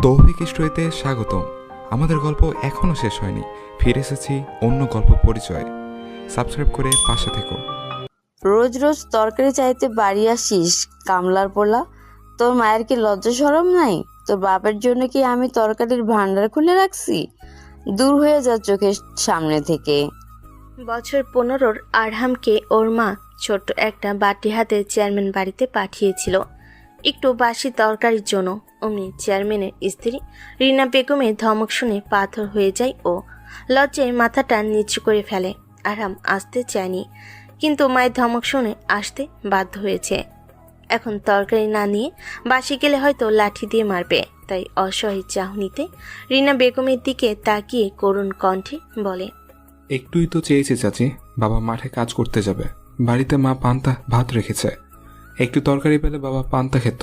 তৌফিক স্টোরিতে স্বাগতম। আমাদের গল্প এখনও শেষ হয়নি, ফিরে এসেছি অন্য গল্প পরিচয়ে। সাবস্ক্রাইব করে পাশে থেকো। রোজ রোজ তরকারি চাইতে বাড়ি আসিস কামলার পোলা। তোর মায়ের কি লজ্জা শরম নাই? তোর বাপের জন্য কি আমি তরকারির ভান্ডার খুলে রাখছি? দূর হয়ে যা চোখের সামনে থেকে। বছর 15 আরহামকে ওর মা ছোট্ট একটা বাটি হাতে চেয়ারম্যান বাড়িতে পাঠিয়েছিল একটু বাসি তরকারির জন্য। অমনি চেয়ারম্যানের স্ত্রী রিনা বেগমের ধমক শুনে পাথর হয়ে যায় ও লজ্জায় মাথাটা নিচু করে ফেলে। আরহাম আসতে চায়নি, কিন্তু মায়ের ধমক শুনে আসতে বাধ্য হয়েছে। এখন তরকারি না নিয়ে বাসি গেলে হয়তো লাঠি দিয়ে মারবে, তাই অসহায় চাহনিতে রিনা বেগমের দিকে তাকিয়ে করুণ কণ্ঠে বলে, একটুই তো চেয়েছি চাচি, বাবা মাঠে কাজ করতে যাবে, বাড়িতে মা পান্তা ভাত রেখেছে, একটু তরকারি পেলে বাবা পান্তা খেত।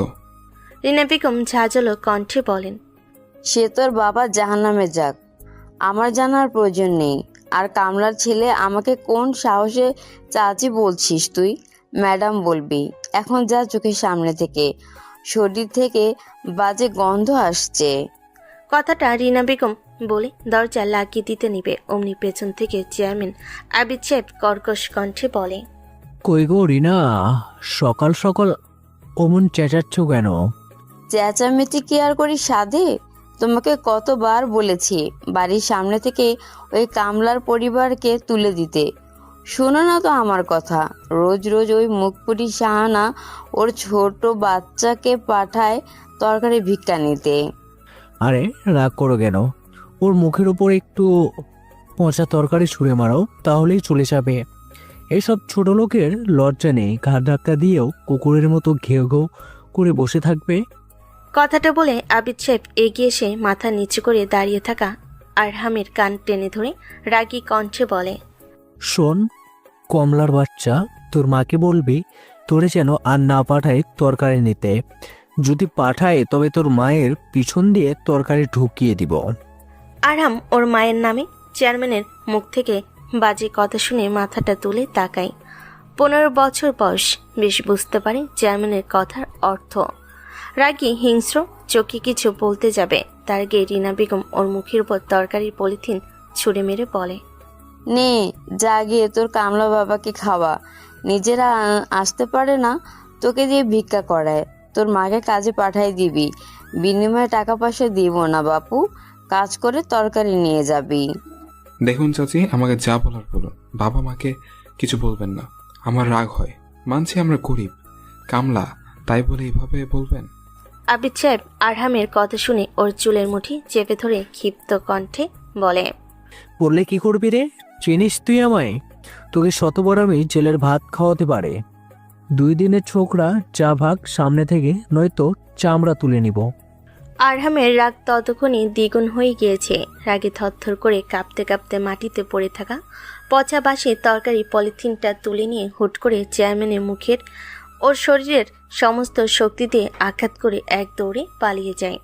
রিনা বেগম ঝাঁঝালো কণ্ঠে বলেন, সে তোর বাবা জাহান্নামে যাক, আমার জানার প্রয়োজন নেই। আর কামলার ছেলে আমাকে কোন সাহসে চাচি বলছিস তুই? ম্যাডাম বলবি। এখন যা চোখের সামনে থেকে, শরীর থেকে বাজে গন্ধ আসছে। কথাটা রিনা বেগম বলে দরজা লাগিয়ে দিতে নিবে, অমনি পেছন থেকে চেয়ারম্যান আবিদ সাহেব কর্কশ কণ্ঠে বলে, কই গো রিনা, সকাল সকাল অমন চেঁচাচ্ছ কেন? চেঁচামেচি কি আর করি সাধে? তোমাকে কতবার বলেছি বাড়ির সামনে থেকে ওই কামলার পরিবারকে তুলে দিতে, শোনো না তো আমার কথা। রোজ রোজ ওই মুখপুরি সাহানা ওর ছোট বাচ্চাকে পাঠায় তরকারি ভিক্ষা নিতে। আরে রাগ করো কেন? ওর মুখের উপর একটু পচা তরকারি ছুঁড়ে মারো, তাহলেই চলে যাবে। এইসব ছোট লোকের লজ্জা নেই, ঘাড় ধাক্কা দিয়েও কুকুরের মতো ঘেউ ঘেউ করে বসে থাকবে। কথাটা বলে আবিদ সাহেব এগিয়ে এসে মাথা নিচু করে দাঁড়িয়ে থাকা আরহামের কান টেনে ধরে রাগী কণ্ঠে বলে, শোন কমলার বাচ্চা, তোর মাকে বলবি তোরে যেন আর না পাঠায় তরকারি নিতে। যদি পাঠায় তবে তোর মায়ের পিছন দিয়ে তরকারি ঢুকিয়ে দিব। আরহাম ওর মায়ের নামে চেয়ারম্যানের মুখ থেকে বাজে কথা শুনে মাথাটা তুলে তাকায়। 15 বছর বয়স, বেশ বুঝতে পারে চেয়ারম্যানের কথার অর্থ। রাগী হিংস্র চোখে কিছু বলতে যাবে, তার আগে রিনা বেগম ওর মুখের উপর তরকারির পলিথিন ছুঁড়ে মেরে বলে, নে যা গিয়ে তোর কামলা বাবাকে খাওয়া। নিজেরা আসতে পারে না, তোকে দিয়ে ভিক্ষা করায়। তোর মাকে কাজে পাঠাই দিবি, বিনিময়ে টাকা পয়সা দিব না বাপু। কাজ করে তরকারি নিয়ে যাবি। দেখুন চাচি, আমাকে যা বলার বলুন, বাবা মাকে কিছু বলবেন না। আমার রাগ হয়, মানছি আমরা গরিব, কামলা, তাই বলে এইভাবে বলবেন? আবিদ সাহেব আরহামের কথা শুনে ওর চুলের মুঠি চেপে ধরে ক্ষিপ্ত কণ্ঠে বলে, বললে কি করবি রে? চিনিস তুই আমায়? তোকে শতবার আমি জেলের ভাত খাওয়াতে পারে। 2 দিনের ছোকরা চা ভাগ সামনে থেকে, নয়তো চামড়া তুলে নিব। আরহামের রাগ ততক্ষণে দ্বিগুণ হয়ে গিয়েছে। রাগে থরথর করে কাঁপতে কাঁপতে মাটিতে পড়ে থাকা পচা বাসে তরকারি পলিথিনটা তুলে নিয়ে হুট করে চেয়ারম্যানের মুখের ওর শরীরের সমস্ত শক্তি দিয়ে আঘাত করে এক দৌড়ে পালিয়ে যায়।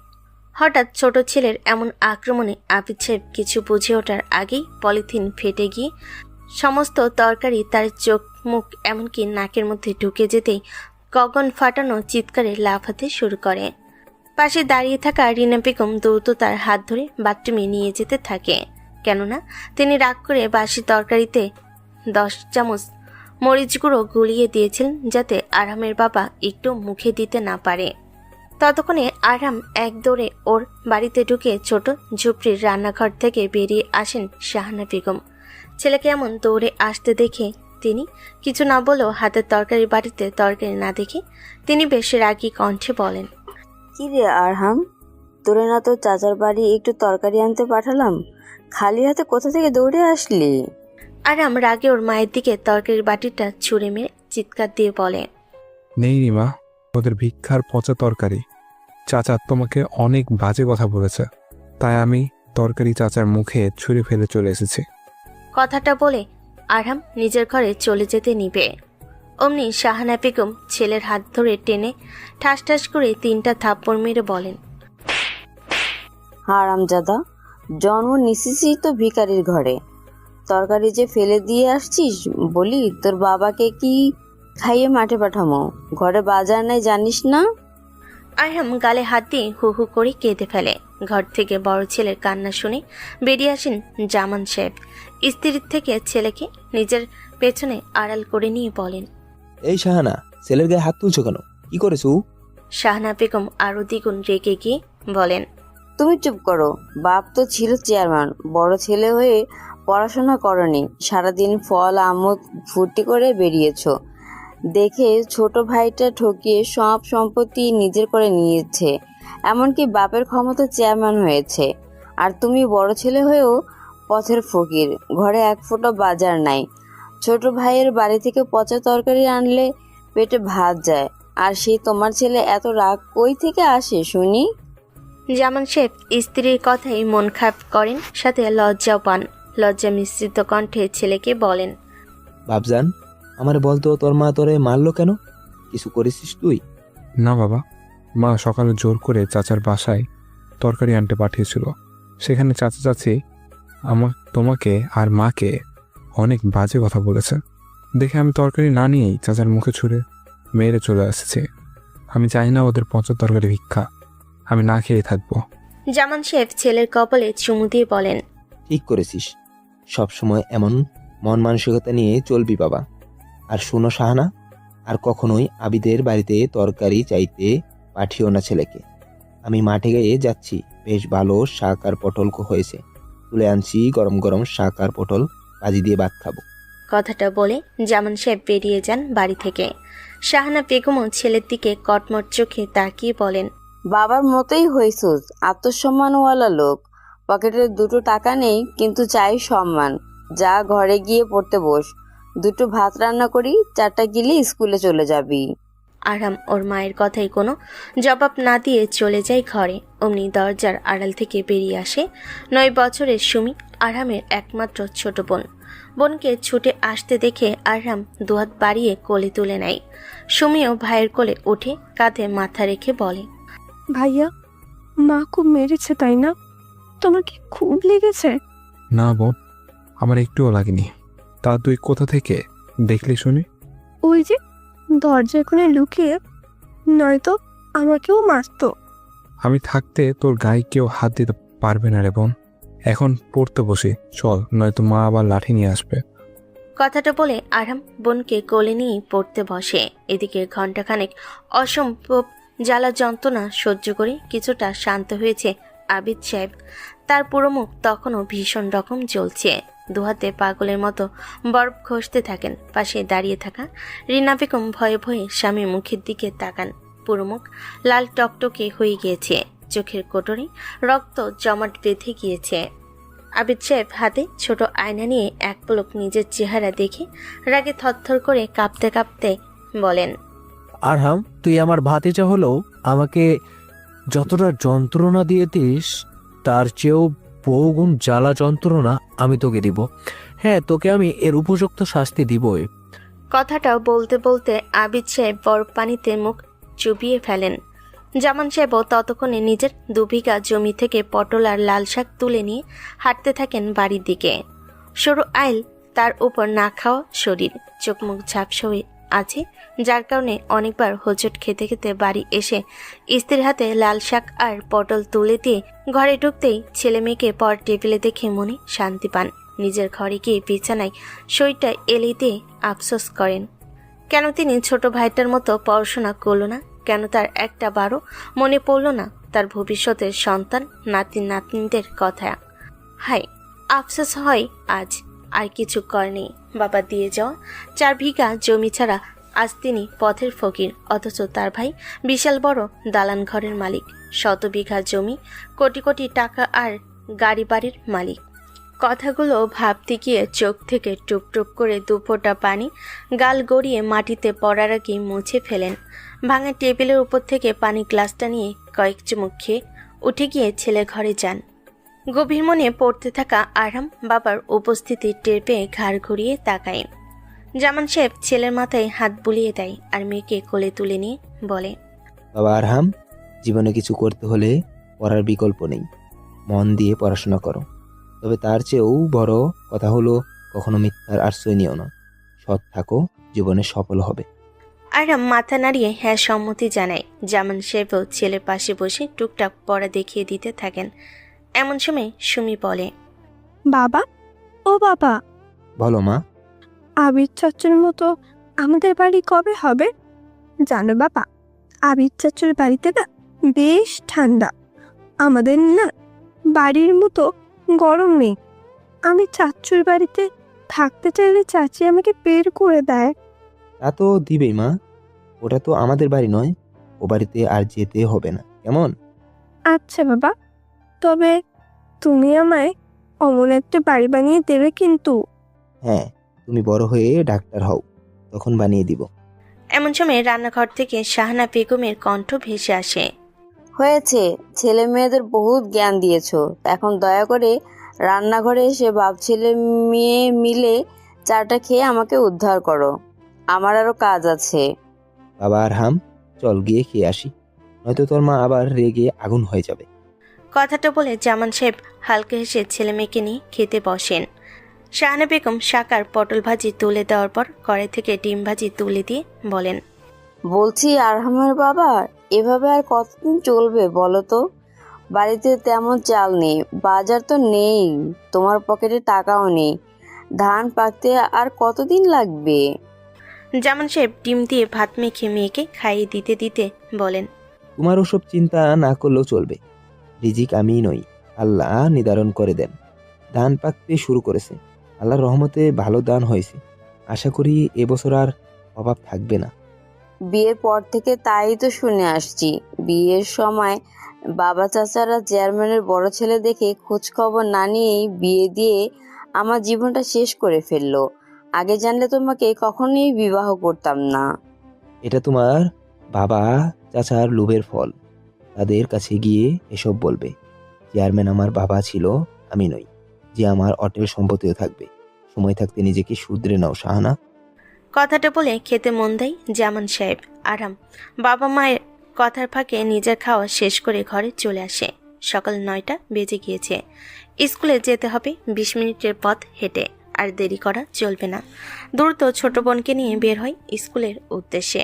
হঠাৎ ছোট ছেলের এমন আক্রমণে আবিদ সাহেব কিছু বুঝে ওঠার আগেই পলিথিন ফেটে গিয়ে সমস্ত তরকারি তার চোখ, মুখ, এমনকি নাকের মধ্যে ঢুকে যেতেই গগন ফাটানো চিৎকারে লাফাতে শুরু করে। পাশে দাঁড়িয়ে থাকা রিনা বেগম দ্রুত তার হাত ধরে বাথরুমে নিয়ে যেতে থাকে, কেননা তিনি রাগ করে বাসি তরকারিতে 10 চামচ মরিচ গুঁড়ো গুলিয়ে দিয়েছিলেন, যাতে আরহামের বাবা একটু মুখে দিতে না পারে। ততক্ষণে আরহাম এক দৌড়ে ওর বাড়িতে ঢুকে ছোট ঝুপড়ির রান্নাঘর থেকে বেরিয়ে আসেন শাহানা বেগম। ছেলেকে এমন দৌড়ে আসতে দেখে তিনি কিছু না বলেও হাতের তরকারি বাড়িতে তরকারি না দেখে তিনি বেশ রাগী কণ্ঠে বলেন, কি রে আরহাম, তোরে না তোর চাচার বাড়ি একটু তরকারি আনতে পাঠালাম, খালি হাতে কোথা থেকে দৌড়ে আসলি? আরহাম রাগে ওর মায়ের দিকে তরকারির বাটিটা ছুঁড়ে মেরে চিৎকার দিয়ে বলে, নেই রিমা, ওদের ভিক্ষার পচা তরকারি। চাচা তোমাকে অনেক বাজে কথা বলেছে, তাই আমি তরকারি চাচার মুখে ছুঁড়ে ফেলে চলে এসেছি। কথাটা বলে আরহাম নিজের ঘরে চলে যেতে নিবে। অমনি শাহানা বেগম ছেলের হাত ধরে টেনে ঠাস ঠাস করে 3টা থাপ্পড় মেরে বলেন, হারামজাদা, জন্ম নিছিসই তো ভিখারির ঘরে, তরকারি যে ফেলে দিয়ে আসছিস। বলি তোর বাবাকে কি খাইয়ে মাঠে পাঠামো? ঘরে বাজার নাই জানিস না? আরহাম গালে হাত দিয়ে হু হু করে কেঁদে ফেলে। ঘর থেকে বড় ছেলের কান্না শুনে বেরিয়ে আসেন জামান সাহেব। স্ত্রীর থেকে ছেলেকে নিজের পেছনে আড়াল করে নিয়ে বলেন, এই শাহানা, ছেলের গায়ে হাত তুলছো কেন? কি করেছো? শাহনা বেগম আরো দ্বিগুণ রেগে গিয়ে বলেন, তুমি চুপ করো। বাপ তো ছিল চেয়ারম্যান, বড় ছেলে হয়ে পড়াশোনা করনি, সারাদিন ফল আমোদ ফুর্তি করে বেরিয়েছো। দেখে ছোট ভাইটা ঠকিয়ে সব সম্পত্তি নিজের করে নিয়েছে, এমনকি বাপের ক্ষমতা চেয়ারম্যান হয়েছে। আর তুমি বড় ছেলে হয়েও পথের ফকির, ঘরে এক ফোঁটা বাজার নাই। ছোট ভাইয়ের বাড়ি থেকে পচা তরকারি আনলে পেটে ভাত যায়, আর সেই তোমার ছেলে এত রাগ কই থেকে আসে শুনি? জামান সাহেব স্ত্রীর কথাই মন খারাপ করেন, সাথে লজ্জাও পান। লজ্জা মিশ্রিত কণ্ঠে ছেলেকে বলেন, বাপজান, আমার বলতো তোর মা তোরে মারলো কেন? কিছু করেছিস তুই? না বাবা, মা সকালে জোর করে চাচার বাসায় তরকারি আনতে পাঠিয়েছিল। সেখানে চাচা চাচি তোমাকে আর মাকে অনেক বাজে কথা বলেছে দেখে আমি তরকারি না নিয়েই চাচার মুখে ছুঁড়ে মেরে চলে এসেছি। আমি চাই না ওদের পচা তরকারি ভিক্ষা, আমি না খেয়ে থাকবো। জামান সাহেব ছেলের কপালে চুমু দিয়ে বলেন, ঠিক করেছিস। সব সময় এমন মন মানসিকতা নিয়ে চলবি বাবা। আর শোনো শাহানা, আর কখনোই আবিদের বাড়িতে তরকারি চাইতে পাঠিও না ছেলেকে। আমি মাঠে গিয়ে যাচ্ছি, বেশ ভালো শাক আর পটল হয়েছে, তুলে আনছি গরম গরম শাক আর পটল ভাজি দিয়ে ভাত খাবো। কথাটা বলে জামান সাহেব বেরিয়ে যান বাড়ি থেকে। শাহানা বেগমও ছেলের দিকে কটমট চোখে তাকিয়ে বলেন, বাবার মতোই হয়েছুস, আত্মসম্মানওয়ালা লোক। পকেটে দুটো টাকা নেই, কিন্তু চাই সম্মান। যা ঘরে গিয়ে পড়তে বস, দুটো ভাত রান্না করি, 4টা গিলে স্কুলে চলে যাবি। আরহাম ওর মায়ের কথায় কোনো জবাব না দিয়ে চলে যায় ঘরে। অমনি দরজার আড়াল থেকে বেরিয়ে আসে 9 বছরের সুমি, আরহামের একমাত্র ছোট বোন। বোনকে ছুটে আসতে দেখে আরহাম দুহাত বাড়িয়ে কোলে তুলে নেয়। সুমিও ভাইয়ের কোলে উঠে কাঁধে মাথা রেখে বলে, ভাইয়া, মা খুব মেরেছে তাই না? তোমার কি খুব লেগেছে? না বোন, আমার একটুও লাগেনি। তা তুই কোথা থেকে দেখলি শুনি? ওই যে দরজার কোণে লুকিয়ে, নয়তো আমাকেও মারতো। আমি থাকতে তোর গায়ে কেউ হাত দিতে পারবে না রে বোন। এখন পড়তে বসি চল, নয়তো মা আবার লাঠি নিয়ে আসবে। কথাটা বলে আরহাম বোনকে কোলে নিয়ে পড়তে বসে। এদিকে ঘণ্টাখানেক অসম্ভব জ্বালা যন্ত্রণা সহ্য করে কিছুটা শান্ত হয়েছে আবিদ সাহেব। তার পুরো মুখ তখনও ভীষণ রকম জ্বলছে। দুহাতে পাগলের মতো বরফ ঘষতে থাকেন। পাশে দাঁড়িয়ে থাকা রিনা বেগম ভয়ে ভয়ে স্বামীর মুখের দিকে তাকান। পুরো মুখ লাল টকটকে হয়ে গিয়েছে, চোখের কোটরে রক্ত জমাট বেঁধে গিয়েছে। আবিদ সাহেব হাতে ছোট আয়না নিয়ে এক পলক নিজের চেহারা দেখে রাগে থরথর করে কাঁপতে কাঁপতে বলেন, আরহাম, তুই আমার ভাতিজা হলেও আমাকে যতটা যন্ত্রণা দিয়েছিস তার চেয়েও বহুগুণ জ্বালা যন্ত্রণা আমি তোকে দিব। হ্যাঁ, তোকে আমি এর উপযুক্ত শাস্তি দিবই। কথাটা বলতে বলতে আবিদ সাহেব বরফ পানিতে মুখ চুবিয়ে ফেলেন। জামান সাহেবও ততক্ষণে নিজের 2 বিঘা জমি থেকে পটল আর লাল শাক তুলে নিয়ে হাঁটতে থাকেন বাড়ির দিকে। সরু আইল, তার উপর না খাওয়া শরীর, চোখ মুখ ঝাপসা হয়ে আছে, যার কারণে অনেকবার হোঁচট খেতে খেতে বাড়ি এসে স্ত্রীর হাতে লাল শাক আর পটল তুলে দিয়ে ঘরে ঢুকতেই ছেলে মেয়েকে পর টেবিলে দেখে মনে শান্তি পান। নিজের ঘরে গিয়ে বিছানায় শরীরটা এলে দিয়ে আফসোস করেন, কেন তিনি ছোট ভাইটার মতো পড়াশোনা করল না? কেন তার একটা বারও মনে পড়ল না তার ভবিষ্যতের সন্তান নাতি নাতনিদের কথা? হায়, আফসোস হয় আজ। আর কিছু করেনি। বাবা দিয়ে যাওয়া 4 বিঘা জমি ছাড়া আজ তিনি পথের ফকির, অথচ তার ভাই বিশাল বড় দালান ঘরের মালিক, 100 বিঘা জমি, কোটি কোটি টাকা আর গাড়ি বাড়ির মালিক। কথাগুলো ভাবতে গিয়ে চোখ থেকে টুপ টুপ করে 2 ফোঁটা পানি গাল গড়িয়ে মাটিতে পড়ার আগে মুছে ফেলেন। ভাঙা টেবিলের উপর থেকে পানি গ্লাসটা নিয়ে কয়েক চুমুক খেয়ে উঠে গিয়ে ছেলের ঘরে যান। গভীর মনে পড়তে থাকা আরহাম বাবার উপস্থিতি টের পেয়ে ঘাড় ঘুরিয়ে তাকায়। জামান সাহেব ছেলের মাথায় হাত বুলিয়ে দেয় আর মেয়েকে কোলে তুলে নিয়ে বলে, বাবা আরহাম, জীবনে কিছু করতে হলে পড়ার বিকল্প নেই। মন দিয়ে পড়াশোনা করো। তবে তার চেয়েও বড় কথা হলো কখনো মিথ্যার আশ্রয় নিও না। সৎ থাকো, জীবনে সফল হবে। আরাম মাথা নাড়িয়ে হ্যাঁ সম্মতি জানায়। জামান সাহেবও ছেলের পাশে বসে টুকটাক পড়া দেখিয়ে দিতে থাকেন। এমন সময় সুমি বলে, বাবা, ও বাবা, বলো মা। আবির চাচুর মতো আমাদের বাড়ি কবে হবে? জানো বাবা, আবির চাচুর বাড়িতে না বেশ ঠান্ডা, আমাদের না বাড়ির মতো গরম নেই। আমি চাচুর বাড়িতে থাকতে চাইলে চাচি আমাকে বের করে দেয়। তা তো দিবেই মা, ওটা তো আমাদের বাড়ি নয়, ও বাড়িতে আর যেতে হবে না, কেমন? আচ্ছা বাবা, তবে তুমি আমায় অমন একটা বাড়ি বানিয়ে দেবে কিন্তু। হ্যাঁ, তুমি বড় হয়ে ডাক্তার হও, তখন বানিয়ে দিব। এমন সময় রান্নাঘর থেকে শাহানা বেগমের কণ্ঠ ভেসে আসে। হয়েছে, ছেলে মেয়েদের বহুত জ্ঞান দিয়েছো, এখন দয়া করে রান্নাঘরে এসে বাপ ছেলে মেয়ে মিলে চাটা খেয়ে আমাকে উদ্ধার করো, আমার আরো কাজ আছে। বাবা আর হাম, চল গিয়ে খেয়ে আসি, নয়তো তোর মা আবার রেগে আগুন হয়ে যাবে। কথাটা বলে জামান সাহেব হালকা হেসে ছেলে মেয়েকে নিয়ে খেতে বসেন। শাহানা বেগম শাকার পটল ভাজি তুলে দেওয়ার পর কড়াই থেকে ডিম ভাজি তুলে দিয়ে বলেন, বলছি আরহামের বাবা, এভাবে আর কতদিন চলবে বলো তো? বাড়িতে তেমন চাল নেই, বাজার তো নেই, তোমার পকেটে টাকাও নেই, ধান পাকতে আর কতদিন লাগবে? জামান সাহেব ডিম দিয়ে ভাত মেখে মেয়েকে খাইয়ে দিতে দিতে বলেন, তোমার ওসব চিন্তা না করলেও চলবে, রিজিক আমিই নই, আল্লাহ নির্ধারণ করে দেন। ধান পাকতে শুরু করেছে, আল্লাহর রহমতে ভালো দান হয়েছে, আশা করি এবছর আর অভাব থাকবে না। বিয়ের পর থেকে তাই তো শুনে আসছি, বিয়ের সময় বাবা চাচারা চেয়ারম্যানের বড় ছেলে দেখে খোঁজ খবর না নিয়েই বিয়ে দিয়ে আমার জীবনটা শেষ করে ফেললো। আগে জানলে তোমাকে কখনোই বিবাহ করতাম না। এটা তোমার বাবা চাচার লোভের ফল, তাদের কাছে গিয়ে এসব বলবে। চেয়ারম্যান আমার বাবা ছিল, আমি নই, যে আমার অটেল সম্পত্তিও থাকবে। সময় থাকতে নিজেকে শুধরে নাও শাহানা। কথাটা বলে খেতে মন দেয় জামান সাহেব। আরাম বাবা মায়ের কথার ফাঁকে নিজের খাওয়া শেষ করে ঘরে চলে আসে। সকাল 9টা বেজে গিয়েছে। স্কুলে যেতে হবে 20 মিনিটের পথ হেঁটে, আর দেরি করা চলবে না। দ্রুত ছোট বোনকে নিয়ে বের হয় স্কুলের উদ্দেশ্যে।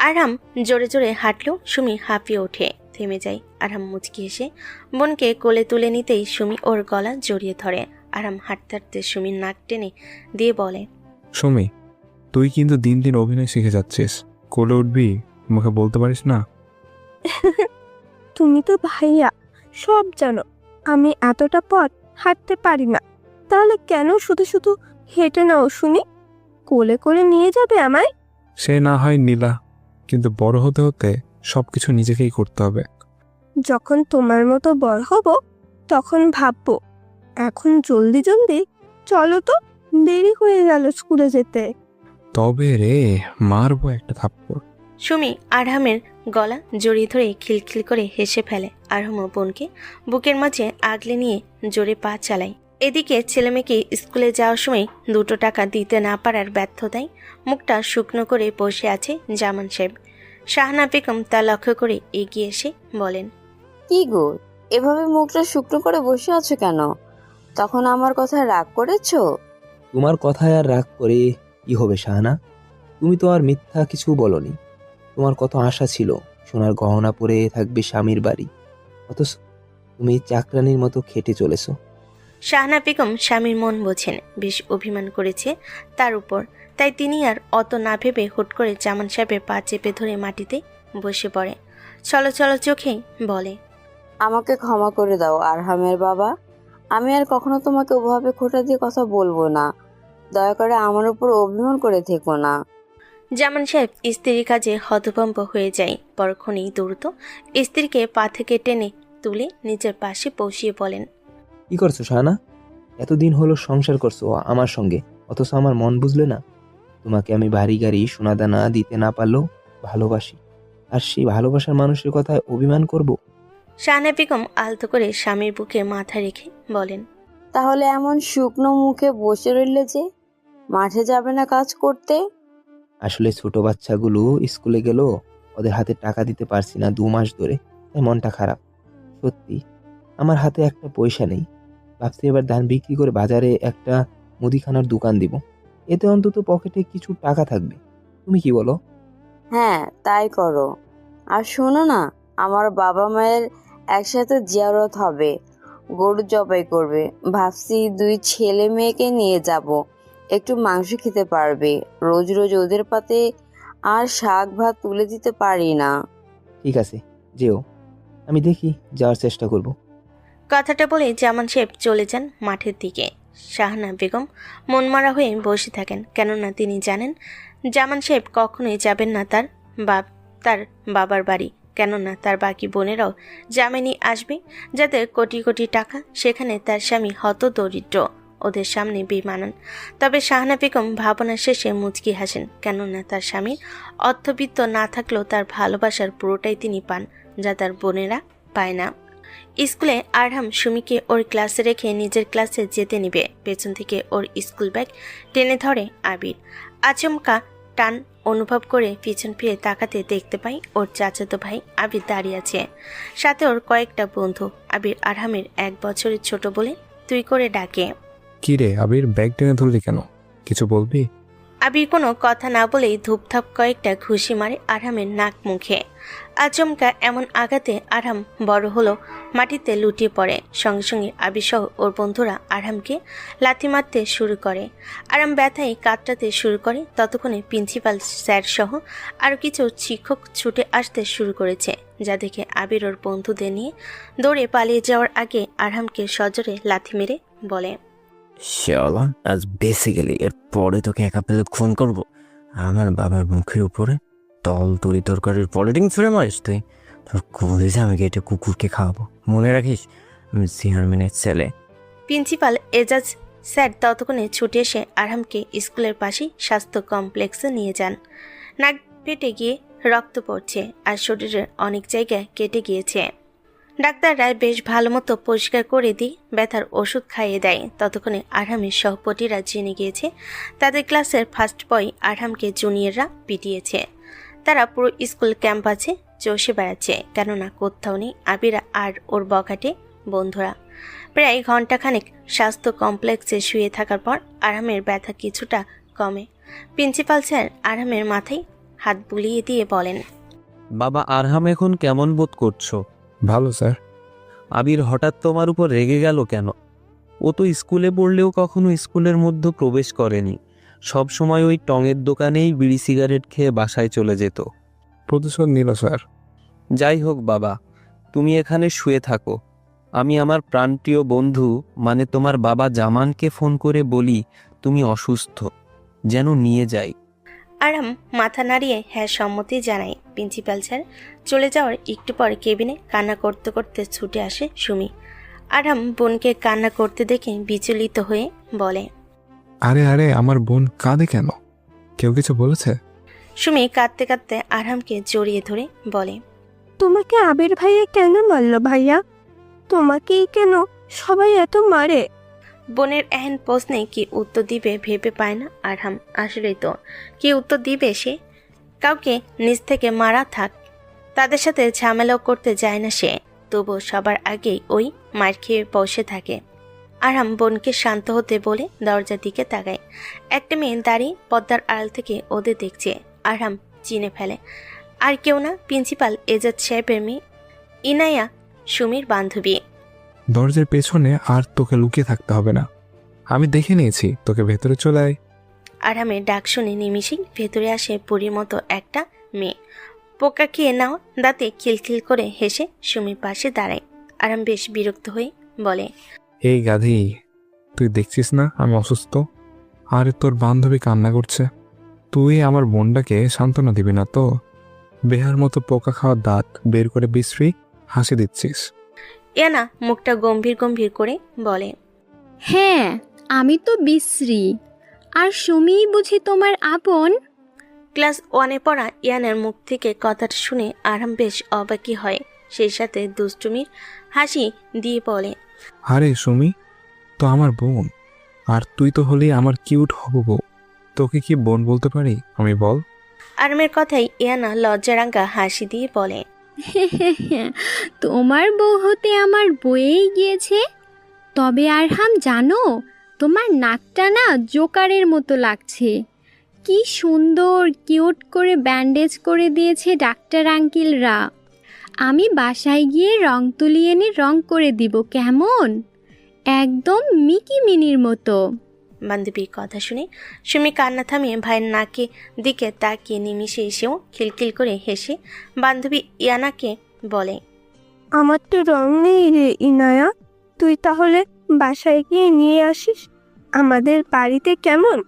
আরাম জোরে জোরে হাঁটলেও সুমি হাঁপিয়ে ওঠে, থেমে যায়। আরাম মুচকি এসে বোনকে কোলে তুলে নিতেই সুমি ওর গলা জড়িয়ে ধরে। আরাম হাঁটতে হাঁটতে সুমির নাক টেনে দিয়ে বলে, সুমি, তুই কিন্তু দিন দিন অভিনয় শিখে যাচ্ছিস, কোলে উঠবি, মুখে বলতে পারিস না? তুমি তো ভাইয়া সব জানো, আমি এতটা পথ হাঁটতে পারি না, তাহলে কেন শুধু শুধু হেঁটে নাও শুনি? কোলে করে নিয়ে যাবে আমায়? সে না হয় নীলা, কিন্তু বড় হতে হতে সবকিছু নিজেকেই করতে হবে। যখন তোমার মতো বড় হব তখন ভাববো। এখন জলদি জলদি চলো তো, দেরি হয়ে গেল স্কুলে যেতে। তবে রে, মারবো একটা থাপ্পড়। সুমি আরহামের গলা জড়িয়ে ধরে খিলখিল করে হেসে ফেলে। আরহামও বোনকে বুকের মাঝে আগলে নিয়ে জোরে পা চালায়। এদিকে ছেলেমেয়েকে স্কুলে যাওয়ার সময় 2 টাকা দিতে না পারার ব্যর্থতায় মুখটা শুকনো করে বসে আছে জামান সাহেব। শাহানা বেগম তা লক্ষ্য করে এগিয়ে এসে বলেন, কি গো, এভাবে মুখটা শুকনো করে বসে আছো কেন? তখন আমার কথা রাগ করেছো? তোমার কথায় আর রাগ করে কি হবে শাহানা? তুমি তো আর মিথ্যা কিছু বলনি। তোমার কত আশা ছিল সোনার গহনা পরে থাকবে স্বামীর বাড়ি, অথচ তুমি চাকরানির মতো খেটে চলেছো। শাহানা বেগম স্বামীর মন বোঝেন, বেশ অভিমান করেছে তার উপর, তাই তিনি আর অত না ভেবে হুট করে জামান সাহেবের পা চেপে ধরে মাটিতে বসে পড়ে। চলো চলো চোখে বলে, আমাকে ক্ষমা করে দাও আরহামের বাবা, আমি আর কখনো তোমাকে ওভাবে খোঁটা দিয়ে কথা বলবো না, দয়া করে আমার উপর অভিমান করে থেকো না। জামান সাহেব স্ত্রীর কাজে হতভম্ব হয়ে যায়। পরক্ষণেই দ্রুত স্ত্রীকে পা থেকে টেনে তুলে নিজের পাশে বসিয়ে বলেন, কি করছো শাহানা? এতদিন হলো সংসার করছো আমার সঙ্গে, অথচ আমার মন বুঝলে না। তোমাকে আমি বাড়ি গাড়ি সোনাদানা দিতে না পারলেও ভালোবাসি, আর সেই ভালোবাসার মানুষের কথায় অভিমান করব? শাহানা বেগম আলতো করে স্বামীর বুকে মাথা রেখে বলেন, তাহলে এমন শুকনো মুখে বসে রইলে যে, মাঠে যাবে না কাজ করতে? আসলে ছোট বাচ্চাগুলো স্কুলে গেল, ওদের হাতে টাকা দিতে পারছি না 2 মাস ধরে, তাই মনটা খারাপ। সত্যি আমার হাতে একটা পয়সা নেই, ভাবছি এবার ধান বিক্রি করে বাজারে একটা মুদিখানার দোকান দিব, এতে অন্তত পকেটে কিছু টাকা থাকবে। তুমি কি বলো? হ্যাঁ তাই করো। আর শোনো না, আমার বাবা মায়ের একসাথে জিয়ারত হবে, গরু জবাই করবে। ভাবছি 2 ছেলে মেয়েকে নিয়ে যাব, একটু মাংস খেতে পারবে। রোজ রোজ ওদের পাতে আর শাক ভাত তুলে দিতে পারি না। ঠিক আছে, যেও। আমি দেখি, যাওয়ার চেষ্টা করব। কথাটা বলে জামান সাহেব চলে যান মাঠের দিকে। শাহানা বেগম মনমরা হয়ে বসে থাকেন, কেননা তিনি জানেন জামান সাহেব কখনোই যাবেন না তার বাবার বাড়ি, কেননা তার বাকি বোনেরাও জামিনী আসবে, যাদের কোটি কোটি টাকা, সেখানে তার স্বামী হতদরিদ্র, ওদের সামনে বেমানান। তবে শাহানা বেগম ভাবনা শেষে মুচকি হাসেন, কেননা তার স্বামীর অর্থবিত্ত না থাকলেও তার ভালোবাসার পুরোটাই তিনি পান, যা তার বোনেরা পায় না। স্কুলে আরহাম সুমিকে ওর ক্লাসে রেখে নিজের ক্লাসে যেতে নিবে, পেছন থেকে ওর স্কুল ব্যাগ টেনে ধরে আবির। আচমকা টান অনুভব করে পিছন ফিরে তাকাতে দেখতে পাই ওর চাচাতো ভাই আবির দাঁড়িয়ে আছে, সাথে ওর কয়েকটা বন্ধু। আবির আরহামের 1 বছরের ছোট বলে তুই করে ডাকে। কি রে আবির, ব্যাগ টেনে ধরলি কেন? কিছু বলবি? আবির কোনো কথা না বলেই ধূপধাপ কয়েকটা ঘুষি মারে আরহামের নাক মুখে। আচমকা এমন আঘাতে আরহাম বড় হলো মাটিতে লুটিয়ে পড়ে। সঙ্গে সঙ্গে আবির সহ ওর বন্ধুরা আরহামকে লাথি মারতে শুরু করে। আরহাম ব্যথায় কাতরাতে শুরু করে। ততক্ষণে প্রিন্সিপাল স্যার সহ আরও কিছু শিক্ষক ছুটে আসতে শুরু করেছে, যা দেখে আবির ওর বন্ধুদের নিয়ে দৌড়ে পালিয়ে যাওয়ার আগে আরহামকে সজোরে লাথি মেরে বলে, শালা, আজ বেসিক্যালি এর পরে তোকে একা পেলে খুন করবো। আমার বাবার মুখের উপরে তরি তরকারির পলিটিং ছুঁড়ে মারিস তুই? তোর কলেজে আমি এটা কুকুরকে খাওয়াবো, মনে রাখিস। আমি চেয়ারম্যানের ছেলে। প্রিন্সিপাল এজাজ স্যার ততক্ষণে ছুটে এসে আরহামকে স্কুলের পাশেই স্বাস্থ্য কমপ্লেক্সে নিয়ে যান। নাক ফেটে গিয়ে রক্ত পড়ছে আর শরীরের অনেক জায়গায় কেটে গিয়েছে। ডাক্তাররা বেশ ভালো মতো পরিষ্কার করে দিয়ে ব্যথার ওষুধ খাইয়ে দেয়। ততক্ষণে আরহামের সহপাঠীরা জেনে গিয়েছে তাদের ক্লাসের ফার্স্ট বয় আরহামকে জুনিয়ররা পিটিয়েছে। তারা পুরো স্কুল ক্যাম্পাসে চষে বেড়াচ্ছে, কেননা কোথাও নেই আবিরা আর ওর বখাটে বন্ধুরা। প্রায় ঘণ্টাখানেক স্বাস্থ্য কমপ্লেক্সে শুয়ে থাকার পর আরহামের ব্যথা কিছুটা কমে। প্রিন্সিপাল স্যার আরহামের মাথায় হাত বুলিয়ে দিয়ে বলেন, বাবা, আরহাম এখন কেমন বোধ করছো? ভালো স্যার। আবির হঠাৎ তোমার উপর রেগে গেল কেন? ও তো স্কুলে পড়লেও কখনো স্কুলের মধ্যে প্রবেশ করেনি, সব সময় ওই টঙের দোকানেই বিড়ি সিগারেট খেয়ে বাসায় চলে যেত। প্রতিশোধ নিল স্যার। যাই হোক বাবা, তুমি এখানে শুয়ে থাকো। আমি আমার প্রাণপ্রিয় বন্ধু মানে তোমার বাবা জামানকে ফোন করে বলি তুমি অসুস্থ, যেন নিয়ে যাই। আরহাম মাথা নাড়িয়ে হ্যাঁ সম্মতি জানায়। প্রিন্সিপাল স্যার চলে যাওয়ার একটু পর কেবিনে কান্না করতে করতে ছুটে আসে সুমি। আরহাম বোনকে কান্না করতে দেখে বিচলিত হয়ে বলে, আরে আরে, আমার বোন কাঁদে কেন? কেউ কিছু বলেছে? সুমি কাঁদতে কাঁদতে আরহামকে জড়িয়ে ধরে বলে, তোমাকে আবির ভাইয়া কেন মারলো ভাইয়া? তোমাকেই কেন সবাই এত মারে? বোনের এহেন প্রশ্নে কি উত্তর দিবে ভেবে পায় না আরহাম। আসলেই তো, কি উত্তর দিবে সে? কাউকে নিজ থেকে মারা থাক, তাদের সাথে ঝামেলাও করতে যায় না সে, তবুও সবার আগেই ওই মার খেয়ে বসে থাকে। আরহাম বোনকে শান্ত হতে বলে দরজার দিকে তাকায়। একটা মেয়ে দাঁড়িয়ে পর্দার আড়াল থেকে ওদের দেখছে। আরহাম চিনে ফেলে, আর কেউ না, প্রিন্সিপাল এজাজ সাহেবের মেয়ে ইনায়া, সুমির বান্ধবী। দরজার পেছনে আর তোকে লুকিয়ে থাকতে হবে না, আমি দেখে নিয়েছি, তোকে ভেতরে চলে আয়। আরহামের ডাক শুনে নিমিষেই ভেতরে আসে পরীর মতো একটা মেয়ে। পোকা খেয়ে নাও দাঁতে খিলখিল করে হেসে সুমির পাশে দাঁড়ায়। আরহাম বেশ বিরক্ত হয়ে বলে, এই গাধি, তুই দেখছিস না আমি অসুস্থ? আরে তোর বান্ধবী কান্না করছে, তুই আমার বোনটাকে সান্ত্বনা দিবি না তো? বেহার মতো পোকা খাওয়ার দাঁত বের করে বিশ্রী হাসি দিচ্ছিস। ইয়ানা মুখটা গম্ভীর গম্ভীর করে বলে, হ্যাঁ, আমি তো বিশ্রী, আর সুমিই বুঝি তোমার আপন? ক্লাস 1-এ পড়া ইয়ানার মুখ থেকে কথাটা শুনে আরহাম বেশ অবাকই হয়, সেই সাথে দুষ্টুমির হাসি দিয়ে বলে, আরে সুমি তো আমার বোন, আর তুই তো হলি আমার কিউট হব বউ। তোকে কি বোন বলতে পারি আমি, বল? আরহামের কথাই ইয়ানা লজ্জারাঙ্গা হাসি দিয়ে বলে, তোমার বউ হতে আমার বয়েই গিয়েছে। তবে আরহাম জানো, তোমার নাকটা না জোকারের মতো লাগছে। কি সুন্দর কিউট করে ব্যান্ডেজ করে দিয়েছে ডাক্তার আঙ্কেলরা। আমি বাসায় গিয়ে রং তুলি এনে রং করে দিব, কেমন? একদম মিকি মিনির মতো। বান্ধবীর কথা শুনে সুমি কান্না থামিয়ে ভাইয়ের নাকে দিকে তাকিয়ে নিমিষে এসেও খিলখিল করে হেসে বান্ধবী ইয়ানাকে বলে, আমার তো রং নেই রে ইনায়া, তুই তাহলে বাসায় গিয়ে নিয়ে আসিস আমাদের বাড়িতে, কেমন?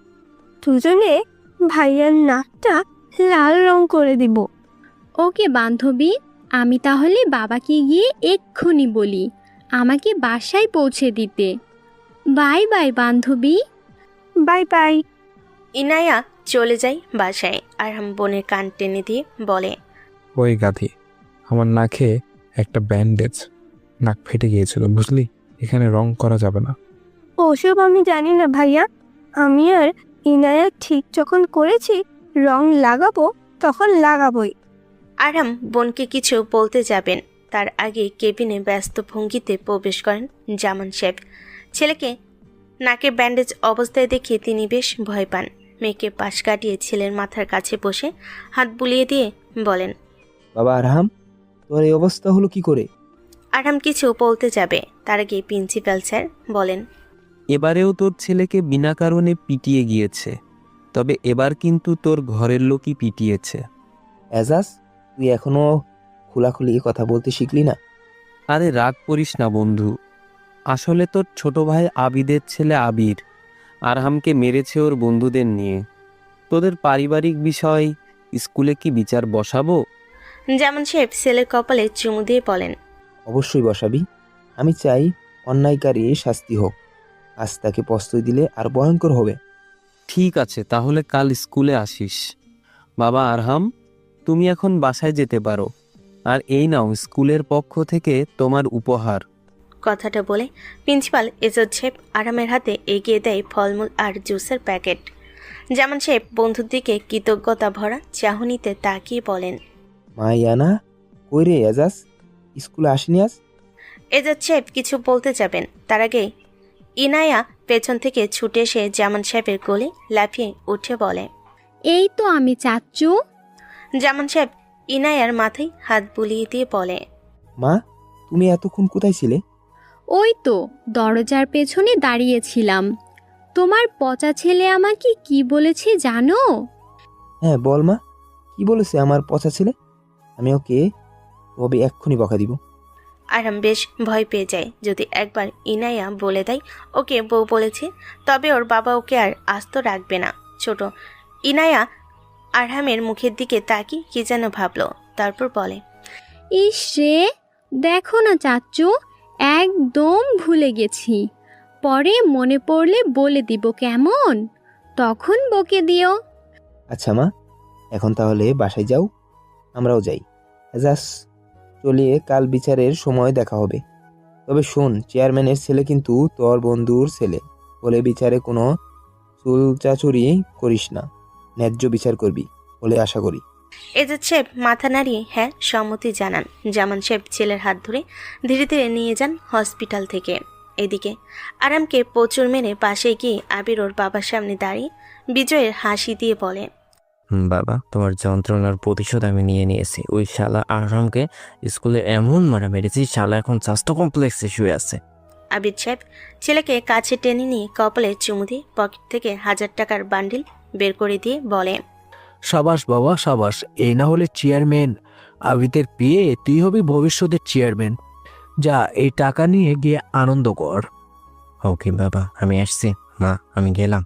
দুজনে ভাইয়ার নাকটা লাল রং করে দিব। ওকে বান্ধবী, আমি তাহলে বাবাকে গিয়ে এক্ষুনি বলি আমাকে বাসায় পৌঁছে দিতে। বাই বাই বান্ধবী। Bye bye. ইনায়া চলে যায় বাসায়। আরহাম বোনের কান টেনে দিয়ে বলে, ওই গাধি, আমার নাকে একটা ব্যান্ডেজ, নাক ফেটে গিয়েছিল বুঝলি, এখানে রং করা যাবে না। ওসব আমি জানি না ভাইয়া, আমি আর ইনায়া ঠিক যখন করেছি রং লাগাবো তখন লাগাবোই। আরহাম বোনকে কিছু বলতে যাবেন তার আগে কেবিনে ব্যস্ত ভঙ্গিতে প্রবেশ করেন জামান সাহেব। ছেলেকে নাকে ব্যান্ডেজ অবস্থায় দেখে তিনি বেশ ভয় পান। মেয়েকে পাশ কাটিয়ে ছেলের মাথার কাছে বসে হাত বুলিয়ে দিয়ে বলেন, বাবা আরহাম, তোর এই অবস্থা হলো কি করে? আরহাম কিছু বলতে যাবে তার আগে প্রিন্সিপাল স্যার বলেন, এবারেও তোর ছেলেকে বিনা কারণে পিটিয়ে গিয়েছে, তবে এবার কিন্তু তোর ঘরের লোকই পিটিয়েছে। এজাজ, তুই এখনো খোলাখুলি কথা বলতে শিখলি না? আরে রাগ করিস না বন্ধু, আসলে তোর ছোট ভাই আবিদের ছেলে আবির আরহামকে মেরেছে ওর বন্ধুদের নিয়ে। তোদের পারিবারিক বিষয় স্কুলে কি বিচার বসাবো? জামান সাহেব ছেলের কপালে চুমু দিয়ে বলেন, অবশ্যই বসাবি। আমি চাই অন্যায়কারী শাস্তি হোক, আজ তাকে প্রশ্রয় দিলে আর ভয়ঙ্কর হবে। ঠিক আছে, তাহলে কাল স্কুলে আসিস। বাবা আরহাম, তুমি এখন বাসায় যেতে পারো, আর এই নাও স্কুলের পক্ষ থেকে তোমার উপহার। কথাটা বলে প্রিন্সিপাল এজদ সাহেব আরামের হাতে এগিয়ে দেয় ফলমূল আর জুসের প্যাকেট। জামান সাহেব বন্ধুর দিকে কৃতজ্ঞতা ভরা চাহনিতে তাকিয়ে বলেন, মা ইয়ানা, কই রে এজাজ, স্কুলে আসেনি আজ? এজদ সাহেব কিছু বলতে যাবেন তার আগে ইনায়া পেছন থেকে ছুটে এসে জামান সাহেবের কোলে লাফিয়ে উঠে বলে, এই তো আমি চাচ্চু। জামান সাহেব ইনায়ার মাথায় হাত বুলিয়ে দিয়ে বলে, মা, তুমি এতক্ষণ কোথায় ছিলে? ওই তো দরজার পেছনে দাঁড়িয়েছিলাম। তোমার পচা ছেলে আমাকে কি বলেছে জানো? হ্যাঁ বল মা, কি বলেছে আমার পচা ছেলে? আমি ওকে তবে এক্ষুনি বকা দিব। আরাম বেশ ভয় পেয়ে যায়। যদি একবার ইনায়া বলে দেয় ওকে বউ বলেছে, তবে ওর বাবা ওকে আর আস্ত রাখবে না। ছোট ইনায়া আরহামের মুখের দিকে তাকিয়ে কি যেন ভাবলো, তারপর বলে, ইস রে, দেখো না চাচ্চু, একদম ভুলে গেছি। পরে মনে পড়লে বলে দিব, কেমন? তখন বকে দিও। আচ্ছা মা, এখন তাহলে বাসায় যাও, আমরাও যাই। এজাজ, চলিয়ে কাল বিচারের সময় দেখা হবে। তবে শোন, চেয়ারম্যানের ছেলে কিন্তু তোর বন্ধুর ছেলে বলে বিচারে কোনো চুলচাচুরি করিস না, ন্যায্য বিচার করবি বলে আশা করি। এজাজ সাহেব মাথা নাড়িয়ে হ্যাঁ সম্মতি জানান। জামান সাহেব ছেলের হাত ধরে ধীরে ধীরে নিয়ে যান হসপিটাল থেকে। এদিকে আরামকে প্রচুর মেরে পাশে গিয়ে আবির ওর বাবার সামনে দাঁড়িয়ে বিজয়ের হাসি দিয়ে বলে, বাবা, তোমার যন্ত্রণার প্রতিশোধ আমি নিয়ে নিয়েছি। ওই শালা আরহামকে স্কুলে এমন মারা মেরেছি, শালা এখন স্বাস্থ্য কমপ্লেক্সে শুয়ে আছে। আবির সাহেব ছেলেকে কাছে টেনে নিয়ে কপালে চুমু দিয়ে পকেট থেকে 1000 টাকার বান্ডিল বের করে দিয়ে বলে, সাবাস বাবা সাবাস, এই না হলে চেয়ারম্যান আবিদের বিয়ে, তুই হবি ভবিষ্যতের চেয়ারম্যান। যা, এই টাকা নিয়ে গিয়ে আনন্দ কর। ওকে বাবা, আমি আসছি। মা, আমি গেলাম।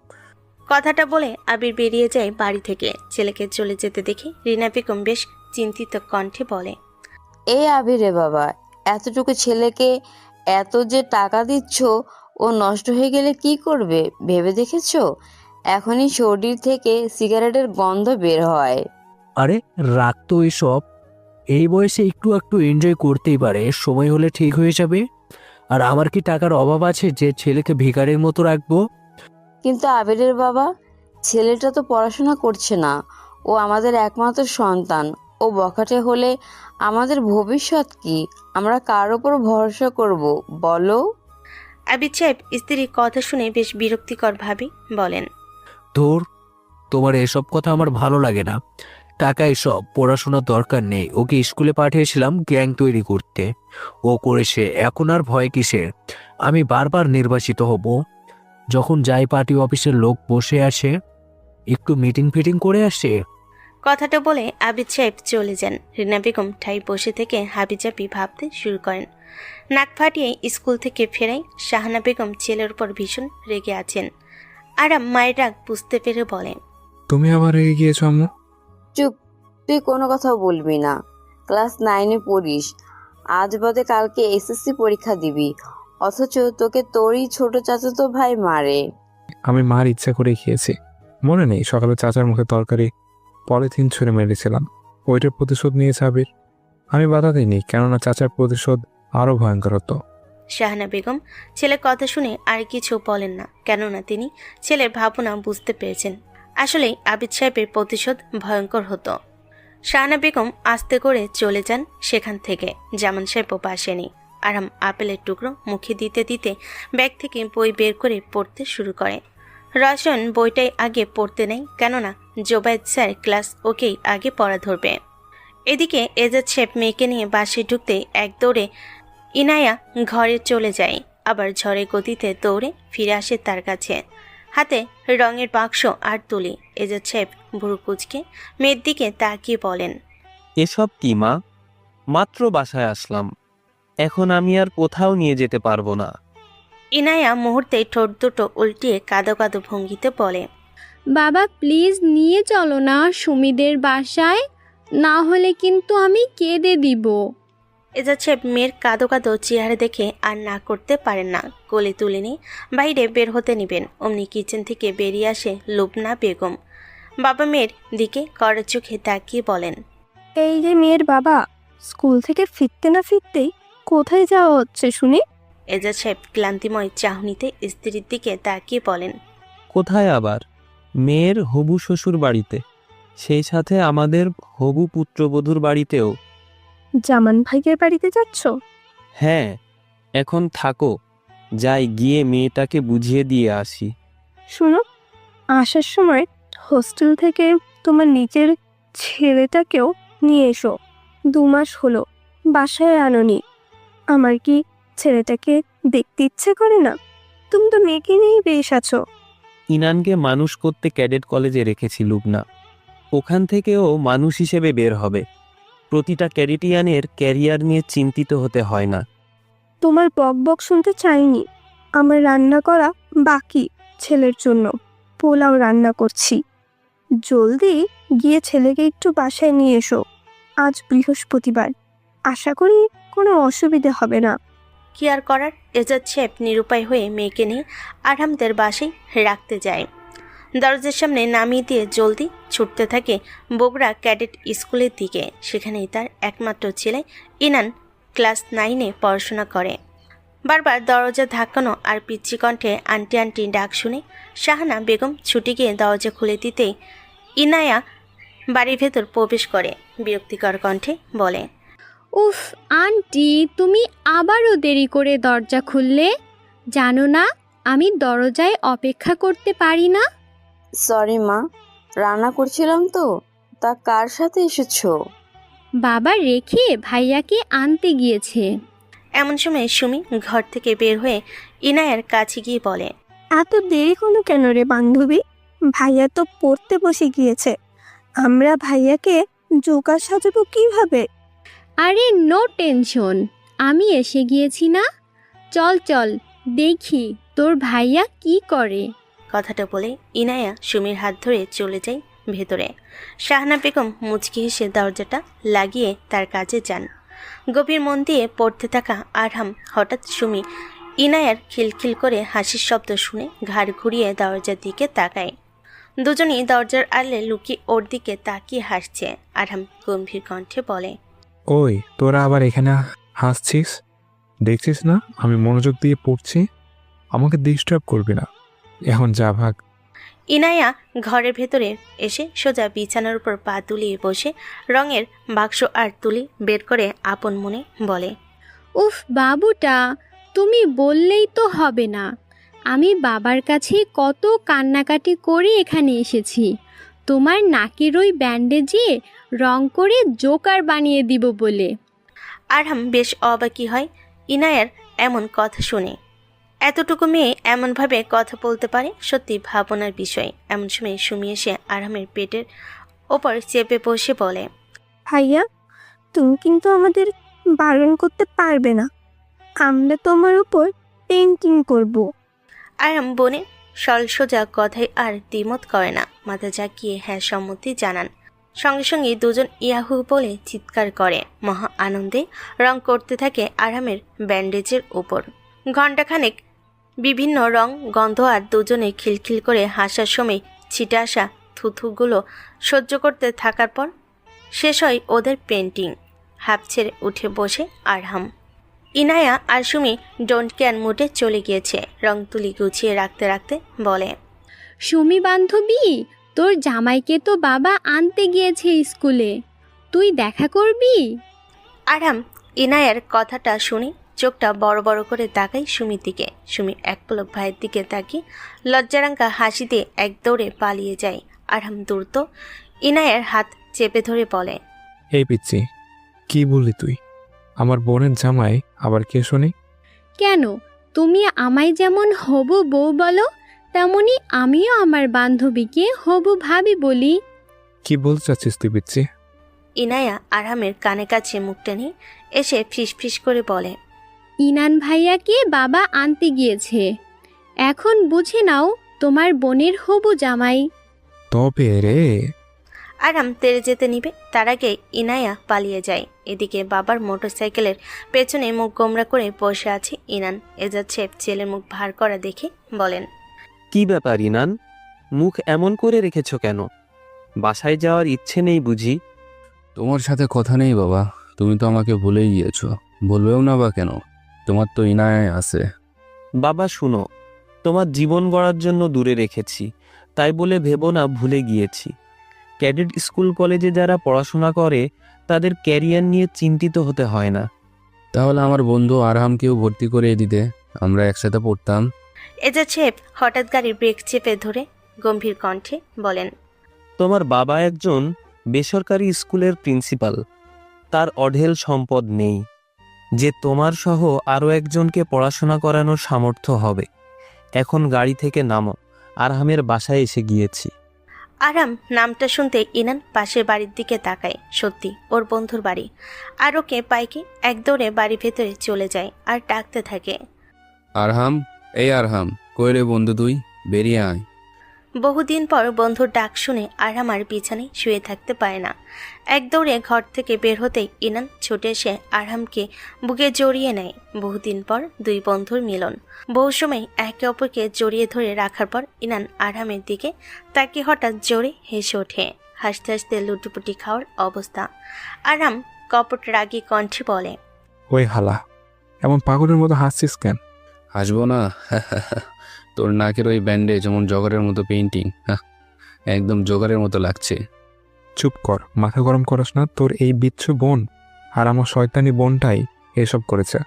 কথাটা বলে আবির বেরিয়ে যায় বাড়ি থেকে। ছেলেকে চলে যেতে দেখে রিনা বেগম বেশ চিন্তিত কণ্ঠে বলে, এই আবিরে বাবা, এতটুকু ছেলেকে এত যে টাকা দিচ্ছ, ও নষ্ট হয়ে গেলে কি করবে ভেবে দেখেছো? এখনই শরীর থেকে সিগারেটের গন্ধ বের হয়। আরে রাগ তো এসব, এই বয়সে একটু একটু এনজয় করতেই পারে, সময় হলে ঠিক হয়ে যাবে। আর আমার কি টাকার অভাব আছে যে ছেলেকে ভিখারির মতো রাখবো? কিন্তু আবিরের বাবা, ছেলেটা তো পড়াশোনা করছে না, ও আমাদের একমাত্র সন্তান। ও বখাটে হলে আমাদের ভবিষ্যৎ কি? আমরা কার ওপর ভরসা করব বলো? আবির সাহেব স্ত্রীর কথা শুনে বেশ বিরক্তিকর ভাবে বলেন, তোমার এসব কথা আমার ভালো লাগে না। টাকা এসব পড়াশোনার দরকার নেই। ওকে স্কুলে পাঠিয়েছিলাম গ্যাং তৈরি করতে, ও করেছে। এখন আর ভয় কিসের? আমি বারবার নির্বাচিত হব। যখন যাই পার্টি অফিসের লোক বসে আছে, একটু মিটিং ফিটিং করে আসে। কথাটা বলে আবিদ সাহেব চলে যান। রিনা বেগম ঠাই বসে থেকে হাবিজাবি ভাবতে শুরু করেন। নাক ফাটিয়ে স্কুল থেকে ফেরাই শাহানা বেগম ছেলের উপর ভীষণ রেগে আছেন। আরাম মায়ের রাগ বুঝতে পেরে বলে, তুমি আবার রেগে গিয়েছো আম্মু? চুপ, তুই কোনো কথা বলবি না। ক্লাস 9-এ পড়িস, আজ বাদে কালকে এসএসসি পরীক্ষা দিবি, অথচ তোকে তোরই ছোট চাচাতো ভাই মারে। আমি মার ইচ্ছা করে খেয়েছি। মনে নেই সকালে চাচার মুখে তরকারি পলিথিন ছুঁড়ে মেরেছিলাম? ওইটার প্রতিশোধ নিয়েছে আবির। আমি বাধা দিইনি, কেননা চাচার প্রতিশোধ আরো ভয়ঙ্কর হতো। শাহানা বেগম ছেলের কথা শুনে আর কিছু বলেন না, কেননা তিনি ছেলের ভাবনা বুঝতে পেরেছেন। আসলে আবিদ সাহেবের প্রতিশোধ ভয়ঙ্কর হতো। শাহানা বেগম আস্তে করে চলে যান সেখান থেকে। জামান সাহেবও পাশে নেই। আরাম আপেলের টুকরো মুখে দিতে দিতে ব্যাগ থেকে বই বের করে পড়তে শুরু করে। রয়শন বইটাই আগে পড়তে নেই, কেননা জোবায়েদ স্যার ক্লাস ওকেই আগে পড়া ধরবে। এদিকে এজাজ সাহেব মেয়েকে নিয়ে বাসে ঢুকতে এক দৌড়ে ইনায়া ঘরে চলে যায়, আবার ঝড়ে গতিতে দৌড়ে ফিরে আসে তার কাছে, হাতে রঙের বাক্স আর তুলি। এজাজ সাহেব ভুরু কুঁচকে মেয়ের দিকে তাকিয়ে বলেন, এসব কি মা? মাত্র বাসায় আসলাম, এখন আমি আর কোথাও নিয়ে যেতে পারবো না। ইনায়া মুহূর্তে ঠোঁট দুটো উল্টিয়ে কাঁদো কাঁদো ভঙ্গিতে বলে, বাবা প্লিজ নিয়ে চলো না সুমিদের বাসায়, না হলে কিন্তু আমি কেঁদে দিব। এজাজ সাহেব মেয়ের কাঁদো কাঁদো চেহারা দেখে আর না করতে পারেন না। কোলে তুলে নিয়ে বাইরে বের হতে নিবেন, অমনি কিচেন থেকে বেরিয়ে আসে লুবনা বেগম। বাবা মেয়ের দিকে কড়া চোখে তাকিয়ে বলেন, এই যে মেয়ের বাবা, স্কুল থেকে ফিরতে না ফিরতেই কোথায় যাওয়া হচ্ছে শুনি? এজাজ সাহেব ক্লান্তিময় চাহনিতে স্ত্রীর দিকে তাকিয়ে বলেন, কোথায় আবার? মেয়ের হবু শ্বশুর বাড়িতে, সেই সাথে আমাদের হবু পুত্রবধূর বাড়িতেও। জামান ভাইয়ের বাড়িতে যাচ্ছ? হ্যাঁ, এখন থাকো, যাই গিয়ে মেয়েটাকে বুঝিয়ে দিয়ে আসি। শোনো, আসার সময় হোস্টেল থেকে তোমার নিজের ছেলেটাকেও নিয়ে এসো। 2 মাস হলো বাসায় আনোনি। আমার কি ছেলেটাকে দেখতে ইচ্ছে করে না? তুমি তো মেয়েকে নিয়েই বেশ আছো। ইনানকে মানুষ করতে ক্যাডেট কলেজে রেখেছি লুবনা, ওখান থেকেও মানুষ হিসেবে বের হবে। প্রতিটা ক্যাডেটিয়ানের ক্যারিয়ার নিয়ে চিন্তিত হতে হয় না। তোমার বক বক শুনতে চাইনি। আমার রান্না করা বাকি ছেলের জন্য, পোলাও রান্না করছি। জলদি গিয়ে ছেলেকে একটু বাসায় নিয়ে এসো। আজ বৃহস্পতিবার, আশা করি কোনো অসুবিধে হবে না। কি আর করার, এজাজ সাহেব নিরুপায় হয়ে মেয়েকে নিয়ে আরামদের বাসায় রাখতে যায়। দরজার সামনে নামিয়ে দিয়ে জলদি ছুটতে থাকে বগুড়া ক্যাডেট স্কুলের দিকে। সেখানেই তার একমাত্র ছেলে ইনান ক্লাস 9-এ পড়াশোনা করে। বারবার দরজা ধাক্কানো আর পিচ্ছি কণ্ঠে আন্টি আন্টি ডাক শুনে শাহানা বেগম ছুটে গিয়ে দরজা খুলে দিতেই ইনায়া বাড়ির ভেতর প্রবেশ করে। বিরক্তিকর কণ্ঠে বলে, উফ আন্টি, তুমি আবারও দেরি করে দরজা খুললে। জানো না আমি দরজায় অপেক্ষা করতে পারি না? সরি মা, রান্না করছিলাম তো। তা কার সাথে এসেছো? বাবা রেখে ভাইয়াকে আনতে গিয়েছে। এমন সময় সুমি ঘর থেকে বের হয়ে ইনায়ার কাছে গিয়ে বলে, এত দেরি হলো কেন রে বান্ধবী? ভাইয়া তো পড়তে বসে গিয়েছে। আমরা ভাইয়াকে জোকার সাজাবো কিভাবে? আরে নো টেনশন, আমি এসে গিয়েছি না। চল চল দেখি তোর ভাইয়া কি করে। কথাটা বলে ইনায়া সুমির হাত ধরে চলে যায় ভেতরে। শাহানা বেগম মুচকি হেসে দরজাটা লাগিয়ে তার কাজে যান। গভীর মন দিয়ে পড়তে থাকা আরহাম হঠাৎ সুমি ইনায়ার খিলখিল করে হাসির শব্দ শুনে ঘাড় ঘুরিয়ে দরজার দিকে তাকায়। দুজনেই দরজার আড়ালে লুকিয়ে ওর দিকে তাকিয়ে হাসছে। আরহাম গম্ভীর কণ্ঠে বলে, ওই তোরা আবার এখানে হাসছিস? দেখছিস না আমি মনোযোগ দিয়ে পড়ছি? আমাকে ডিস্টার্ব করবি না, এখন যা ভাগ। ইনায়া ঘরের ভেতরে এসে সোজা বিছানার উপর পা তুলিয়ে বসে রঙের বাক্স আর তুলি বের করে আপন মনে বলে, উফ বাবুটা, তুমি বললেই তো হবে না। আমি বাবার কাছে কত কান্নাকাটি করে এখানে এসেছি তোমার নাকের ওই ব্যান্ডেজে রং করে জোকার বানিয়ে দিব বলে। আরহাম বেশ অবাকই হয় ইনায়ার এমন কথা শুনে। এতটুকু মেয়ে এমনভাবে কথা বলতে পারে, সত্যি ভাবনার বিষয়। এমন সময় সুমি এসে আরহামের পেটের ওপর চেপে বসে বলে, ভাইয়া, তুমি কিন্তু আমাদের বারণ করতে পারবে না। আমরা তোমার উপর পেন্টিং করব। আরহাম বোনে সলসোজা কথায় আর দ্বিমত করে না, মাথা ঝাঁকিয়ে হ্যাঁ সম্মতি জানান। সঙ্গে সঙ্গে দুজন ইয়াহু বলে চিৎকার করে মহা আনন্দে রং করতে থাকে আরহামের ব্যান্ডেজের ওপর। ঘণ্টাখানেক বিভিন্ন রং, গন্ধ আর দুজনে খিলখিল করে হাসার সময় ছিটে আসা থুথুগুলো সহ্য করতে থাকার পর শেষ হয় ওদের পেন্টিং। হাঁপ ছেড়ে উঠে বসে আরহাম। ইনায়া আর সুমি ডোন্ট কেয়ার মুডে চলে গিয়েছে। রং তুলি গুছিয়ে রাখতে রাখতে বলে, সুমি বান্ধবী, তোর জামাইকে তো বাবা আনতে গিয়েছে স্কুলে, তুই দেখা করবি? আরহাম ইনায়ার কথাটা শুনে চোখটা বড় বড় করে তাকাই সুমির দিকে। সুমি এক পলক ভাইয়ের দিকে তাকিয়ে লজ্জারাঙ্কা হাসি দিয়ে এক দৌড়ে পালিয়ে যায়। আরহাম দ্রুত ইনায়ার হাত চেপে ধরে বলে, এই পিচ্ছি, কি বললি তুই? আমার বোনের জামাই আবার কে শুনি? কেন, তুমি আমায় যেমন হবু বউ বলো, তেমনি আমিও আমার বান্ধবীকে হবু ভাবি বলি। কি বলতে চাচ্ছিস তুই পিচ্ছি? ইনায়া আরহামের কানে কাছে মুখ টেনে এসে ফিস করে বলে, ইনান ভাইয়াকে বাবা আনতে গিয়েছে, এখন বুঝে নাও তোমার বোনের হবু জামাই। তবে রে। আরহাম তেড়ে যেতে নিবে, তার আগে ইনায়া পালিয়ে যায়। এদিকে বাবার মোটরসাইকেলের পেছনে মুখ গোমরা করে বসে আছে ইনান। এজাজ সাহেব ছেলের মুখ ভার করা দেখে বলেন, কি ব্যাপার ইনান, মুখ এমন করে রেখেছো কেন? বাসায় যাওয়ার ইচ্ছে নেই বুঝি? তোমার সাথে কথা নেই বাবা, তুমি তো আমাকে ভুলেই গিয়েছো। বলবেও না বা কেন, তোমার তো ইনায় আছে। বাবা শুনো, তোমার জীবন গড়ার জন্য দূরে রেখেছি, তাই বলে ভেবো না ভুলে গিয়েছি। ক্যাডেট স্কুল কলেজে যারা পড়াশোনা করে তাদের ক্যারিয়ার নিয়ে চিন্তিত হতে হয় না। তাহলে আমার বন্ধু আরহামকেও ভর্তি করে দিতে, আমরা একসাথে পড়তাম। এজাজ সাহেব হঠাৎ গাড়ির ব্রেক চেপে ধরে গম্ভীর কণ্ঠে বলেন, তোমার বাবা একজন বেসরকারি স্কুলের প্রিন্সিপাল, তার অঢেল সম্পদ নেই যে তোমার সহ আরও একজনকে পড়াশোনা করানোর সামর্থ্য হবে। এখন গাড়ি থেকে নামো, আরহামের বাসায় এসে গিয়েছি। আরহাম নামটা শুনতে ইনান পাশের বাড়ির দিকে তাকায়। সত্যি ওর বন্ধুর বাড়ি। আর ওকে পাইকে এক দৌড়ে বাড়ির ভেতরে চলে যায় আর ডাকতে থাকে, আরহাম, এই আরহাম, কই রে বন্ধু তুই? বেরিয়ে আয়। বহুদিন পর বন্ধুর ডাক শুনে আরহাম আর বিছানায় শুয়ে থাকতে পারে না। এক দৌড়ে ঘর থেকে বের হতেই ইনান ছুটে এসে আরহামকে বুকে জড়িয়ে নেয়। বহুদিন পর দুই বন্ধুর মিলন। বহু সময় একে অপরকে জড়িয়ে ধরে রাখার পর ইনান আরহামের দিকে তাকিয়ে হঠাৎ জোরে হেসে ওঠে। হাসতে হাসতে লুটিপুটি খাওয়ার অবস্থা। আরহাম কপট রাগী কণ্ঠে বলে, ওই হালা, এমন পাগলের মতো হাসছিস কেন? হাসবো না? তোর নাকের ওই ব্যান্ডে যেমন জগারের মতো পেইন্টিং, একদম জগারের মতো লাগছে। চুপ কর, মাথা গরম করস না। তোর এই বিচ্ছু বোন আর আমার শয়তানি বোনটাই এসব করেছে।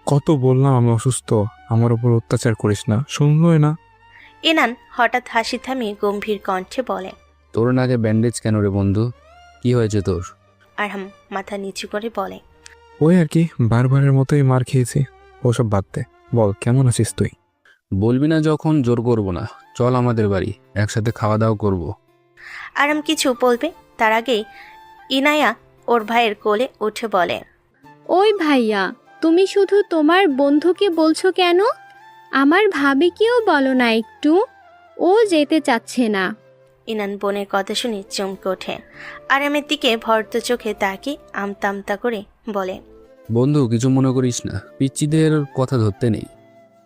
কত বললাম আমি অসুস্থ, আমার উপর অত্যাচার করিস না, শুনলই না। ইনান হঠাৎ হাসি থামিয়ে গম্ভীর কণ্ঠে বলে, তোর নাকে ব্যান্ডেজ কেন রে বন্ধু? কি হয়েছে তোর? আরহাম মাথা নিচু করে বলে, ওই আর কি, বারবারের মতোই মার খেয়েছি। ওসব বাদ দে, বল কেমন আছিস তুই? বলবি না যখন, জোর করবো না। চল আমাদের বাড়ি, একসাথে খাওয়া দাওয়া করবো। আরহাম কিছু বলবে তার আগেই ইনায়া ওর ভাইয়ের কোলে উঠে বলে, ওই ভাইয়া, তুমি শুধু তোমার বন্ধুকে বলছো কেন? আমার ভাবিকেও বলো না একটু, ও যেতে চাচ্ছে না। ইনান বোনের কথা শুনে চমকে ওঠে। আরহামের দিকে ভর্ত চোখে তাকিয়ে আমতা আমতা করে বলে, বন্ধু কিছু মনে করিস না, পিচ্চিদের কথা ধরতে নেই।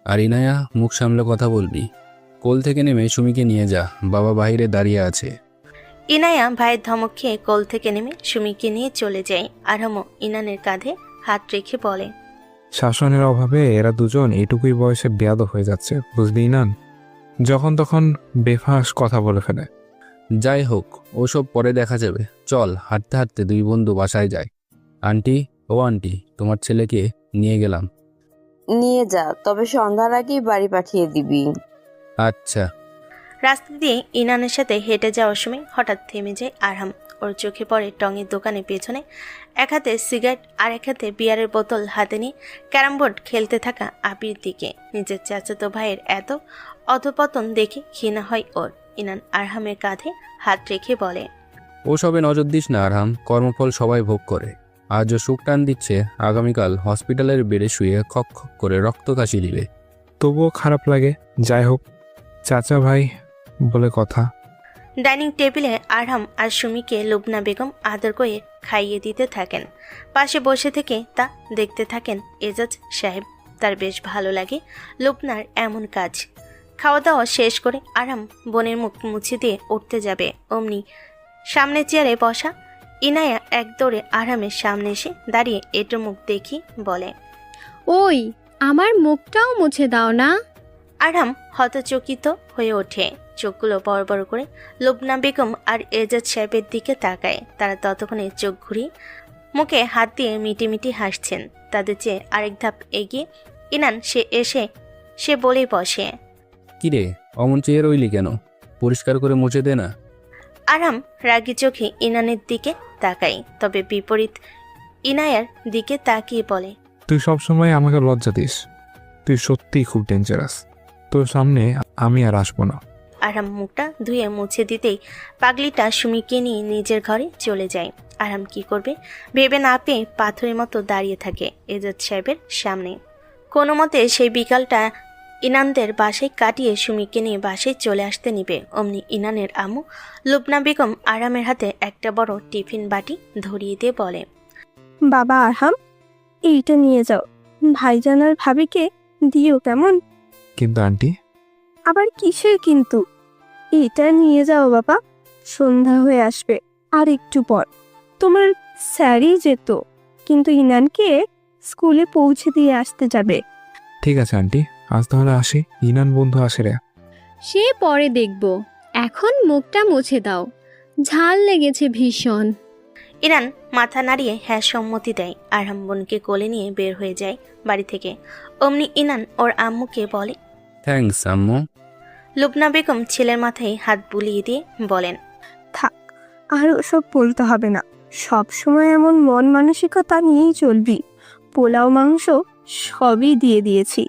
আর ইনায়া, মুখ সামলে কথা বলবি। কোল থেকে নেমে সুমিকে নিয়ে যা, বাবা বাইরে দাঁড়িয়ে আছে। ইনায়া ভাইয়ের ধমক খেয়ে কোল থেকে নেমে সুমিকে নিয়ে চলে যায়। আরহামও ইনানের কাঁধে হাত রেখে বলে, শাসনের অভাবে এরা দুজন এটুকুই বয়সে বেয়াদব হয়ে যাচ্ছে, বুঝলি না? যখন তখন বেফাঁস কথা বলে ফেলে। যাই হোক, ওসব পরে দেখা যাবে। চল, হাঁটতে হাঁটতে দুই বন্ধু বাসায় যায়। আন্টি, ও আন্টি, তোমার ছেলেকে নিয়ে গেলাম। নিয়ে যা, তবে সন্ধ্যার আগেই বাড়ি পাঠিয়ে দিবি। আচ্ছা। রাস্তা দিয়ে ইনানের সাথে হেঁটে যাওয়ার সময় হঠাৎ থেমে যায় আরহাম। ওর চোখে পড়ে টঙের দোকানের পেছনে এক হাতে সিগারেট আর এক হাতে বিয়ারের বোতল হাতে নিয়ে ক্যারামবোর্ড খেলতে থাকা আবির দিকে। নিজের চাচাতো ভাইয়ের এত অধপতন দেখে ঘৃণা হয় ওর। ইনান আরহামের কাঁধে হাত রেখে বলে, ওসবে নজর দিস না আরহাম, কর্মফল সবাই ভোগ করে। আজও সুখ টান দিচ্ছে, আগামীকাল হসপিটালের বেডে শুয়ে খক খক করে রক্ত কাশি দিবে। তবুও খারাপ লাগে। যাই হোক, চাচা ভাই বলে কথা। ডাইনিং টেবিলে আরহাম আর সুমিকে লুবনা বেগম আদর করে খাইয়ে দিতে থাকেন। পাশে বসে থেকে তা দেখতে থাকেন এজাজ সাহেব। তার বেশ ভালো লাগে লুবনার এমন কাজ। খাওয়া দাওয়া শেষ করে আরহাম বোনের মুখ মুছে দিয়ে উঠতে যাবে, অমনি সামনে চেয়ারে বসা ইনায়া এক দৌড়ে আরহামের সামনে এসে দাঁড়িয়ে এটো মুখ দেখি বলে, ওই আমার মুখটাও মুছে দাও না। আরহাম হতচকিত হয়ে ওঠে, চোখগুলো বড় বড় করে লুবনা বেগম আর এজাজ সাহেবের দিকে তাকায়। তারা ততক্ষণে চোখ ঘুরিয়ে মুখে হাত দিয়ে মিটি মিটি হাসছেন। তাদের চেয়ে আরেক ধাপ এগিয়ে ইনান সে বলেই বসে, কিরে অমন চেয়ে রইলি কেন? পরিষ্কার করে মুছে দে না। আরহাম রাগী চোখে ইনানের দিকে তাকায়, তবে বিপরীত ইনায়ার দিকে তাকিয়ে বলে, তুই সবসময় আমাকে লজ্জা দিস। তুই সত্যিই খুব ডেঞ্জারাস। তোর সামনে আমি আর আসবো না। আরহাম মুখটা ধুয়ে মুছে দিতেই পাগলিটা সুমিকে নিয়ে নিজের ঘরে চলে যায়। আরহাম কি করবে ভেবে না পেয়ে পাথরের মতো দাঁড়িয়ে থাকে এজাজ সাহেবের সামনে। কোনো মতে সেই বিকালটা ইনানদের বাসায় কাটিয়ে সুমিকে নিয়ে বাসায় চলে আসতে নিবে, অমনি ইনানের আম্মু লুবনা বেগম আরহামের হাতে একটা বড় টিফিন বাটি ধরিয়ে দিয়ে বলে, বাবা আরহাম, এইটা নিয়ে যাও, ভাইজান আর ভাবিকে দিও কেমন? কিন্তু আন্টি, আবার কিসের কিন্তু? এটা নিয়ে যাও বাবা, সন্ধ্যা হয়ে আসবে আর একটু পর। তোমার স্যারই যেত, কিন্তু ইনানকে স্কুলে পৌঁছে দিয়ে আসতে যাবে। ঠিক আছে আন্টি, আজ তাহলে আসি। ইনান বন্ধু আসে রে। সে পরে দেখব, এখন মুখটা মুছে দাও, ঝাল লেগেছে ভীষণ। ইরান মাথা নাড়িয়ে হ্যাঁ সম্মতি দেয়। আরহাম বোনকে কোলে নিয়ে বের হয়ে যায় বাড়ি থেকে। অমনি ইনান ওর আম্মুকে বলে, থ্যাঙ্কস আম্মু। লুবনা বেগম ছেলের মাথায় হাত বুলিয়ে দিয়ে বলেন, থাক, আর ওসব বলতে হবে না। সব সময় এমন মন মানসিকতা নিয়েই চলবি। পোলাও মাংস সবই দিয়ে দিয়েছি,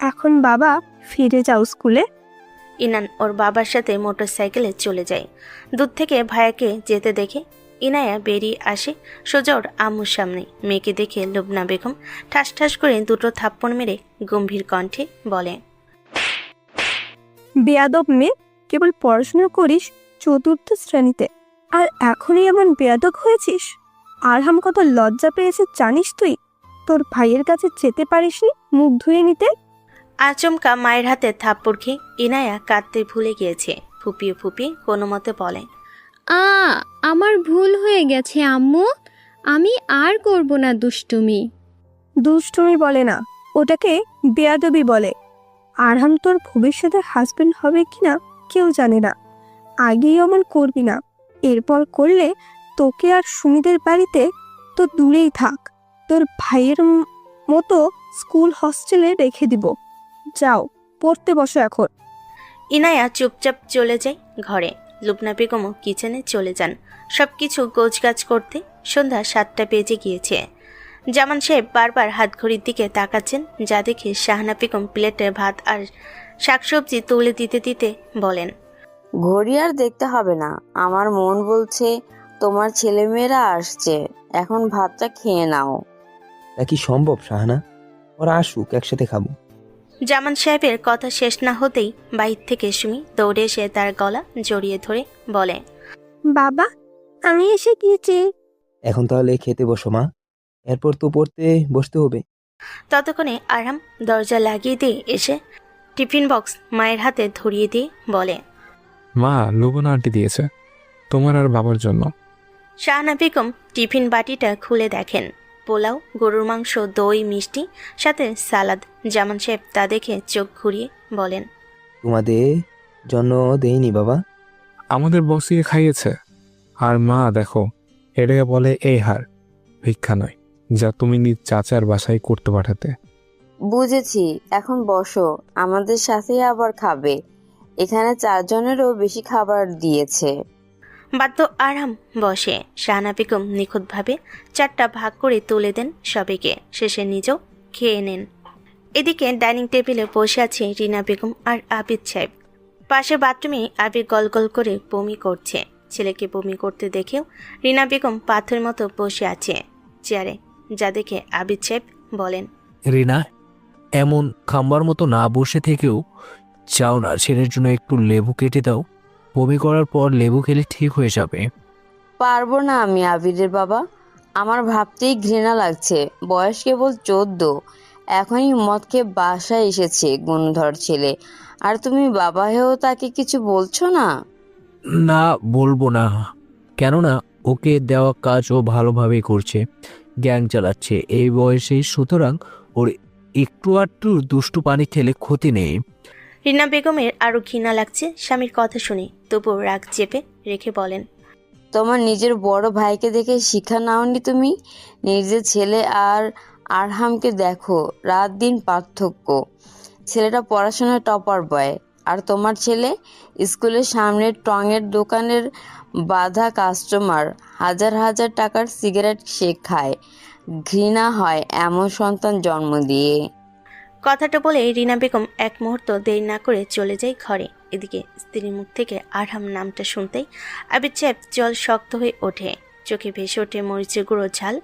এখন বাবা ফিরে যাও স্কুলে। ইনান ওর বাবার সাথে মোটরসাইকেলে চলে যায়। দূর থেকে ভাইয়াকে যেতে দেখে ইনায়া বেরিয়ে আসে সোজা ওর আম্মুর সামনে। মেয়েকে দেখে লুবনা বেগম ঠাস ঠাস করে দুটো থাপ্পড় মেরে গম্ভীর কণ্ঠে বলে, বেয়াদব মেয়ে, কেবল পড়াশোনা করিস 4র্থ শ্রেণীতে, আর এখনই এমন বেয়াদব হয়েছিস? আরহাম কত লজ্জা পেয়েছে জানিস তুই? তোর ভাইয়ের কাছে যেতে পারিসনি মুখ ধুয়ে নিতে? আচমকা মায়ের হাতে থাপ্পড় খেয়ে ইনায়া কাঁদতে ভুলে গিয়েছে। ফুপিয়ে ফুপিয়ে কোনো মতে বলে, আমার ভুল হয়ে গেছে আম্মু, আমি আর করব না দুষ্টুমি। দুষ্টুমি বলে না, ওটাকে বেয়াদবি বলে। আরহাম তোর ভবিষ্যতের হাজবেন্ড হবে কিনা কেউ জানে না। আগেই অমন করবি না, এরপর করলে তোকে আর সুমিদের বাড়িতে তো দূরেই থাক, তোর ভাইয়ের মতো স্কুল হস্টেলে রেখে দিব। যাও পড়তে বসো এখন। ইনায়া চুপচাপ চলে যায় ঘরে। লুবনা বেগমও কিচেনে চলে যান সবকিছু গোছগাছ করতে। সন্ধ্যা 7টা বেজে গিয়েছে। জামান সাহেব বারবার হাত ঘড়ির দিকে তাকাচ্ছেন, যা দেখে শাহানা বেগম প্লেটে ভাত আর শাকসবজি তুলে দিতে দিতে বলেন, ঘড়ি আর দেখতে হবে না, আমার মন বলছে তোমার ছেলেমেয়েরা আসছে, এখন ভাতটা খেয়ে নাও। তা কি সম্ভব শাহানা? ওরা আসুক, একসাথে খাবো। জামান সাহেবের কথা শেষ না হতেই বাইর থেকে সুমি দৌড়ে এসে তার গলা জড়িয়ে ধরে বলে, বাবা আমি এসে গিয়েছি। এখন তাহলে খেতে বসো মা, এরপর তো পড়তে বসতে হবে। ততক্ষণে আরহাম দরজা লাগিয়ে দিয়ে এসে টিফিন বক্স মায়ের হাতে ধরিয়ে দিয়ে বলে, মা, লুবনা আন্টি দিয়েছে তোমার আর বাবার জন্য। শাহানা বেগম টিফিন বাটিটা খুলে দেখেন পোলাও, গরুর মাংস, দই, মিষ্টি, সাথে সালাদ। জামান সাহেব তা দেখে চোখ ঘুরিয়ে বলেন, তোমাদের জন্য দেইনি বাবা। আমাদের বসিয়ে খাইয়েছে। আর মা দেখো, এটাকে বলে এই হার, ভিক্ষা নয়, যা তুমি নিজ চাচার বাসায় করতে পাঠাতে। বুঝেছি, এখন বসো, আমাদের সাথেই আবার খাবে। এখানে 4 জনেরও বেশি খাবার দিয়েছে। বাধ্য আরাম বসে। শাহানা বেগম নিখুঁতভাবে 4টা ভাগ করে তুলে দেন সবাইকে, শেষে নিজেও খেয়ে নেন। এদিকে ডাইনিং টেবিলে বসে আছে রিনা বেগম আর আবিদ সাহেব। পাশের বাথরুমে আবির গলগল করে বমি করছে। ছেলেকে বমি করতে দেখেও রিনা বেগম পাথরের মতো বসে আছে চেয়ারে, যা দেখে আবিদ সাহেব বলেন, রিনা, এমন খাম্বার মতো না বসে থেকেও চাও না ছেলের জন্য একটু লেবু কেটে দাও? বমি করার পর লেবু খেলে ঠিক হয়ে যাবে। পারবো না আমি আবিরের বাবা, আমার ভাবতেই ঘৃণা লাগছে। বয়স কেবল 14, এখনই মদ খেয়ে বাসায় এসেছে গুণধর ছেলে, আর তুমি বাবা হয়েও তাকে কিছু বলছো না? না, বলবো না। কেননা ওকে দেওয়া কাজ ও ভালোভাবেই করছে, গ্যাং চালাচ্ছে এই বয়সে, সুতরাং ওর একটু আধটু দুষ্টু পানি খেলে ক্ষতি নেই। রিনা বেগমের আরও ঘৃণা লাগছে স্বামীর কথা শুনে, তবুও রাগ চেপে রেখে বলেন, তোমার নিজের বড় ভাইকে দেখে শিক্ষা নাওনি তুমি? নিজের ছেলে আর আরহামকে দেখো, রাত দিন পার্থক্য। ছেলেটা পড়াশোনায় টপার বয়, আর তোমার ছেলে স্কুলের সামনের টঙের দোকানের বাঁধা কাস্টমার, হাজার হাজার টাকার সিগারেট সে খায়। ঘৃণা হয় এমন সন্তান জন্ম দিয়ে। কথাটা বলে রিনা বেগম এক মুহূর্ত দেরি না করে চলে যায় ঘরে। এদিকে স্ত্রীর মুখ থেকে আরহাম নামটা শুনতেই আবিদ সাহেব জল শক্ত হয়ে ওঠে, চোখে ভেসে ওঠে মরিচের গুঁড়ো ঝাল,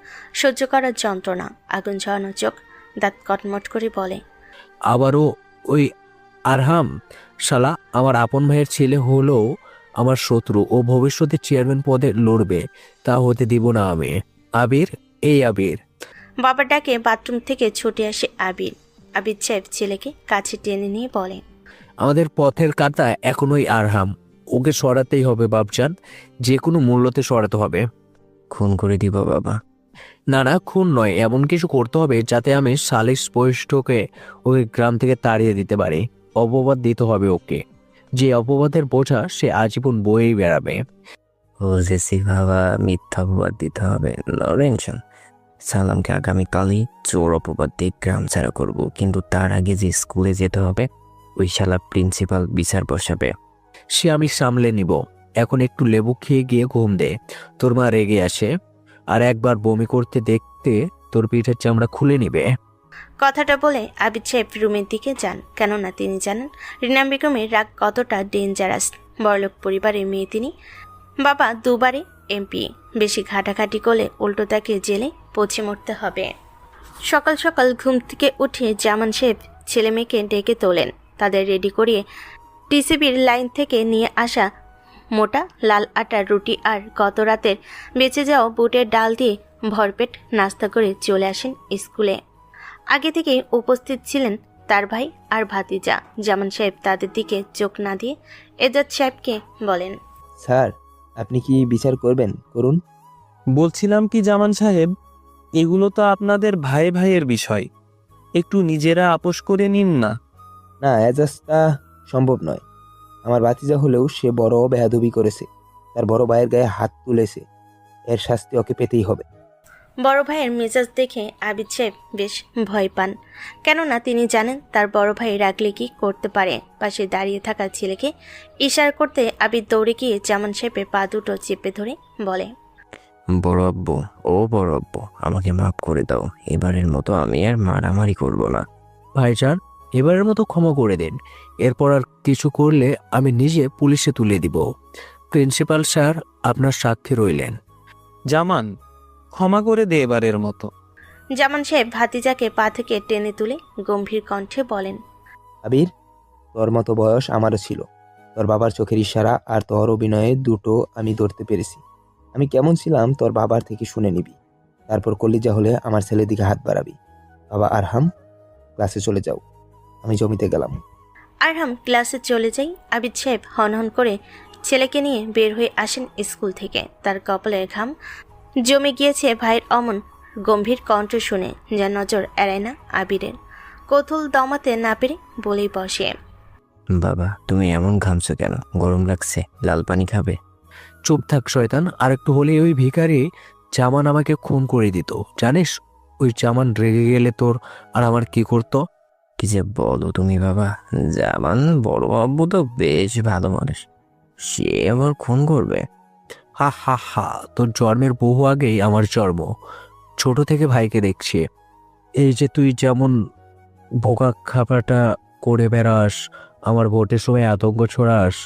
সহ্য করার যন্ত্রণা, আগুন ঝরানো চোখ, দাঁত কটমট করে বলে, আবারও ওই আরহাম শালা আমার আপন ভাইয়ের ছেলে হলেও আমার শত্রু, ও ভবিষ্যতে চেয়ারম্যান পদে লড়বে, তা হতে দিব না আমি। আবির, এই আবির। বাবার ডাকে বাথরুম থেকে ছুটে আসে আবির। আবিদ সাহেব ছেলেকে কাছে টেনে নিয়ে বলে, আমাদের পথের কাঁটা এখনোই আরহাম, ওকে সরাতেই হবে বাপজান, যে কোনো মূল্যতে সরাতে হবে। খুন করে দিব বাবা। না না, খুন নয়, এমন কিছু করতে হবে যাতে আমি সালিশ স্পষ্টকে ওকে গ্রাম থেকে তাড়িয়ে দিতে পারি। অপবাদ দিতে হবে ওকে, যে অপবাদের বোঝা সে আজীবন বয়েই বেড়াবে। বুঝেছি বাবা, মিথ্যা অপবাদ দিতে হবে, নো টেনশন। সালামকে আগামীকালই চোর অপবাদ দিয়ে গ্রাম ছাড়া করবো, কিন্তু তার আগে যে স্কুলে যেতে হবে ওই শালা প্রিন্সিপাল বিচার বসাবে। সে আমি সামলে নিব। এখন একটু লেবু খেয়ে গিয়ে ঘুম দে, তোর মা রেগে আসে, আর একবার বমি করতে দেখতে তোর পিঠের চামড়া খুলে নিবে। কথাটা বলে আবিদ সাহেব রুমের দিকে যান, কেননা তিনি জানেন রিনা বেগমের রাগ কতটা ডেঞ্জারাস। বড়লোক পরিবারের মেয়ে তিনি, বাবা দুবারে এমপি, বেশি ঘাটাঘাটি করলে উল্টো তাকে জেলে পৌঁছে মরতে হবে। সকাল সকাল ঘুম থেকে উঠে জামান সাহেব ছেলে মেয়েকে ডেকে তোলেন, তাদের রেডি করিয়ে টিসিবির লাইন থেকে নিয়ে আসা মোটা লাল আটার রুটি আর গত রাতের বেঁচে যাওয়া বুটের ডাল দিয়ে ভরপেট নাস্তা করে চলে আসেন স্কুলে। আগে থেকে উপস্থিত ছিলেন তার ভাই আর ভাতিজা। জামান সাহেব তাদের দিকে চোখ না দিয়ে এজাজ সাহেবকে বলেন, স্যার, আপনি কি বিচার করবেন? করুন। বলছিলাম কি জামান সাহেব, এগুলো তো আপনাদের ভাই ভাইয়ের বিষয়, একটু নিজেরা আপোষ করে নিন না। না, এজাজটা সম্ভব নয়। আমার ভাতিজা হলেও সে বড় বেয়াদবি করেছে, তার বড় ভাইয়ের গায়ে হাত তুলেছে, এর শাস্তি ওকে পেতেই হবে। বড় ভাইয়ের মেজাজ দেখে আবিদ সাহেব বেশ ভয় পান, কেননা তিনি জানেন তার বড় ভাই রাগলে কি করতে পারে। পাশে দাঁড়িয়ে থাকা ছেলেকে ইশারা করতে আবিদ দৌড়ে গিয়ে জামান সাহেবের পা দুটো চেপে ধরে বলে, বড় আব্বু, ও বড় আব্বু, আমাকে মাফ করে দাও, এবারের মতো আমি আর মারামারি করব না। ভাইজান, এবারের মতো ক্ষমা করে দিন, এরপর আর কিছু করলে আমি নিজে পুলিশে তুলে দিব। প্রিন্সিপাল স্যার আপনার সাক্ষী রইলেন। জামান, ক্ষমা করে দে এবারের মতো। জামান সাহেব ভাতিজাকে পা থেকে টেনে তুলে গম্ভীর কণ্ঠে বলেন, আবির, তোর মতো বয়স আমারও ছিল। তোর বাবার চোখের ইশারা আর তোর অভিনয়ে দুটো আমি ধরতে পেরেছি। আমি কেমন ছিলাম তোর বাবার থেকে শুনে নিবি, তারপর কলিজা হলে আমার ছেলের দিকে হাত বাড়াবি। বাবা আরহাম, ক্লাসে চলে যাও, আমি জমিতে গেলাম। আরহাম ক্লাসে চলে যাই। আবিদ সাহেব হনহন করে ছেলেকে নিয়ে বের হয়ে আসেন স্কুল থেকে। তার কপালের ঘাম জমে গিয়েছে ভাইয়ের অমন গম্ভীর কণ্ঠ শুনে, যা নজর এড়ায় না আবিরের। কৌতূহল দমাতে না পেরে বলেই বসে, বাবা, তুমি এমন ঘামছো কেন? গরম লাগছে? লাল পানি খাবে? চুপ থাক শয়তান, আর একটু হলে ওই ভিখারি জামান আমাকে খুন করে দিত, জানিস? ওই জামান রেগে গেলে তোর আর আমার কি করতো? কি যে বলো তুমি বাবা, জামান বড় আব্বু তো বেশ ভালো মানুষ, সে আবার খুন করবে? হা হা হা, তোর জন্মের বহু আগেই আমার জন্ম। ছোট থেকে ভাইকে দেখছি। এই যে তুই যেমন ভোগা খাবারটা করে বেড়াস, আমার ভোটের সময় আতঙ্ক ছড়াস,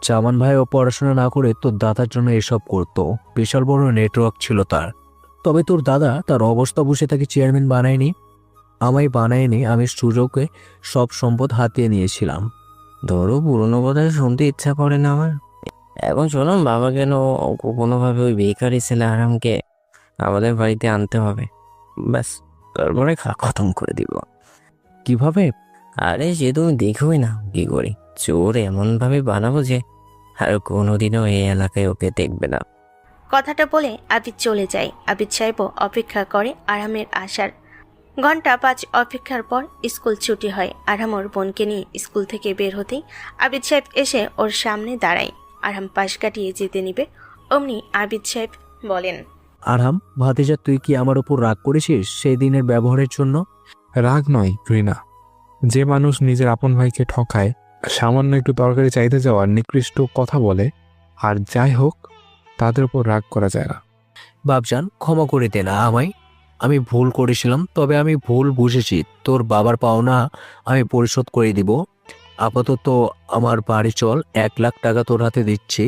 জামান ভাইও পড়াশোনা না করে তোর দাদার জন্য এসব করতো। বিশাল বড় নেটওয়ার্ক ছিল তার। তবে তোর দাদা তার অবস্থা বুঝে তাকে চেয়ারম্যান বানায়নি, আমায় বানায়নি। আমি সুযোগে সব সম্পদ হাতিয়ে নিয়েছিলাম। ধরো পুরোনো কথা শুনতে ইচ্ছা করে না আমার। এখন চলুন বাবা, কেন কোনোভাবে ওই বেকারি ছেলে আরামকে আমাদের বাড়িতে আনতে হবে, ব্যাস তারপরে খতম করে দিব। কিভাবে? আরে সে তুমি দেখোই না কি করি, চোর এমনভাবে বানাবো যে আর কোনোদিনও এই এলাকায় ওকে দেখবে না। কথাটা বলে আবিদ চলে যায়। আবিদ সাহেবও অপেক্ষা করে আরামের আসার। ঘন্টা 5 অপেক্ষার পর স্কুল ছুটি হয়। আরাম ওর বোনকে নিয়ে স্কুল থেকে বের হতেই আবিদ সাহেব এসে ওর সামনে দাঁড়ায়। আরাম পাশ কাটিয়ে যেতে নিবে, অমনি আবিদ সাহেব বলেন, আরাম ভাতিজা, তুই কি আমার উপর রাগ করেছিস সেই দিনের ব্যবহারের জন্য? রাগ নয় ঘৃণা। যে মানুষ নিজের আপন ভাইকে ঠকায়, সামান্য একটু তরকারি চাইতে যাওয়ার নিকৃষ্ট কথা বলে, আর যাই হোক, তাদের উপর রাগ করা যায় না। বাবজান, ক্ষমা করে দে না আমায়। আমি ভুল করেছিলাম, তবে আমি ভুল বুঝেছি। তোর বাবার পাওনা আমি পরিশোধ করে দিব। আপাতত আমার বাড়ি চল, 1 লাখ টাকা তোর হাতে দিচ্ছি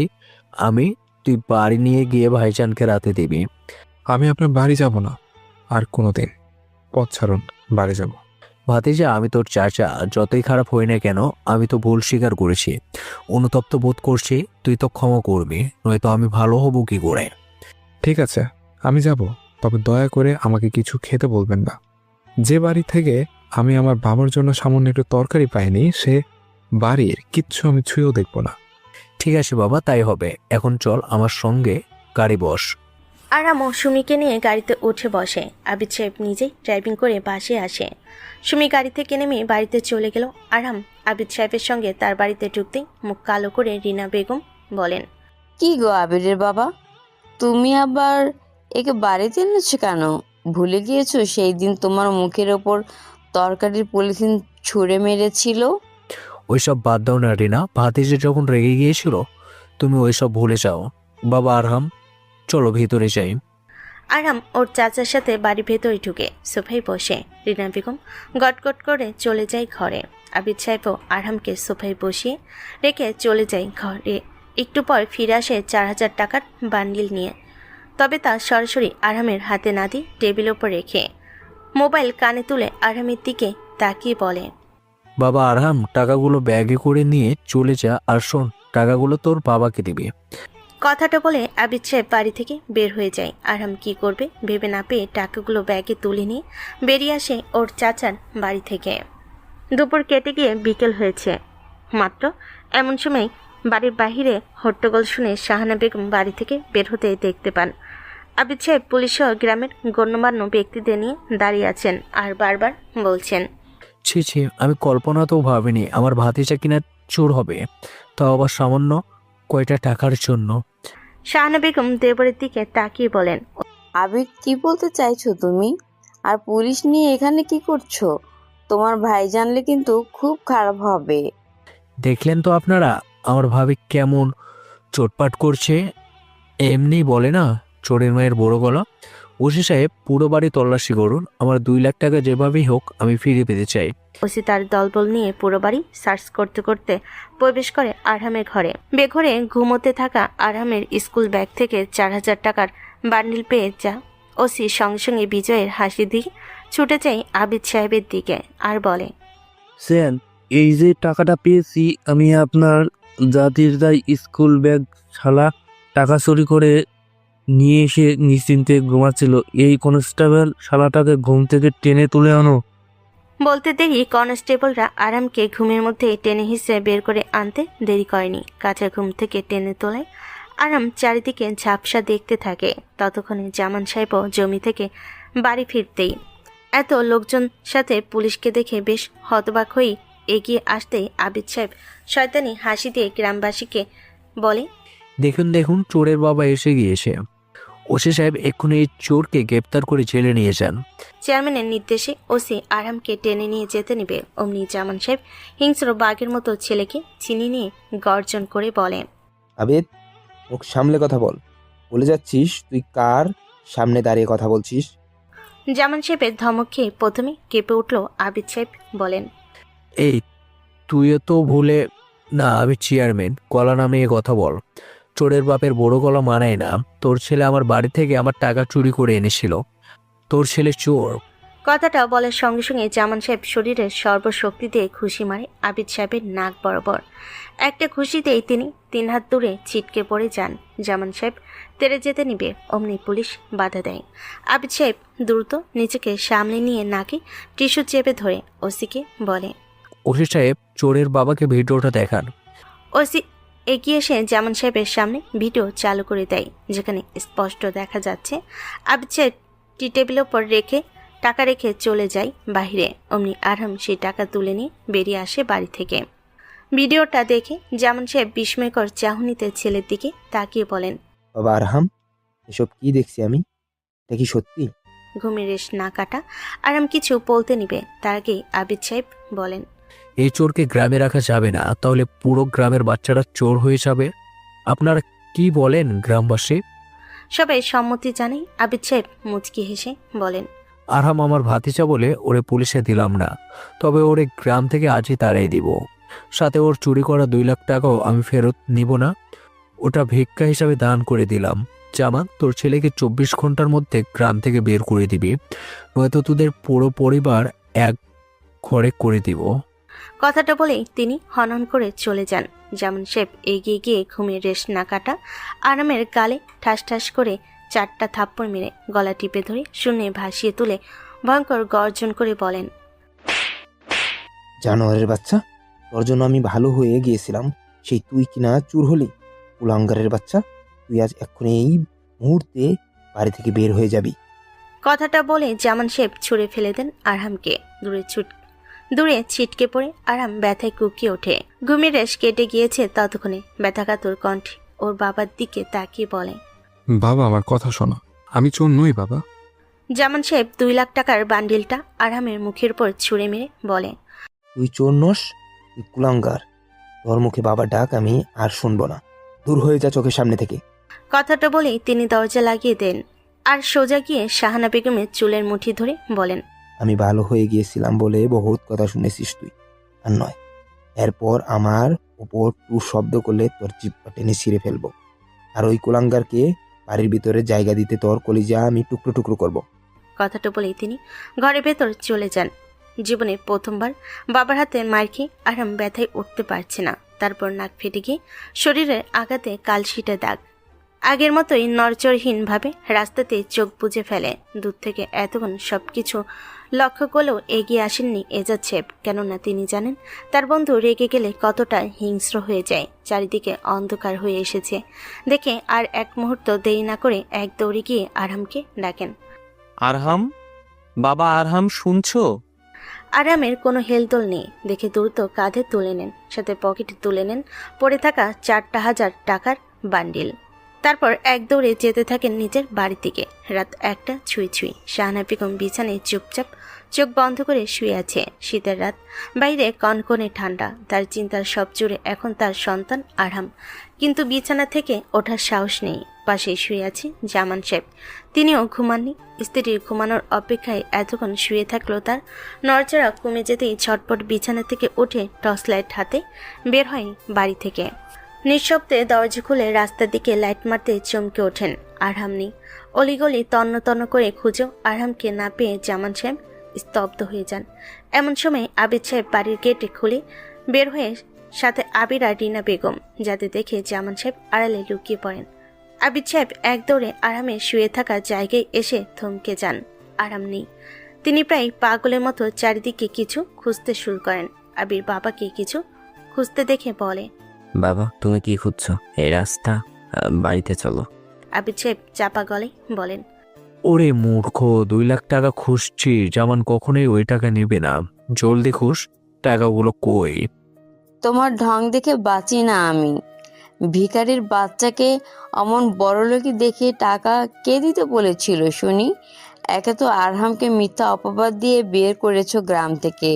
আমি। তুই বাড়ি নিয়ে গিয়ে ভাইজানকে রাতে দিবি। আমি আপনার বাড়ি যাব না আর কোনোদিন। পথ ছাড়ুন, বাড়ি যাব। ভাতিজা, আমি তোর চাচা, যতই খারাপ হই না কেন আমি তো ভুল স্বীকার করেছি। অনুতপ্ত বোধ করছি, তুই তো ক্ষমা করবি, নয়তো আমি ভালো হব কি করে। ঠিক আছে, আমি যাব, তবে দয়া করে আমাকে কিছু খেতে বলবেন না। যে বাড়ি থেকে আমি আমার বাবার জন্য সামান্য একটু তরকারি পাইনি, সে বাড়ির কিচ্ছু আমি ছুঁয়েও দেখব না। ঠিক আছে বাবা, তাই হবে। এখন চল আমার সঙ্গে, গাড়ি বস। আরাম ও সুমিকে নিয়ে গাড়িতে উঠে বসে। আবিদ সাহেব নিজেই ড্রাইভিং করে বাসে আসে। সুমি গাড়ি থেকে নেমে বাড়িতে চলে গেল। আরাম আবিদ সাহেবের সঙ্গে তার বাড়িতে ঢুকতেই মুখ কালো করে রিনা বেগম বলেন, কি গো আবিরের বাবা, তুমি আবার একে বাড়িতে এনেছো কেন? ভুলে গিয়েছো সেই দিন তোমার মুখের ওপর তরকারির পলিথিন ছুঁড়ে মেরেছিল? ওইসব বাদ দাও না রিনা, ভাতিজা যখন রেগে গিয়েছিল তুমি ওইসব ভুলে যাও। বাবা আরহাম, চলো ভিতরে যাই। আরাম ওর চাচার সাথে বাড়ি ভেতরে ঢুকে সোফায় বসে। রিনা বেগম গটগট করে চলে যায় ঘরে। আবিদ সাহেবও আরহামকে সোফায় বসিয়ে রেখে চলে যায় ঘরে। একটু পর ফিরে আসে 4000 টাকার বান্ডিল নিয়ে। তবে তা সরাসরি আরহামের হাতে না দিয়ে টেবিল ওপর রেখে মোবাইল কানে তুলে আরহামের দিকে তাকিয়ে বলে, বাবা আরহাম, টাকাগুলো ব্যাগে করে নিয়ে চলে যা, আর শোন, টাকাগুলো তোর বাবাকে দিবি। কথাটা বলে আবিদ সাহেব বাড়ি থেকে বের হয়ে যায়। আরহাম কি করবে ভেবে না পেয়ে টাকাগুলো ব্যাগে তুলে নিয়ে বেরিয়ে আসে ওর চাচার বাড়ি থেকে। দুপুর কেটে গিয়ে বিকেল হয়েছে মাত্র। এমন সময় বাড়ির বাহিরে হট্টগোল শুনে শাহানা বেগম বাড়ি থেকে বের হতে দেখতে পান। আবিদ সাহেব পুলিশ সহ গ্রামের গণ্যমান্য ব্যক্তিদের নিয়ে দাঁড়িয়ে আছেন আর বারবার বলছেন, ছি ছি, আমি কল্পনাতেও ভাবিনি আমার ভাতিজা কিনা চোর হবে, তাও আবার সামান্য কয়টা টাকার জন্য। শাহানা বেগম দেবরের দিকে তাকিয়ে বলেন, আবির, কি বলতে চাইছো তুমি? আর পুলিশ নিয়ে এখানে কি করছো? তোমার ভাই জানলে কিন্তু খুব খারাপ হবে। দেখলেন তো আপনারা আমার ভাবি কেমন চোটপাট করছে। এমনি বলে না চোরের মায়ের বড় গলা। ওসি সাহেব, পুরো বাড়ি তল্লাশি করুন, আমার 2 লাখ টাকা যেভাবেই হোক আমি ফিরে পেতে চাই। ওসি তার দলবল নিয়ে পুরো বাড়ি সার্চ করতে করতে প্রবেশ করে আরহামের ঘরে। বেঘরে ঘুমোতে থাকা আরহামের স্কুল ব্যাগ থেকে 4000 টাকার বান্ডিল পেয়ে যা ওসি সঙ্গে সঙ্গে বিজয়ের হাসি দিয়ে ছুটে যায় আবিদ সাহেবের দিকে আর বলে, স্যার, এই যে টাকাটা পেয়েছি, আমি আপনার জাতির দায় স্কুল ব্যাগ শালা টাকা চুরি করে নিয়ে এসে নিশ্চিন্তে ঘুমাচ্ছিল, এই কনস্টেবল শালাটাকে ঘুম থেকে টেনে তুলে আনো। বলতে দেরি কনস্টেবলরা আরামকে ঘুমের মধ্যে টেনে হিসেবে বের করে আনতে দেরি করেনি। কাঁচা ঘুম থেকে টেনে তোলায় আরাম চারিদিকে ঝাপসা দেখতে থাকে। ততক্ষণে জামান সাহেবও জমি থেকে বাড়ি ফিরতেই এত লোকজন সাথে পুলিশকে দেখে বেশ হতবাক হয়ে এগিয়ে আসতেই আবিদ সাহেব শয়তানি হাসি দিয়ে গ্রামবাসীকে বলে, দেখুন দেখুন, চোরের বাবা এসে গিয়েছে। ওসি সাহেব এক্ষুনি এই চোরকে গ্রেপ্তার করে জেলে নিয়ে যান। চেয়ারম্যানের নির্দেশে ওসি আরহামকে টেনে নিয়ে যেতে নিবে অমনি জামান সাহেব হিংস্র বাঘের মতো ছেলেকে চিনি নিয়ে গর্জন করে বলেন, আবিদ, মুখ সামলে কথা বল। বলে যাচ্ছিস তুই কার সামনে দাঁড়িয়ে কথা বলছিস? জামান সাহেবের ধমক খেয়ে প্রথমে কেঁপে উঠল আবিদ সাহেব। বলেন, এই তুইও তো ভুলে না, আমি চেয়ারম্যান, গলা নামিয়ে কথা বল। চোরের বাপের বড় গলা মানায় না। তোর ছেলে আমার বাড়ি থেকে আমার টাকা চুরি করে এনেছিল। তোর ছেলে চোর। কথাটা বলার সঙ্গে সঙ্গে জামান সাহেব শরীরের সর্বশক্তি দিয়ে ঘুষি মারে আবিদ সাহেবের নাক বরাবর। একটা ঘুষিতেই তিনি 3 হাত দূরে ছিটকে পড়ে যান। জামান সাহেব তেড়ে যেতে নিবে অমনি পুলিশ বাধা দেয়। আবিদ সাহেব দ্রুত নিজেকে সামনে নিয়ে নাকে টিস্যু চেপে ধরে ওসিকে বলে, ওসি সাহেব, চোরের বাবাকে ভিডিওটা দেখান। ওসি এগিয়ে এসে জামান সাহেবের সামনে ভিডিও চালু করে দেয়, যেখানে স্পষ্ট দেখা যাচ্ছে আবিদ সাহেব টি টেবিলের ওপর টাকা রেখে চলে যায় বাইরে। অমনি আরহাম সেই টাকা তুলে নিয়ে বেরিয়ে আসে বাড়ি থেকে। ভিডিওটা দেখে জামান সাহেব বিস্ময়কর চাহনিতে ছেলের দিকে তাকিয়ে বলেন, বাবা আরহাম, এসব কি দেখছি আমি? এটা কি সত্যি? ঘুমের রেশ না কাটা আরহাম কিছু বলতে নিবে তার আগে আবিদ সাহেব বলেন, এই চোরকে গ্রামে রাখা যাবে না, তাহলে পুরো গ্রামের বাচ্চারা চোর হয়ে যাবে। আপনারা কি বলেন গ্রামবাসী? সবাই সম্মতি জানায়। আবিদ সাহেব মুচকি হেসে বলেন, আরহাম আমার ভাতিজা বলে ওরে পুলিশে দিলাম না, তবে ওরে গ্রাম থেকে আজই তাড়াই দিব। সাথে ওর চুরি করা 2 লাখ টাকাও আমি ফেরত নিব না, ওটা ভিক্ষা হিসাবে দান করে দিলাম। জামা, তোর ছেলেকে 24 ঘন্টার মধ্যে গ্রাম থেকে বের করে দিবি, নয়তো তোদের পুরো পরিবার এক ঘরে করে দিব। কথাটা বলেই তিনি হনন করে চলে যান। জামান সাহেব এগিয়ে গিয়ে ঘুমের রেশ না কাটা আরামের গালে ঠাস ঠাস করে 4টা থাপ্পড় মেরে গলা টিপে ধরে শূন্যে ভাসিয়ে তুলে ভয়ঙ্কর গর্জন করে বলেন, জানোয়ারের বাচ্চা, তোর জন্য আমি ভালো হয়ে গিয়েছিলাম, সেই তুই কিনা চুর হলি। কুলাঙ্গারের বাচ্চা, তুই আজ এক্ষুনি এই মুহূর্তে বাড়ি থেকে বের হয়ে যাবি। কথাটা বলে জামান সাহেব ছুঁড়ে ফেলে দেন আরহামকে। দূরে ছিটকে পড়ে আরহাম ব্যথায় কুকিয়ে ওঠে। ঘুমের রেশ কেটে গিয়েছে ততক্ষণে। ব্যথাকাতর কণ্ঠে ওর বাবার দিকে তাকিয়ে বলে, বাবা আমার কথা শোনো, আমি চোর নই বাবা। জামান সাহেব 2 লাখ টাকার বান্ডিলটা আরহামের মুখের উপর ছুঁড়ে মেরে বলে, তুই চোর নস, তুই কুলাঙ্গার। তোর মুখে বাবা ডাক আমি আর শুনবো না। দূর হয়ে যা চোখের সামনে থেকে। কথাটা বলেই তিনি দরজা লাগিয়ে দেন আর সোজা গিয়ে শাহানা বেগমের চুলের মুঠি ধরে বলেন, আমি ভালো হয়ে গিয়েছিলাম বলে বহুত কথা শুনেছিস তুই, আর নয়। এরপর আমার উপর টু শব্দ করলে তোর জিভটা টেনে ছিঁড়ে ফেলবো। আর ওই কুলাঙ্গারকে বাড়ির ভিতরে জায়গা দিতে তোর কলিজা আমি টুকরো টুকরো করব। কথাটা বলেই তিনি ঘরের ভেতর চলে যান। জীবনে প্রথমবার বাবার হাতে মার খেয়ে আরাম ব্যথায় উঠতে পারছে না। তারপর নাক ফেটে গিয়ে শরীরের আঘাতে কালশিটা দাগ। আগের মতোই নড়চড়হীনভাবে রাস্তাতে চোখ বুজে ফেলে। দূর থেকে এতক্ষণ সবকিছু লক্ষ্য করলেও এগিয়ে আসেননি এজাজ সাহেব, কেননা তিনি জানেন তার বন্ধু রেগে গেলে কতটা হিংস্র হয়ে যায়। চারিদিকে অন্ধকার হয়ে এসেছে দেখে আর এক মুহূর্ত দেরি না করে এক দৌড়ে গিয়ে আরহামকে ডাকেন। আরহাম, বাবা আরহাম, শুনছো? আরামের কোনো হেলদোল নেই দেখে দ্রুত কাঁধে তুলে নেন, সাথে পকেটে তুলে নেন পড়ে থাকা 4,000 টাকার বান্ডিল। তারপর এক দৌড়ে যেতে থাকেন নিজের বাড়ি থেকে। রাত 1টা ছুঁই। শাহানা বেগম বিছানায় চুপচাপ চোখ বন্ধ করে শুয়ে আছে। শীতের রাত, বাইরে কনকনে ঠান্ডা। তার চিন্তার সব জুড়ে এখন তার সন্তান আরহাম, কিন্তু বিছানা থেকে ওঠার সাহস নেই। পাশেই শুয়ে আছে জামান সাহেব, তিনিও ঘুমাননি। স্ত্রীর ঘুমানোর অপেক্ষায় এতক্ষণ শুয়ে থাকলো তার। নড়চড়া কমে যেতেই ছটপট বিছানা থেকে উঠে টর্চ লাইট হাতে বের হয় বাড়ি থেকে। নিঃশব্দে দরজা খুলে রাস্তার দিকে লাইট মারতে চমকে ওঠেন। আরহাম নেই। অলিগলি তন্ন তন্ন করে খুঁজেও আরহামকে না পেয়ে জামান সাহেব স্তব্ধ হয়ে যান। এমন সময় আবিদ সাহেব বাড়ির গেটে খুলে বের হয়ে, সাথে আবির আর রিনা বেগম, যাতে দেখে জামান সাহেব আড়ালে লুকিয়ে পড়েন। আবিদ সাহেব এক দৌড়ে আরামে শুয়ে থাকা জায়গায় এসে থমকে যান। আরাম নেই। তিনি প্রায় পাগলের মতো চারিদিকে কিছু খুঁজতে শুরু করেন। আবির বাবাকে কিছু খুঁজতে দেখে বলে, বাবা তুমি কি খুঁজছো? এই রাস্তা, বাড়িতে চলো। আবিদ সাহেব চাপা গলায় বলেন, ওরে মূর্খ, 2 লাখ টাকা খুঁজছি, জামান কখনোই ওই টাকা নেবে না। জলদি খুঁজ, টাকাগুলো কই? তোমার ঢং দেখে বাঁচি না আমি। ভিখারির বাচ্চাকে অমন বড়লোকি দেখে টাকা কে দিতে বলেছিল শুনি? একে তো আরহামকে মিথ্যা অপবাদ দিয়ে বের করেছো গ্রাম থেকে,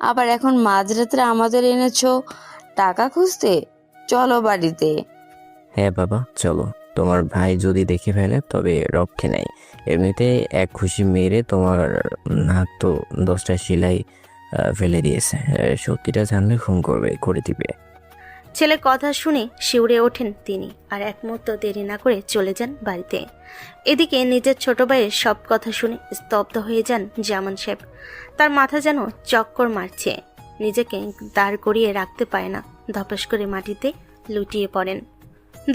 আবার এখন মাঝরাতে আমাদের এনেছো টাকা খুঁজতে। চলো বাড়িতে। হ্যাঁ বাবা চলো, তোমার ভাই যদি দেখে ফেলে তবে রক্ষে নাই। এমনিতে এক খুশি মেরে তোমার নাক তো 10টা সেলাই ফেলে দিয়েছে। সত্যিটা জানলে খুন করে দিবে। ছেলে কথা শুনে শিউরে ওঠেন তিনি, আর এক মুহূর্ত দেরি না করে চলে যান বাড়িতে। এদিকে নিজের ছোট ভাইয়ের সব কথা শুনে স্তব্ধ হয়ে যান জামান সাহেব। তার মাথা যেন চক্কর মারছে, নিজেকে দাঁড় করিয়ে রাখতে পারে না, ধপাস করে মাটিতে লুটিয়ে পড়েন।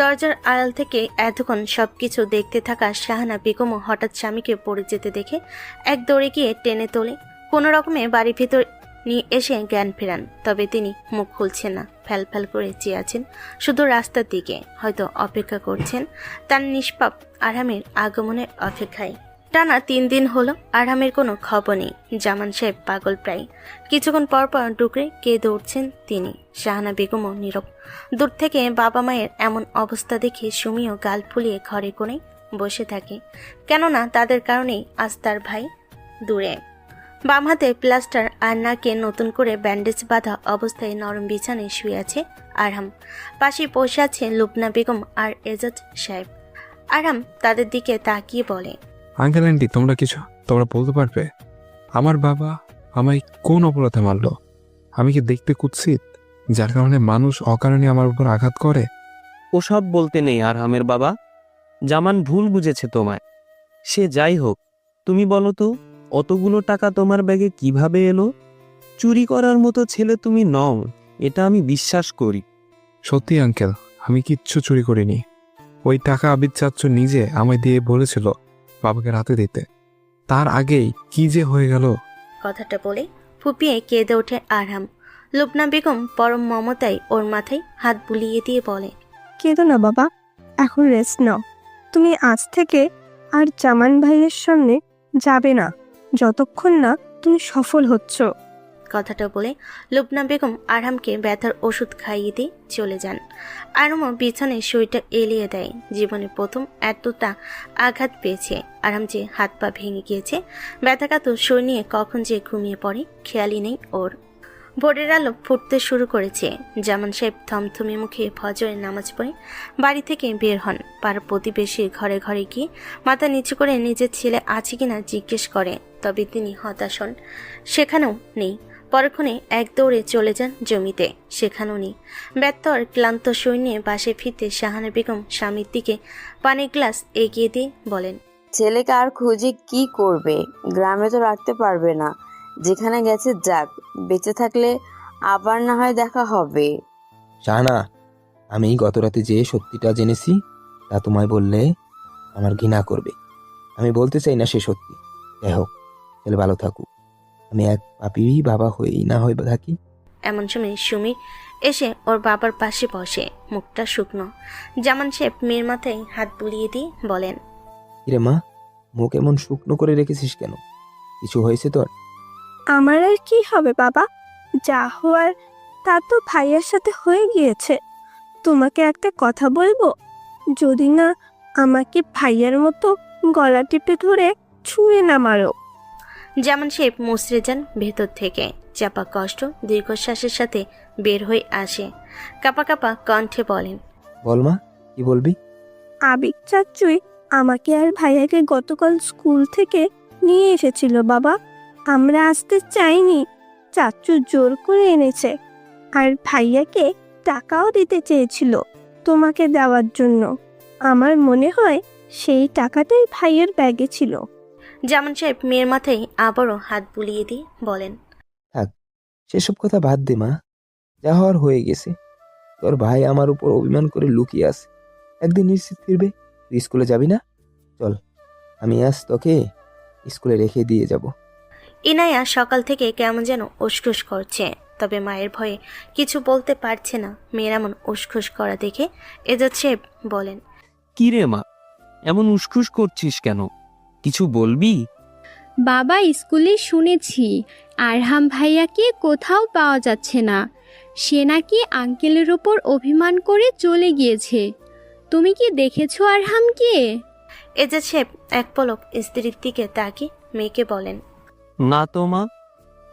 দরজার আড়াল থেকে এতক্ষণ সবকিছু দেখতে থাকা শাহানা বেগমও হঠাৎ স্বামীকে পড়ে যেতে দেখে এক দৌড়ে গিয়ে টেনে তোলে। কোনো রকমে বাড়ির ভিতর নিয়ে এসে জ্ঞান ফেরান। তবে তিনি মুখ খুলছেন না, ফ্যাল ফ্যাল করে চেয়ে আছেন শুধু রাস্তার দিকে, হয়তো অপেক্ষা করছেন তার নিষ্পাপ আরহামের আগমনের অপেক্ষায়। টানা 3 দিন হলো আরহামের কোনো খবর নেই। জামান সাহেব পাগল প্রায়। কিছুক্ষণ পর পর ডুকরে কেঁদে উঠছেন তিনি। শাহানা বেগমও নীরব। দূর থেকে বাবা মায়ের এমন অবস্থা দেখে সুমিও গাল ফুলিয়ে ঘরে কোণে বসে থাকে, কেননা তাদের কারণেই আজ তার ভাই দূরে। বাম হাতে প্লাস্টার আর নাকে নতুন করে ব্যান্ডেজ বাঁধা অবস্থায় নরম বিছানায় শুয়ে আছে আরহাম। পাশে বসে আছে লুবনা বেগম আর এজাজ সাহেব। আরহাম তাদের দিকে তাকিয়ে বলে, আঙ্কেল আন্টি তোমরা বলতে পারবে আমার বাবা আমায় কোন অপরাধে মারলো? আমি কি দেখতে কুৎসিত যার কারণে মানুষ অকারণে আমার উপর আঘাত করে? ওসব বলতে নেই আরহামের বাবা, জামান ভুল বুঝেছে তোমায়। সে যাই হোক, তুমি বলো তো অতগুলো টাকা তোমার ব্যাগে কিভাবে এলো? চুরি করার মতো ছেলে তুমি নও, এটা আমি বিশ্বাস করি। সত্যি আঙ্কেল, আমি কিচ্ছু চুরি করিনি। ওই টাকা আবিদ চাচ্চু নিজে আমায় দিয়ে বলেছিল বাবাকে রাতে দিতে। তার আগেই কি যে হয়ে গেল। কথাটা বলে ফুপিয়ে কেঁদে ওঠে আরহাম। লুবনা বেগম পরম মমতায় ওর মাথায় হাত বুলিয়ে দিয়ে বলে, কেঁদো না বাবা, এখন রেস্ট নাও। তুমি আজ থেকে আর জামান ভাইয়ের সামনে যাবে না যতক্ষণ না তুমি সফল হচ্ছ। কথাটা বলে লুবনা বেগম আরহামকে ব্যথার ওষুধ খাইয়ে দিয়ে চলে যান। আরহামও বিছানায় শরীরটা এলিয়ে দেয়। জীবনে প্রথম এতটা আঘাত পেয়েছে। আরহাম যে হাত পা ভেঙে গিয়েছে, ব্যথাকাতর শরীর নিয়ে কখন যে ঘুমিয়ে পড়ে খেয়ালই নেই ওর। ভোরের আলো ফুটতে শুরু করেছে। জামান সাহেব থমথমে মুখে ফজরের নামাজ পড়ে বাড়ি থেকে বের হন। পাড়ার প্রতিবেশীর ঘরে ঘরে গিয়ে মাথা নিচু করে নিজের ছেলে আছে কিনা জিজ্ঞেস করে। তবে তিনি হতাশ হন, সেখানেও নেই। পরক্ষণে এক দৌড়ে চলে যান জমিতে, সেখানেও নেই। ব্যর্থ আর ক্লান্ত শরীর নিয়ে বাসে ফিরতে শাহানা বেগম স্বামীর দিকে পানির গ্লাস এগিয়ে দিয়ে বলেন, ছেলেকে আর খুঁজে কি করবে? গ্রামে তো রাখতে পারবে না। যেখানে গেছে যাক, বেঁচে থাকলে আবার না হয় দেখা হবে। শাহানা, আমি গত রাতে যে সত্যিটা জেনেছি তা তোমায় বললে আমার ঘৃণা করবে। আমি বলতে চাই না সে সত্যি। যাই হোক, ছেলে ভালো থাকুক। আমি এক পাপী বাবা হয়েই না হয় থাকি। এমন সময় সুমি এসে ওর বাবার পাশে বসে, মুখটা শুকনো। জামান সাহেব মেয়ের মাথায় হাত বুলিয়ে দিয়ে বলেন, কিরে মা, মুখ এমন শুকনো করে রেখেছিস কেন? কিছু হয়েছে তোর? আমার আর কি হবে বাবা, যা হওয়ার তা তো ভাইয়ের সাথে হয়ে গিয়েছে। তোমাকে একটা কথা বলবো, যদি না আমাকে ভাইয়ের মতো গলা টিপে ধরে ছুঁয়ে না মারো। জামান সাহেব মুচড়ে যান ভেতর থেকে। চাপা কষ্ট দীর্ঘশ্বাসের সাথে বের হয়ে আসে। কাপা কাপা কণ্ঠে বলেন, বল মা, কি বলবি? আবিদ চাচুই আমাকে আর ভাইয়াকে গতকাল স্কুল থেকে নিয়ে এসেছিল বাবা। আমরা আসতে চাইনি, চাচু জোর করে এনেছে। আর ভাইয়াকে টাকাও দিতে চেয়েছিল তোমাকে দেওয়ার জন্য। আমার মনে হয় সেই টাকাটাই ভাইয়ের ব্যাগে ছিল। জামান সাহেব মেয়ের মাথায় আবারও হাত বুলিয়ে দিয়ে বলেন, থাক, সেসব কথা বাদ দে মা, যা হওয়ার হয়ে গেছে। তোর ভাই আমার উপর অভিমান করে লুকিয়ে আছে। একদিন নিশ্চিত ফিরবে। তুই স্কুলে যাবি না? চল, আমি আজ তোকে স্কুলে রেখে দিয়ে যাব। ইনায়া সকাল থেকে কেমন যেন উসখুস করছে, তবে মায়ের ভয়ে কিছু বলতে পারছে না। মেয়ের এমন উসখুস করা দেখে এজাজ সাহেব বলেন, কি রে মা, এমন উসখুস করছিস কেন? কিছু বলবি? বাবা, স্কুলে শুনেছি আরহাম ভাইয়াকে কোথাও পাওয়া যাচ্ছে না। সে নাকি আঙ্কেলের ওপর অভিমান করে চলে গিয়েছে। তুমি কি দেখেছো আরহামকে? এজাজ সাহেব এক পলক স্ত্রীর দিকে তাকিয়ে মেয়েকে বলেন, না তো মা,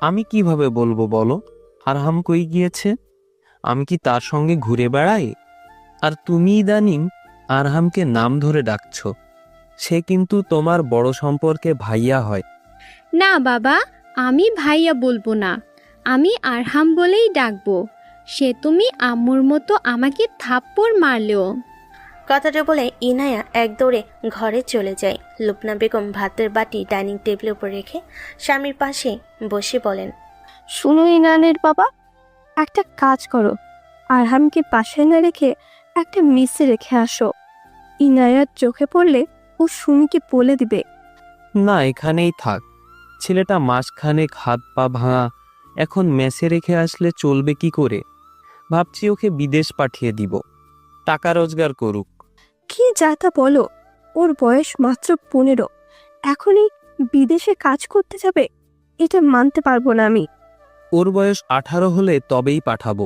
আমি কিভাবে বলবো বলো আরহাম কই গিয়েছে? আমি কি তার সঙ্গে ঘুরে বেড়াই? আর তুমি ইদানিং আরহামকে নাম ধরে ডাকছো। সে কিন্তু তোমার বড় সম্পর্কে ভাইয়া হয়। না বাবা, আমি ভাইয়া বলবো না, আমি আরহাম বলেই ডাকবো। সে তুমি আম্মুর মতো আমাকে থাপ্পড় মারলেও। কথাটা বলে ইনায়া এক দৌড়ে ঘরে চলে যায়। লুবনা বেগম ভাতের বাটি ডাইনিং টেবিলের উপর রেখে স্বামীর পাশে বসে বলেন, শুনো ইনানের বাবা, একটা কাজ করো, আরহামকে পাশে না রেখে একটা মিসে রেখে আসো। ইনায়ার চোখে পড়লে ও সুমিকে বলে দিবে। না, এখানেই থাক। ছেলেটা মাসখানেক হাত পা ভাঙা, এখন মেসে রেখে আসলে চলবে কি করে? ভাবছি ওকে বিদেশ পাঠিয়ে দিব, টাকা রোজগার করুক। কি যাতা বলো, ওর বয়স মাত্র 15, এখনই বিদেশে কাজ করতে যাবে? এটা মানতে পারবো না আমি। ওর বয়স 18 হলে তবেই পাঠাবো।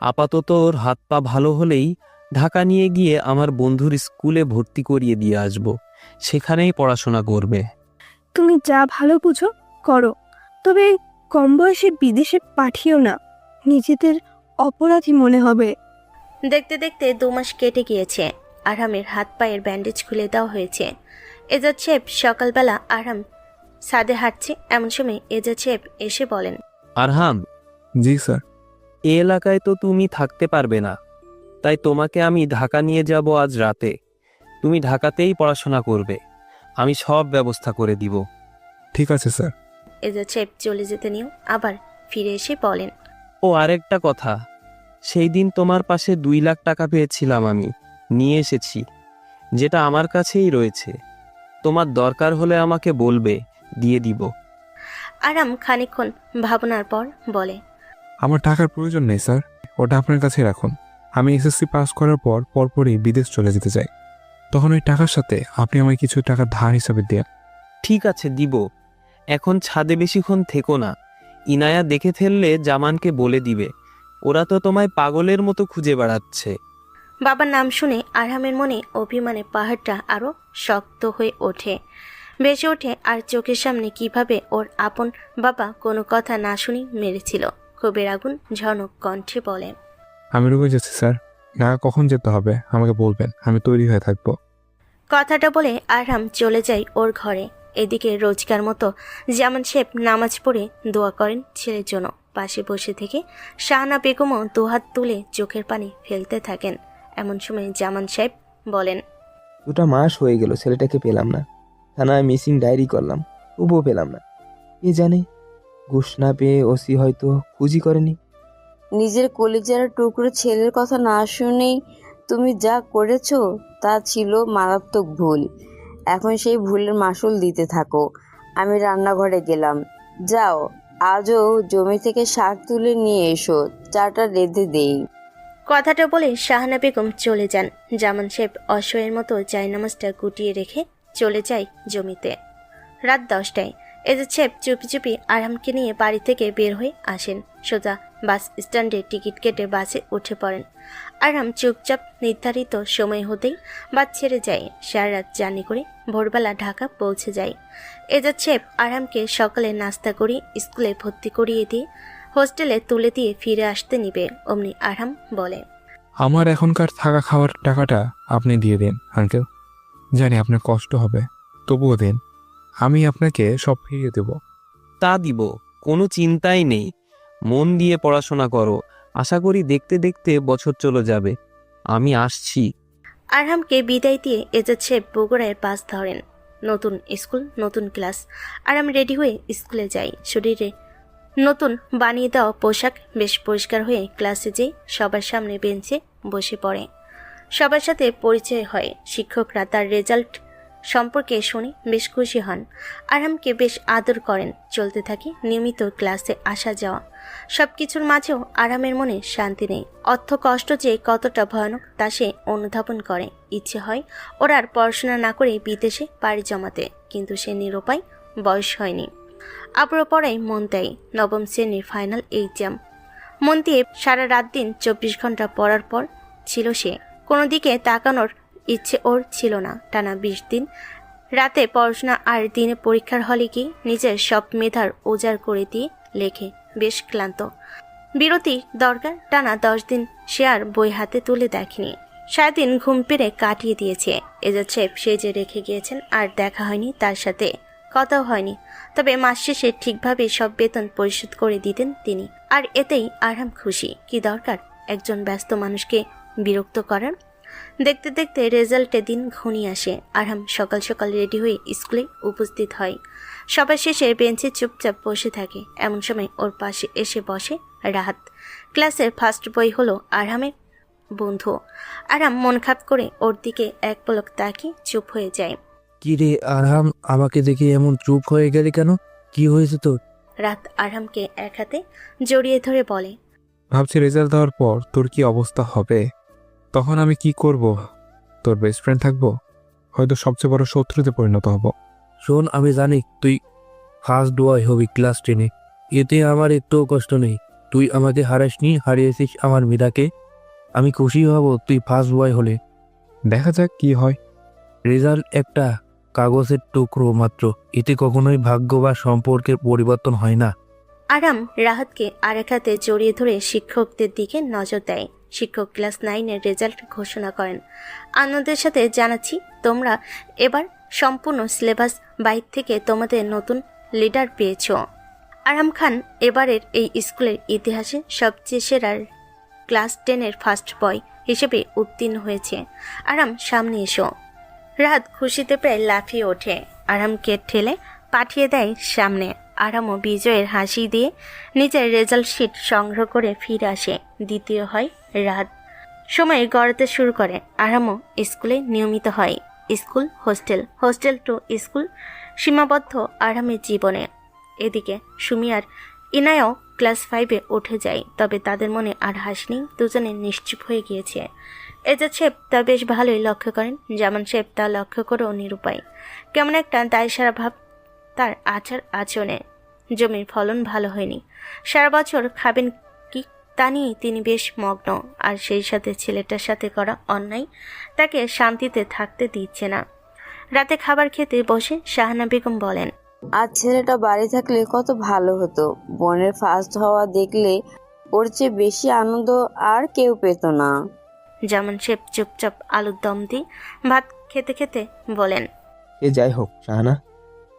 আপাতত ওর হাত পা ভালো হলেই ঢাকা নিয়ে গিয়ে আমার বন্ধুর স্কুলে ভর্তি করিয়ে দিয়ে আসব। সেখানেই পড়াশোনা করবে। তুমি যা ভালো বুঝো করো, তবে কম বয়সে বিদেশে পাঠিও না, নিজেদের অপরাধী মনে হবে। দেখতে দেখতে 2 মাস কেটে গিয়েছে। আরহামের হাত পায়ের ব্যান্ডেজ খুলে দেওয়া হয়েছে। এজাজ সাহেব সকালবেলা আরহাম ছাদে হাঁটছে, এমন সময় এজাজ সাহেব এসে বলেন, আরহাম, জি স্যার। এ এলাকায় তো তুমি থাকতে পারবে না, তাই তোমাকে আমি ঢাকা নিয়ে যাব আজ রাতে। তুমি ঢাকাতেই পড়াশোনা করবে, আমি সব ব্যবস্থা করে দিব। ঠিক আছে স্যার। এজাজ সাহেব চলে যেতে নিয়েও আবার ফিরে এসে বলেন, ও আরেকটা কথা, সেই দিন তোমার পাশে 2 লাখ টাকা পেয়েছিলাম, আমি নিয়ে এসেছি, যেটা আমার কাছেই রয়েছে। তোমার দরকার হলে আমাকে বলবে, দিয়ে দিব। আরহাম খানিকক্ষণ ভাবনার পর বলে, আমার টাকার প্রয়োজন নেই স্যার, ওটা আপনার কাছে রাখুন। আমি এসএসসি পাস করার পর পরপরই বিদেশ চলে যেতে চাই, তখন ওই টাকার সাথে আপনি আমায় কিছু টাকা ধার হিসাবে দেন। ঠিক আছে, দিব। এখন ছাদে বেশিক্ষণ থেকো না, ইনায়া দেখে ফেললে জামানকে বলে দিবে। ওরা তো তোমায় পাগলের মতো খুঁজে বেড়াচ্ছে। বাবার নাম শুনে আরহামের মনে অভিমানে পাহাড়টা আরো শক্ত হয়ে ওঠে, ভেসে ওঠে। আর চোখের সামনে কিভাবে ওর আপন বাবা কোনো কথা না শুনি মেরেছিল। ক্ষোভের আগুন ঝনক কণ্ঠে বলে, আমি রুমে যাচ্ছি স্যার, ঢাকা কখন যেতে হবে আমাকে বলবেন, আমি তৈরি হয়ে থাকবো। কথাটা বলে আরহাম চলে যায় ওর ঘরে। এদিকে রোজকার মতো জামান সাহেব নামাজ পড়ে দোয়া করেন ছেলের জন্য। পাশে বসে থেকে শাহানা বেগমও দুহাত তুলে চোখের পানি ফেলতে থাকেন। এমন সময় জামান সাহেব বলেন, 2টা মাস হয়ে গেল ছেলেটাকে পেলাম না। থানায় মিসিং ডায়েরি করলাম, তবুও পেলাম না। কে জানে, ঘুষ না পেয়ে ওসি হয়তো খুঁজি করেনি। নিজের কলিজার টুকরো ছেলের কথা না শুনেই তুমি যা করেছো তা ছিল মারাত্মক ভুল। এখন সেই ভুলের মাসুল দিতে থাকো। আমি রান্নাঘরে গেলাম, যাও আজও জমি থেকে শাক তুলে নিয়ে এসো, চাটা রেঁধে দেই। কথাটা বলে শাহানা বেগম চলে যান। জামান সাহেব অসহায়ের মতো জায়নামাজটা গুটিয়ে রেখে চলে যায় জমিতে। রাত 10টায় এজাজ সাহেব চুপি চুপি আরহামকে নিয়ে বাড়ি থেকে বের হয়ে আসেন। সোজা বাস স্ট্যান্ডে টিকিট কেটে বাসে উঠে পড়েন। আরহাম চুপচাপ নির্ধারিত সময় হতেই বাস ছেড়ে যায়। সারা রাত জার্নি করে ভোরবেলা ঢাকা পৌঁছে যায়। এজাজ সাহেব আরহামকে সকালে নাস্তা করে স্কুলে ভর্তি করিয়ে দিয়ে হোস্টেলে তুলে দিয়ে ফিরে আসতে নিবে, অমনি আরহাম বলে, আমার এখনকার থাকা খাওয়ার টাকাটা আপনি দিয়ে দিন আঙ্কেল। জানি আপনার কষ্ট হবে, তবুও দিন, আমি আপনাকে সব ফিরিয়ে দেব। তা দিব, কোনো চিন্তাই নেই। মন দিয়ে পড়াশোনা করো, আশা করি দেখতে দেখতে বছর চলে যাবে। আমি আসছি। আরহামকে বিদায় দিয়ে এজাজ সাহেব বগুড়ায় বাস ধরেন। নতুন স্কুল, নতুন ক্লাস। আরহাম রেডি হয়ে স্কুলে যায়। শরীরে নতুন বানিয়ে দেওয়া পোশাক বেশ পরিষ্কার হয়ে ক্লাসে যেয়ে সবার সামনে বেঞ্চে বসে পড়ে। সবার সাথে পরিচয় হয়। শিক্ষকরা তার রেজাল্ট সম্পর্কে শুনে বেশ খুশি হন। আরহামকে বেশ আদর করেন। চলতে থাকে নিয়মিত ক্লাসে আসা যাওয়া। সবকিছুর মাঝেও আরহামের মনে শান্তি নেই। অর্থ কষ্ট যে কতটা ভয়ানক তা সে অনুধাবন করে। ইচ্ছে হয় ওর আর পড়াশোনা না করে বিদেশে পাড়ি জমাতে, কিন্তু সে নিরুপায়, বয়স হয়নি। আবারও পড়ায় মন দেয়। 9ম শ্রেণীর ফাইনাল এক্সাম। মন দিয়ে সারা রাত দিন 24 ঘন্টা পড়ার পর ছিল সে। কোনো দিকে তাকানোর ইচ্ছে ওর ছিল না। টানা 20 দিন রাতে পড়াশোনা আর দিনে পরীক্ষার হলে গিয়ে নিজের সব মেধার উজাড় করে দিয়ে লেখে। বেশ ক্লান্ত, বিরতি দরকার। টানা 10 দিন সে আর বই হাতে তুলে দেখেনি। সারাদিন ঘুম পেড়ে কাটিয়ে দিয়েছে। এজাজ সাহেব সেজে রেখে গিয়েছেন, আর দেখা হয়নি তার সাথে, কথাও হয়নি। তবে মাস শেষে ঠিকভাবে সব বেতন পরিশোধ করে দিতেন তিনি, আর এতেই আরাম খুশি। কি দরকার একজন ব্যস্ত মানুষকে বিরক্ত করার। দেখতে দেখতে রেজাল্টে দিন ঘনিয়ে আসে। আরাম সকাল সকাল রেডি হয়ে স্কুলে উপস্থিত হয়। সবার শেষে বেঞ্চে চুপচাপ বসে থাকে। এমন সময় ওর পাশে এসে বসে রাহাত। ক্লাসের ফার্স্ট বই হলো আরামের বন্ধু। আরাম মন খারাপ করে ওর দিকে এক পলক তাকিয়ে চুপ হয়ে যায়। কি রে আরহাম, আমাকে দেখে এমন চুপ হয়ে গেলি কেন? কি হয়েছে তোর? রাত আরামকে এক হাতে জড়িয়ে ধরে বলে, ভাবছি রেজাল্ট দেওয়ার পর তোর কি অবস্থা হবে। তখন আমি কি করব? তোর বেস্ট ফ্রেন্ড থাকবো, হয়তো সবচেয়ে বড় শত্রুতে পরিণত হব। শোন, আমি জানি তুই ফার্স্ট বয় হবি ক্লাস 10-এ। এতে আমার একটুও কষ্ট নেই। তুই আমাকে হারাসনি, হারিয়েছিস আমার মীরাকে। আমি খুশি হব তুই ফার্স্ট বয় হলে। দেখা যাক কি হয়। রেজাল্ট একটা কাগজের টুকরো মাত্র, এতে কখনোই ভাগ্য বা সম্পর্কের পরিবর্তন হয় না। আরাম রাহাতকে আরেক হাতে জড়িয়ে ধরে শিক্ষকদের দিকে নজর দেয়। শিক্ষক ক্লাস 9-এর রেজাল্ট ঘোষণা করেন। আনন্দের সাথে জানাচ্ছি, তোমরা এবার সম্পূর্ণ সিলেবাস বাইর থেকে তোমাদের নতুন লিডার পেয়েছ। আরাম খান এবারের এই স্কুলের ইতিহাসে সবচেয়ে সেরা ক্লাস 10-এর ফার্স্ট বয় হিসেবে উত্তীর্ণ হয়েছে। আরাম সামনে এসো। রাহাত খুশিতে প্রায় লাফিয়ে ওঠে। আরামকে ঠেলে পাঠিয়ে দেয় সামনে। আরামও বিজয়ের হাসি দিয়ে নিজের রেজাল্ট শিট সংগ্রহ করে ফিরে আসে। দ্বিতীয় হয় রাত। সময় গড়াতে শুরু করে। আরামও স্কুলে নিয়মিত হয়। School hostel, hostel to school সীমাবদ্ধ আরামের জীবনে। এদিকে সুমি আর ইনায়াও ক্লাস 5-এ উঠে যায়। তবে তাদের মনে আর হাসি নেই। দুজনে নিশ্চুপ হয়ে গিয়েছে। এজাজ সাহেব তা বেশ ভালোই লক্ষ্য করেন। জামান সাহেব তা লক্ষ্য করেও নিরুপায়। কেমন একটা দায়সারা ভাব তার আচার আচরণে। জমির ফলন ভালো হয়নি, সারা বছর খাবেন কি তা নিয়ে তিনি বেশ মগ্ন। আর সেই সাথে ছেলেটার সাথে করা অন্যায় তাকে শান্তিতে থাকতে দিচ্ছে না। রাতে খাবার খেতে বসে শাহানা বেগম বলেন, আর ছেলেটা বাড়ি থাকলে কত ভালো হতো। বোনের ফার্স্ট হওয়া দেখলে ওর চেয়ে বেশি আনন্দ আর কেউ পেত না। জামান সাহেব চুপচাপ আলুর দম দিয়ে ভাত খেতে খেতে বলেন, এ যাই হোক শাহানা,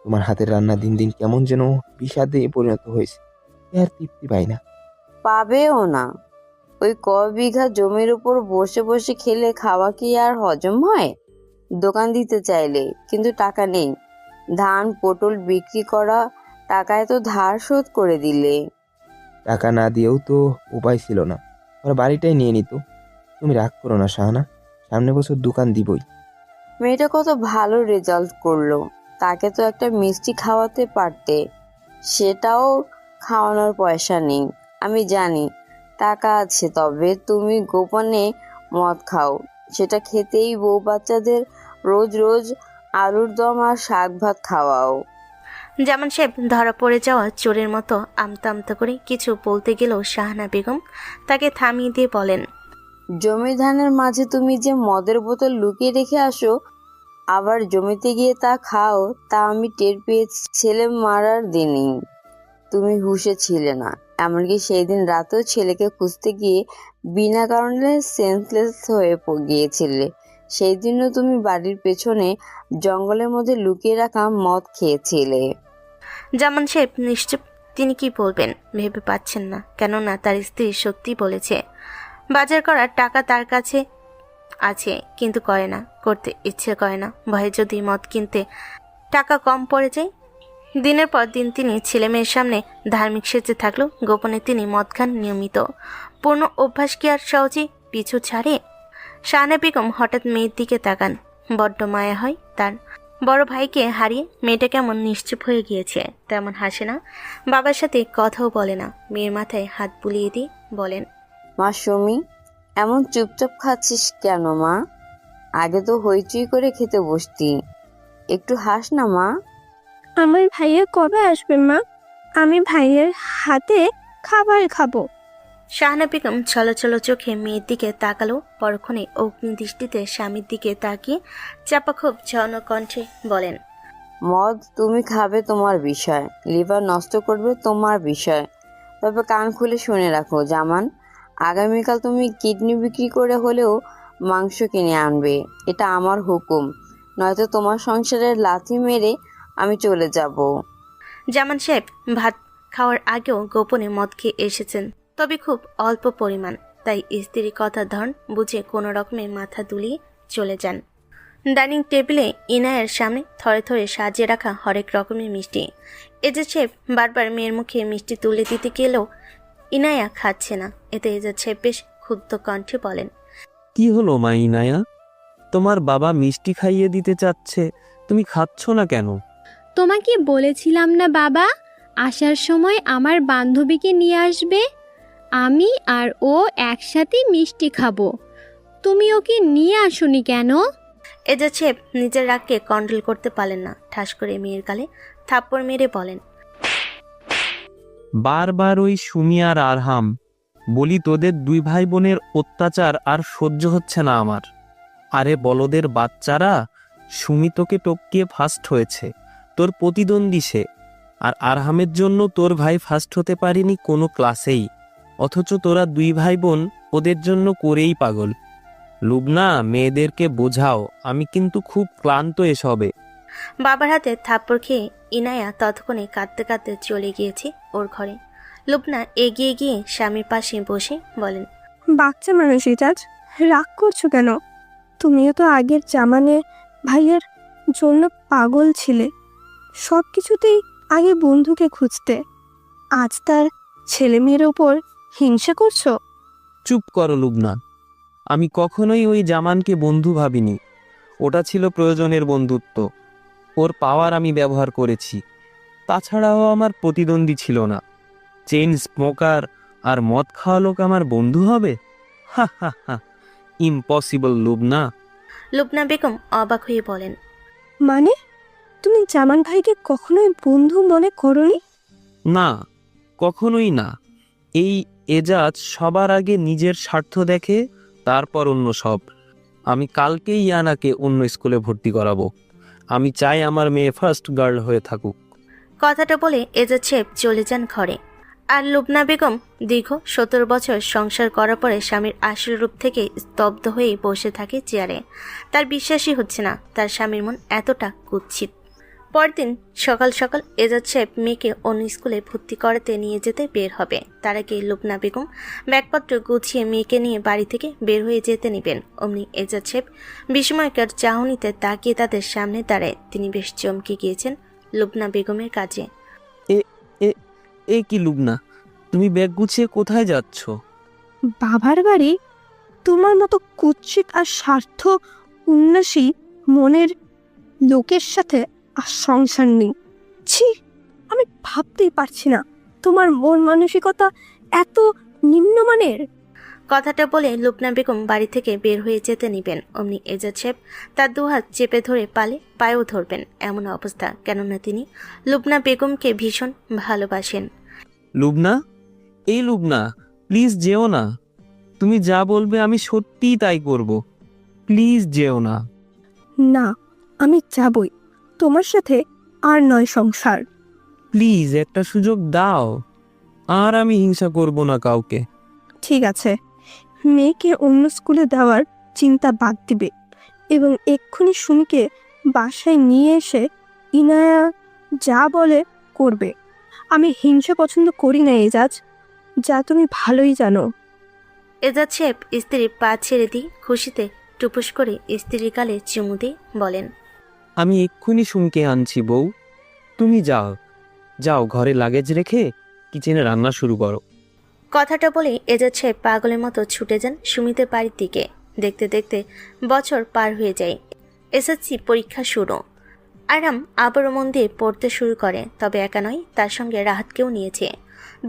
তোমার হাতের রান্না দিন দিন কেমন যেন বিষাদে পরিণত হয়েছে। এ আর তৃপ্তি পাই না। পাবেও না। ওই বিঘা জমির উপর বসে বসে খেলে খাওয়া কি আর হজম হয়? দোকান দিতে চাইলে কিন্তু টাকা নেই। ধান পটল বিক্রি করা টাকায় তো ধার শোধ করে দিলে। টাকা না দিয়েও তো উপায় ছিল না, আমার বাড়িটাই নিয়ে নিত। তুমি রাগ করো না শাহানা, সামনে বছর দোকান দিবই। মেয়েটা কত ভালো রেজাল্ট করলো, তাকে তো একটা মিষ্টি খাওয়াতে পারতে। সেটাও খাওয়ানোর পয়সা নেই। আমি জানি টাকা আছে, তবে তুমি গোপনে মদ খাও। সেটা খেতেই বউ বাচ্চাদের রোজ রোজ আলুর দম আর শাক ভাত খাওয়াও। জামান সাহেব ধরা পড়ে যাওয়া চোরের মতো আমতা আমতা করে কিছু বলতে গেলেও শাহানা বেগম তাকে থামিয়ে দিয়ে বলেন, জমি ধানের মাঝে তুমি যে মদের বোতল লুকিয়ে রেখে আসো, আবার জমিতে গিয়ে তা খাও, তা আমি টের পেয়েছি ছেলে মারার দিনই। তুমি হুঁশে ছিলে না। এমনকি সেই দিন রাতেও ছেলেকে খুঁজতে গিয়ে বিনা কারণে সেন্সলেস হয়ে গিয়েছিলে। সেই দিনও তুমি বাড়ির পেছনে জঙ্গলের মধ্যে লুকিয়ে রাখা মদ খেয়েছিলে। জামান সাহেব নিশ্চুপ। তিনি কি বলবেন ভেবে পাচ্ছেন না, কেননা তার স্ত্রী সত্যি বলেছে। বাজার করার টাকা তার কাছে আছে, কিন্তু করে না, করতে ইচ্ছে করে না। ভয়ে যদি মদ কিনতে টাকা কম পড়ে যায়। দিনের পর দিন তিনি ছেলে মেয়ের সামনে ধার্মিক সেজে থাকলেও গোপনে তিনি মদ খান নিয়মিত। পূর্ণ অভ্যাস কি আর সহজেই পিছু ছাড়ে? শাহানা বেগম হঠাৎ মেয়ের দিকে তাকান। বড্ড মায়া হয় তার। বড় ভাইকে হারিয়ে মেয়েটা কেমন নিশ্চুপ হয়ে গিয়েছে, তেমন হাসে না, বাবার সাথে কথাও বলে না। মেয়ের মাথায় হাত বুলিয়ে দিয়ে বলেন, মা সুমি, এমন চুপচাপ খাচ্ছিস কেন মা? আগে তো হইচই করে খেতে বসতি। একটু হাস না মা। আমার ভাইয়া কবে আসবে মা? আমি ভাইয়ের হাতে খাবার খাবো। শাহানা বেগম ছলছল চোখে মেয়ের দিকে তাকালো, পরক্ষণে অগ্নিদৃষ্টিতে স্বামীর দিকে তাকিয়ে চাপা খুব জনকণ্ঠে বলেন, মদ তুমি খাবে তোমার বিষয়, লিভার নষ্ট করবে তোমার বিষয়, তবে কান খুলে শুনে রাখো জামান, আগামীকাল তুমি কিডনি বিক্রি করে হলেও মাংস কিনে আনবে। এটা আমার হুকুম, নয়তো তোমার সংসারের লাথি মেরে আমি চলে যাব। জামান সাহেব ভাত খাওয়ার আগেও গোপনে মদ খেয়ে এসেছেন, তবে খুব অল্প পরিমাণ, তাই স্ত্রীর কথার ধরন বুঝে কোনো রকমে মাথা দুলিয়ে চলে যান। ডাইনিং টেবিলে ইনায়ার সামনে থরে থরে সাজিয়ে রাখা হরেক রকমের মিষ্টি। এজাজ সাহেব বারবার মেয়ের মুখে মিষ্টি তুলে দিতে গেলেও ইনায়া খাচ্ছে না। এতে এজাজ সাহেব বেশ ক্ষুব্ধ কণ্ঠে বলেন, কি হলো মা ইনায়া, তোমার বাবা মিষ্টি খাইয়ে দিতে চাচ্ছে, তুমি খাচ্ছ না কেন? তোমাকে বলেছিলাম না বাবা, আসার সময় আমার বান্ধবীকে নিয়ে আসবে, আমি আর ও একসাথে মিষ্টি খাবো, তুমি ওকে নিয়ে আসোনি কেন? এজাজ সাহেব নিজের রাগকে কন্ট্রোল করতে পারলেন না, ঠাস করে মেয়ের গালে থাপ্পড় মেরে বলেন, বারবার ওই সুমি আর আরহাম, বলি তোদের দুই ভাই বোনের অত্যাচার আর সহ্য হচ্ছে না আমার। আরে বলদের বাচ্চারা, সুমি তোকে টপকিয়ে ফার্স্ট হয়েছে, তোর প্রতিদ্বন্দ্বী সে, আর আরহামের জন্য তোর ভাই ফার্স্ট হতে পারেনি কোনো ক্লাসেই, অথচ তোরা দুই ভাই বোন ওদের জন্য করেই পাগল। লুবনা, মেয়েদেরকে বোঝাও, আমি কিন্তু খুব ক্লান্ত এসবে। বাবার হাতে থাপ্পড় খেয়ে ইনায়া ততক্ষণে কাঁদতে কাঁদতে চলে গিয়েছে ওর ঘরে। লুবনা এগিয়ে গিয়ে স্বামীর পাশে বসে বলেন, বাচ্চা মানুষ এজাজ, রাগ করছো কেন? তুমিও তো আগের জামানে ভাইয়ের জন্য পাগল ছিলে, সব কিছুতেই আগে বন্ধুকে খুঁজতে, আজ তার ছেলে মেয়ের ওপর হিংসা করছো? চুপ করো লুবনা, আমি কখনোই ওই জামানকে বন্ধু ভাবিনি, ওটা ছিল প্রয়োজনের বন্ধুত্ব, ওর পাওয়ার আমি ব্যবহার করেছি, তাছাড়াও আমার প্রতিদ্বন্দ্বী ছিল না। চেইন স্মোকার আর মদ খাওয়া লোক আমার বন্ধু হবে? হা হা হা, ইম্পসিবল লুবনা। লুবনা বেগম অবাক হয়ে বলেন, মানে তুমি জামান ভাইকে কখনোই বন্ধু মনে করোনি? না, কখনোই না। এই এজাজ সবার আগে নিজের স্বার্থ দেখে, তারপর অন্য সব। আমি কালকেই ইয়ানাকে অন্য স্কুলে ভর্তি করাবো। আমি চাই আমার মেয়ে ফার্স্ট গার্ল হয়ে থাকুক। কথাটা বলে এজাজ সাহেব চলে যান ঘরে। আর লুবনা বেগম দীর্ঘ 17 বছর সংসার করার পরে স্বামীর আসল রূপ থেকে স্তব্ধ হয়ে বসে থাকে চেয়ারে। তার বিশ্বাসই হচ্ছে না তার স্বামীর মন এতটা কুৎসিত। পরদিন সকাল সকাল এজাজ সাহেব মেয়েকে অন্য স্কুলে ভর্তি করাতে নিয়ে যেতে বের হবে। তার আগে লুবনা বেগম ব্যাগপত্র গুছিয়ে মেয়েকে নিয়ে বাড়ি থেকে বের হয়ে যেতে নেবেন, অমনি এজাজ সাহেব বিস্ময়কর চাহনিতে তাকিয়ে তাদের সামনে দাঁড়ায়। তিনি বেশ চমকে গিয়েছেন লুবনা বেগমের কাজে। এ কি লুবনা, তুমি ব্যাগ গুছিয়ে কোথায় যাচ্ছ? বাবার বাড়ি? তোমার মতো কুৎসিত আর স্বার্থ উন্নাসী মনের লোকের সাথে আর সংসার নেই। ছি, আমি ভাবতেই পারছি না তোমার মন মানসিকতা এত নিম্নমানের। কথাটা বলে লুবনা বেগম বাড়ি থেকে বের হয়ে যেতে নিবেন, অমনি এজাজ সাহেব তার দুহাত চেপে ধরে পায়েও ধরবেন এমন অবস্থা, কেননা তিনি লুবনা বেগমকে ভীষণ ভালোবাসেন। লুবনা, এই লুবনা, প্লিজ যেও না, তুমি যা বলবে আমি সত্যিই তাই করব, প্লিজ যেও না। না, আমি যাবই, তোমার সাথে আর নয় সংসার। প্লিজ একটা সুযোগ দাও, আর আমি হিংসা করব না কাউকে। ঠিক আছে, মেয়েকে অন্য স্কুলে দেওয়ার চিন্তা বাদ দিবে এবং এক্ষুনি সুমিকে বাসায় নিয়ে এসে ইনায়া যা বলে করবে। আমি হিংসা পছন্দ করি না এজাজ, যা তুমি ভালোই জানো। এজাজ সাহেব স্ত্রীর পা ছেড়ে দিয়ে খুশিতে টুপুস করে স্ত্রীর গালে চুমু দিয়ে বলেন, আমি এক্ষুনি সুমকে আনছি বউ, তুমি যাও যাও, ঘরে লাগেজ রেখে কিচেনে রান্না শুরু করো। কথাটা বলে এজাজ সাহেব পাগলের মতো ছুটে যান সুমিতের বাড়ির দিকে। দেখতে দেখতে বছর পার হয়ে যায়। এসএসসি পরীক্ষা শুরু। আরাম আবারও মন দিয়ে পড়তে শুরু করে, তবে একা নয়, তার সঙ্গে রাহাতকেও নিয়েছে।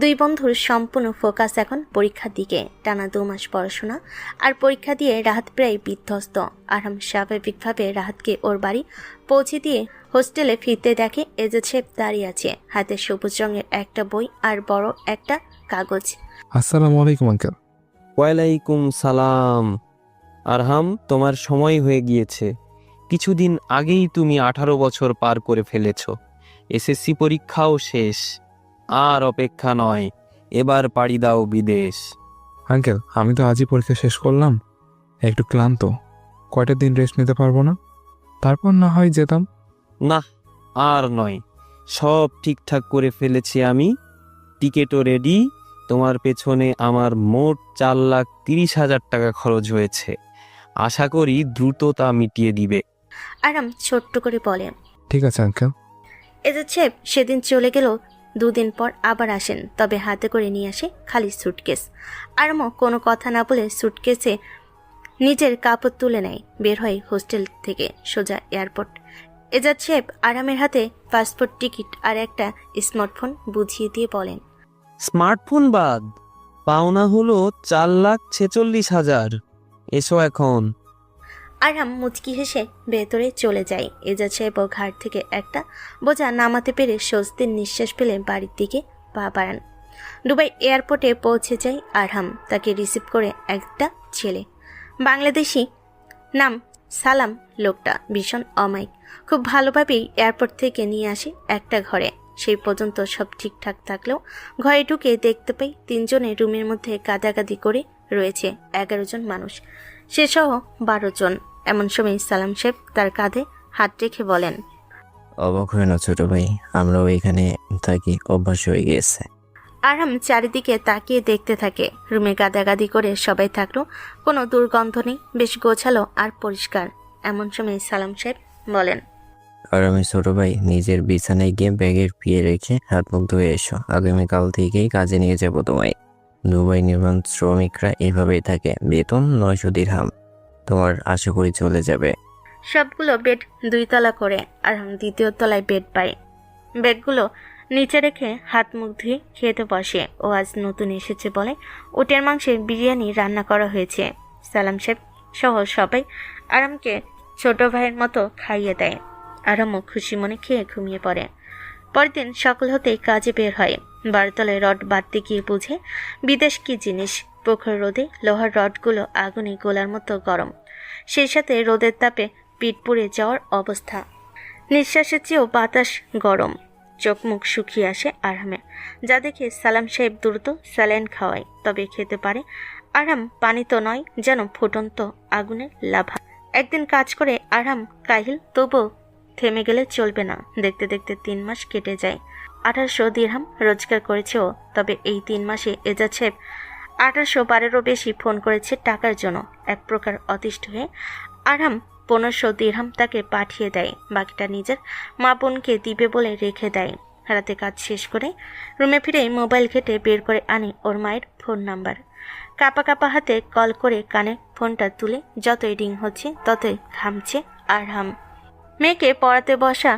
দুই বন্ধুর সম্পূর্ণ ফোকাস এখন পরীক্ষার দিকে। টানা 2 মাস পড়াশোনা আর পরীক্ষা দিয়ে রাহাত প্রায় বিধ্বস্ত। আরাম স্বাভাবিকভাবে রাহাতকে ওর বাড়ি পৌঁছে দিয়ে হোস্টেলে ফিরতে দেখে এজাজ সাহেব দাঁড়িয়ে আছে, হাতে সবুজ রঙের একটা বই আর বড় একটা কাগজ। আসসালামু আলাইকুম আঙ্কেল। ওয়ালাইকুম সালাম। আরহাম, তোমার সময় হয়ে গিয়েছে। কিছুদিন আগেই তুমি 18 বছর পার করে ফেলেছ। এসএসসি পরীক্ষাও শেষ। আর অপেক্ষা নয়, এবার পাড়ি দাও বিদেশ। আঙ্কেল, আমি তো আজই পরীক্ষা শেষ করলাম, একটু ক্লান্ত, কয়টা দিন রেস্ট নিতে পারবো না? তারপর না হয় যেতাম। না, আর নয়, সব ঠিকঠাক করে ফেলেছি আমি। টিকিটও রেডি। তোমার পেছনে আমার মোট 4,30,000 টাকা খরচ হয়েছে। আশা করি দ্রুত তা মিটিয়ে দিবে। আরাম ছোট্ট করে বলে। ঠিক আছে আঙ্কেল। এজাজ সাহেব সেদিন চলে গেল। 2 দিন পর আবার আসেন, তবে হাতে করে নিয়ে আসে খালি সুটকেস। আরামও কোনো কথা না বলে সুটকেসে নিজের কাপড় তুলে নেয়, বের হয় হোস্টেল থেকে সোজা এয়ারপোর্ট। এজাজ সাহেব আরামের হাতে পাসপোর্ট টিকিট আর একটা স্মার্টফোন বুঝিয়ে দিয়ে বলেন, স্মার্টফোন বাদ, পাওনা হলো 4,46,000। এসো এখন। আরাম মুচকি হেসে ভেতরে চলে যায়। এজাজ সাহেব ঘাট থেকে একটা বোঝা নামাতে পেরে স্বস্তির নিঃশ্বাস ফেলে বাড়ির দিকে পা বাড়ান। দুবাই এয়ারপোর্টে পৌঁছে যায় আরহাম। তাকে রিসিভ করে একটা ছেলে, বাংলাদেশি, নাম সালাম। লোকটা ভীষণ অমায়িক, খুব ভালোভাবেই এয়ারপোর্ট থেকে নিয়ে আসে একটা ঘরে। সেই পর্যন্ত সব ঠিকঠাক থাকলেও ঘরে ঢুকে দেখতে পাই 3 জনের রুমের মধ্যে গাদাগাদি করে রয়েছে 11 জন মানুষ, সেসহ 12 জন। এমন সময় সালাম সাহেব তার কাঁধে হাত রেখে বলেন, অবাক হয় না ছোট ভাই, আমরাও এখানে থাকি, অভ্যাস হয়ে গিয়েছে। আরাম চারিদিকে তাকিয়ে দেখতে থাকে। রুমে গাদাগাদি করে সবাই থাকলো, কোনো দুর্গন্ধ নেই, বেশ গোছালো আর পরিষ্কার। এমন সময় সালাম সাহেব বলেন, আর আমি ছোট ভাই, নিজের বিছানায় গিয়ে ব্যাগের পিয়ে রেখে হাত মুখ ধুয়ে এসো। আগামীকাল থেকেই কাজে নিয়ে যাবো তোমায়। দুবাই নির্মাণ শ্রমিকরা এভাবেই থাকে, বেতন 900 দিরহাম। তোমার আশা করি চলে যাবে। সবগুলো বেড 2 তলা করে। আরাম 2য় তলায় বেড পায়। বেডগুলো নিচে রেখে হাত মুখ ধুয়ে খেতে বসে। ও আজ নতুন এসেছে বলে উটের মাংসের বিরিয়ানি রান্না করা হয়েছে। সালাম সাহেব সহ সবাই আরামকে ছোট ভাইয়ের মতো খাইয়ে দেয়। আরামও খুশি মনে খেয়ে ঘুমিয়ে পড়ে। পরের দিন সকাল হতেই কাজে বের হয়। 12 তলায় রড বাঁধতে গিয়ে বুঝে বিদেশ কি জিনিস। প্রখর রোদে লোহার রডগুলো আগুনে গোলার মতো গরম, সেই সাথে রোদের তাপে পিঠ পুড়ে যাওয়ার অবস্থা। নিঃশ্বাসের চেয়েও বাতাস গরম। চোখ মুখ শুকিয়ে আসে আরামে, যা দেখে সালাম সাহেব দ্রুত স্যালাইন খাওয়ায়, তবে খেতে পারে। আরাম পানি তো নয়, যেন ফুটন্ত আগুনের লাভা। একদিন কাজ করে আরাম কাহিল, তবুও থেমে গেলে চলবে না। দেখতে দেখতে 3 মাস কেটে যায়। 1800 দিরহাম রোজগার করেছে ও। তবে এই 3 মাসে এজাজ সাহেব 1800 বারেরও বেশি ফোন করেছে টাকার জন্য। এক প্রকার অতিষ্ঠ হয়ে আরাম 1500 দিরহাম তাকে পাঠিয়ে দেয়। বাকিটা নিজের মা বোনকে দিবে বলে রেখে দেয়। রাতে কাজ শেষ করে রুমে ফিরে মোবাইল ঘেটে বের করে আনে ওর মায়ের ফোন নাম্বার। কাপা কাপা হাতে কল করে কানে ফোনটা তুলে যতই রিং হচ্ছে ততই ঘামছে আরহাম। মেয়েকে পড়াতে বসা